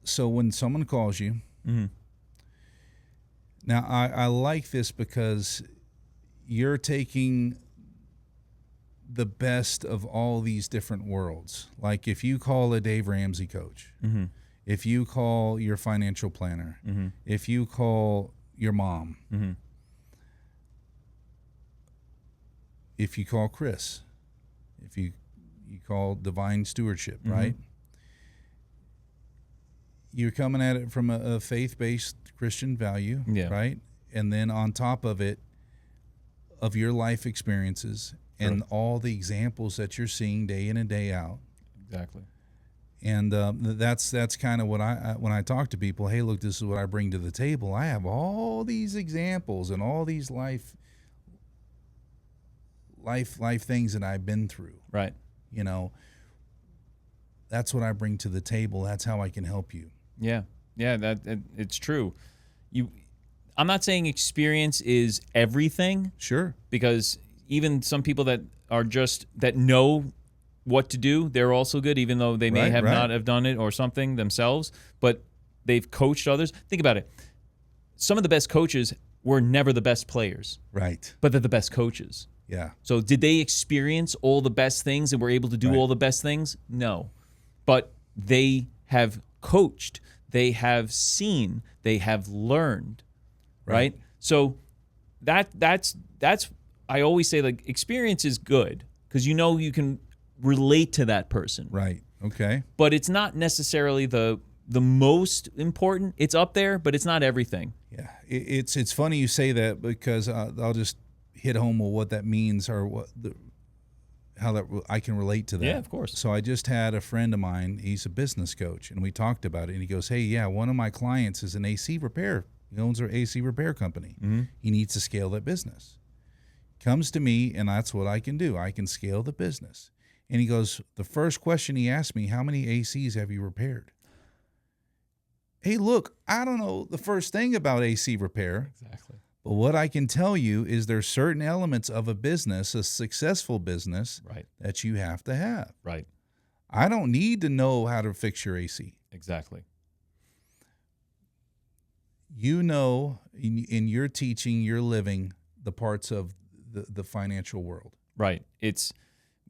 So when someone calls you, now I like this because you're taking the best of all these different worlds. Like if you call a Dave Ramsey coach, if you call your financial planner, if you call your mom, if you call Chris, if you call Divine Stewardship, right? You're coming at it from a faith-based Christian value, right? And then on top of it, of your life experiences and all the examples that you're seeing day in and day out. Exactly. And that's kind of what when I talk to people, hey, look, this is what I bring to the table. I have all these examples and all these life things that I've been through. Right. That's what I bring to the table. That's how I can help you. Yeah. It's true. I'm not saying experience is everything. Sure. Because even some people that know what to do, they're also good, even though they may not have done it or something themselves, but they've coached others. Think about it. Some of the best coaches were never the best players. Right. But they're the best coaches. Yeah. So did they experience all the best things and were able to do all the best things? No. But they have coached. They have seen. They have learned. Right? So that's I always say, like, experience is good because you can relate to that person. Right. Okay. But it's not necessarily the most important. It's up there, but it's not everything. Yeah. It's funny you say that because I'll just hit home with what that means or how that I can relate to that. Yeah, of course. So I just had a friend of mine. He's a business coach, and we talked about it. And he goes, "Hey, yeah, one of my clients is an AC repair. He owns an AC repair company. He needs to scale that business. Comes to me, and that's what I can do. I can scale the business." And he goes, the first question he asked me, "How many ACs have you repaired?" Hey, look, I don't know the first thing about AC repair. Exactly. But what I can tell you is there's certain elements of a business, a successful business, that you have to have. Right. I don't need to know how to fix your AC. Exactly. In your teaching, you're living the parts of the financial world. Right. It's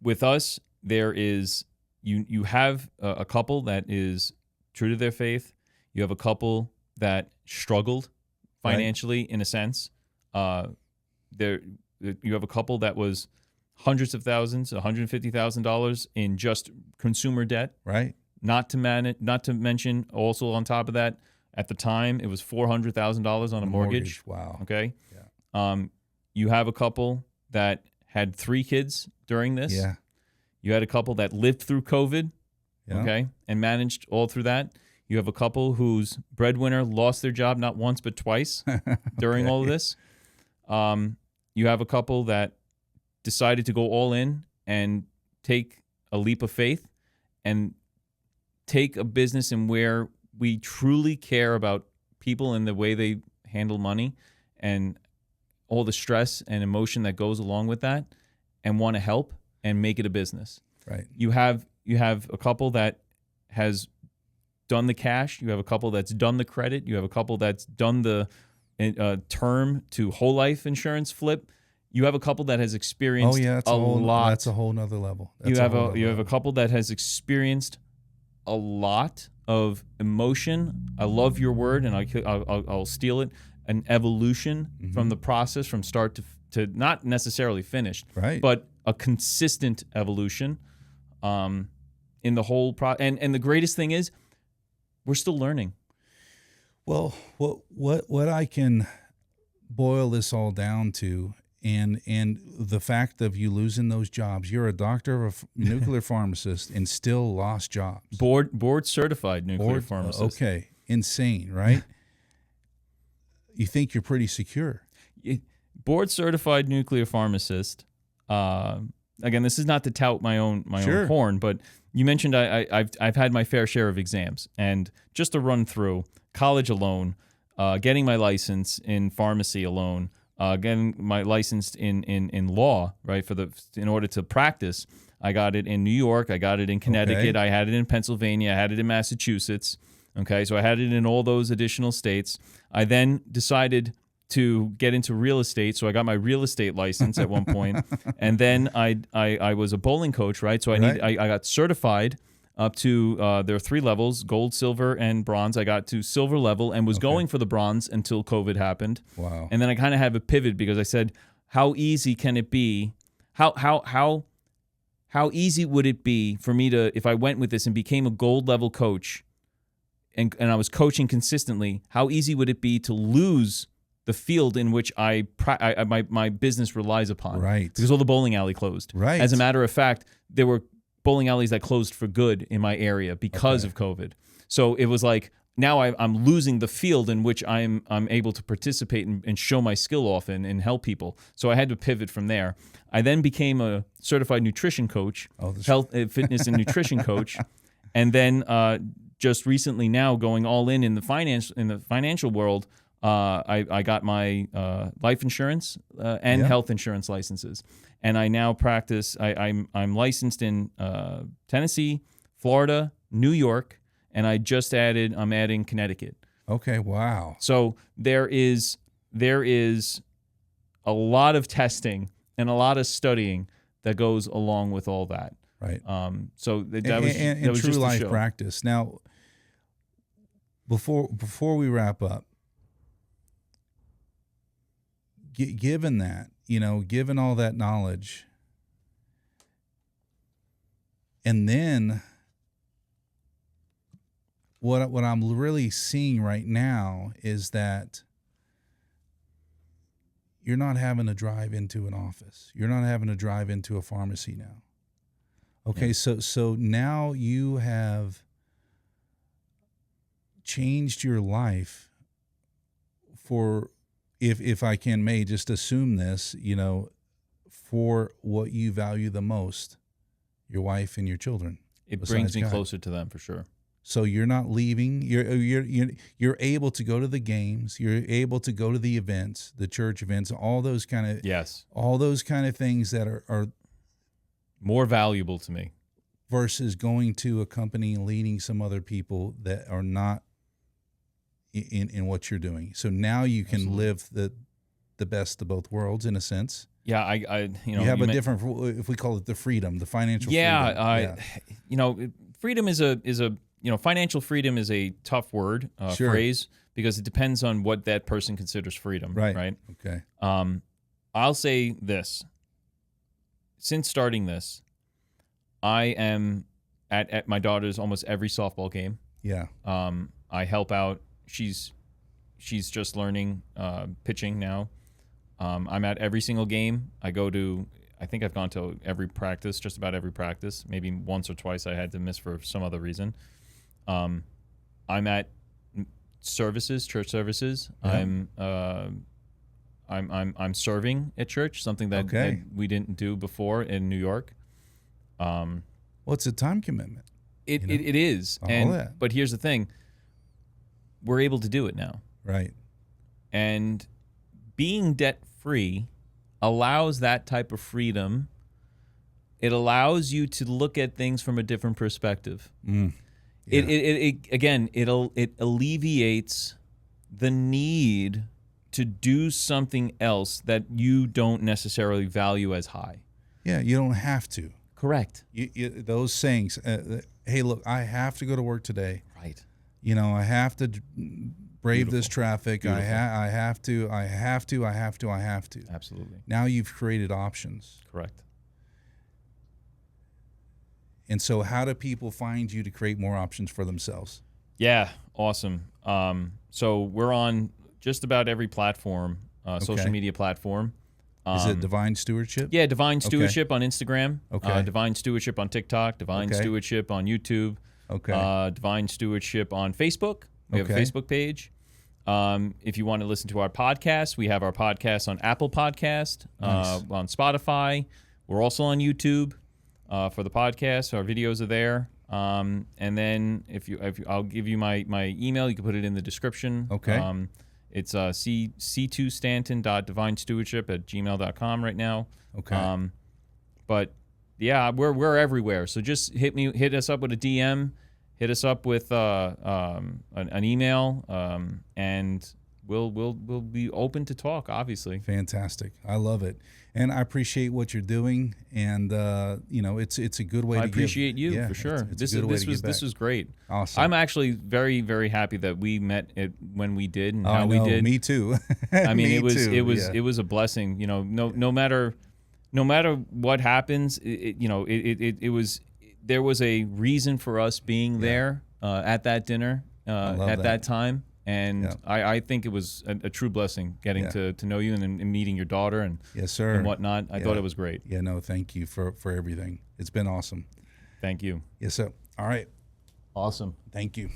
with us, there is, you have a couple that is true to their faith. You have a couple that struggled financially in a sense. You have a couple that was hundreds of thousands, $150,000 in just consumer debt. Right. Not to mention also on top of that, at the time it was $400,000 on a mortgage. Wow. Okay. Yeah. You have a couple that had 3 kids during this. Yeah. You had a couple that lived through COVID. Yeah. Okay, and managed all through that. You have a couple whose breadwinner lost their job not once but twice during all of this. You have a couple that decided to go all in and take a leap of faith and take a business in where we truly care about people and the way they handle money and all the stress and emotion that goes along with that, and want to help and make it a business. Right. You have a couple that has done the cash. You have a couple that's done the credit. You have a couple that's done the term to whole life insurance flip. You have a couple that has experienced a lot. That's a whole nother level. You have a couple that has experienced a lot of emotion. I love your word, and I'll steal it. An evolution from the process, from start to not necessarily finished, right? But a consistent evolution in the whole process. And the greatest thing is, we're still learning. Well, what I can boil this all down to, and the fact of you losing those jobs, you're a doctor of nuclear pharmacist and still lost jobs. Board certified nuclear pharmacist. Okay, insane, right? You think you're pretty secure. Board certified nuclear pharmacist. Again, this is not to tout my own horn, but you mentioned I've had my fair share of exams, and just to run through college alone, getting my license in pharmacy alone, getting my license in law, right, in order to practice. I got it in New York, I got it in Connecticut, I had it in Pennsylvania, I had it in Massachusetts. Okay, so I had it in all those additional states. I then decided to get into real estate, so I got my real estate license at one point, and then I was a bowling coach, right? So I got certified up to there are 3 levels: gold, silver, and bronze. I got to silver level and was going for the bronze until COVID happened. Wow! And then I kind of had a pivot because I said, how easy can it be? How easy would it be for me to, if I went with this and became a gold level coach, and I was coaching consistently, how easy would it be to lose the field in which my business relies upon? Right. Because all the bowling alley closed. Right. As a matter of fact, there were bowling alleys that closed for good in my area because of COVID. So it was like, now I'm losing the field in which I'm able to participate and show my skill off and help people. So I had to pivot from there. I then became a certified nutrition coach, health, fitness, and nutrition coach, and then just recently now going all in the financial world. I got my life insurance and health insurance licenses, and I now practice. I'm licensed in Tennessee, Florida, New York, and I'm adding Connecticut. Okay, wow. So there is a lot of testing and a lot of studying that goes along with all that. Right. So that was true just life practice. Now, before we wrap up, given that, given all that knowledge, and then what I'm really seeing right now is that you're not having to drive into an office. You're not having to drive into a pharmacy now. Okay, yeah. So now you have changed your life for, if I may just assume this, for what you value the most, your wife and your children. It brings me closer to them for sure. So you're not leaving. You're able to go to the games. You're able to go to the events, the church events, all those kind of things that are more valuable to me versus going to a company and leading some other people that are not in what you're doing. So now you can live the best of both worlds in a sense. Yeah, you have a different, if we call it the freedom, the financial freedom. Freedom is a financial freedom is a tough word, phrase, because it depends on what that person considers freedom. Right. Okay. I'll say this. Since starting this, I am at my daughter's almost every softball game. Yeah. I help out. She's just learning pitching now. I'm at every single game. I think I've gone to every practice, just about every practice. Maybe once or twice I had to miss for some other reason. I'm at church services. Yeah. I'm serving at church, something that we didn't do before in New York. Well, it's a time commitment. It is. But here's the thing. We're able to do it now. Right. And being debt-free allows that type of freedom. It allows you to look at things from a different perspective. Yeah. It alleviates the need to do something else that you don't necessarily value as high. Yeah, you don't have to. Correct. Those sayings, hey, look, I have to go to work today. Right. You know, I have to brave this traffic. Beautiful. I have to. Absolutely. Now you've created options. Correct. And so how do people find you to create more options for themselves? Yeah, awesome. So we're on just about every platform, social media platform. Is it Divine Stewardship? Yeah, Divine Stewardship on Instagram. Okay. Divine Stewardship on TikTok. Divine Stewardship on YouTube. Okay. Divine Stewardship on Facebook. We have a Facebook page. If you want to listen to our podcast, we have our podcast on Apple Podcast, on Spotify. We're also on YouTube for the podcast. Our videos are there. And then if I'll give you my email. You can put it in the description. Okay. It's c2stanton.divinestewardship@gmail.com right now. Okay. But yeah, we're everywhere. So just hit us up with a DM, hit us up with an email, and we'll be open to talk. Obviously. Fantastic. I love it, and I appreciate what you're doing. And it's a good way. I appreciate you for sure. This was great. Awesome. I'm actually very, very happy that we met when we did and how we did. Me too. I mean, it was a blessing. You know, no matter what happens, there was a reason for us being there at that dinner at that time. And I think it was a true blessing getting to know you and meeting your daughter and yes, sir, and whatnot. I thought it was great. Yeah, no, thank you for everything. It's been awesome. Thank you. Yes, sir. All right. Awesome. Thank you.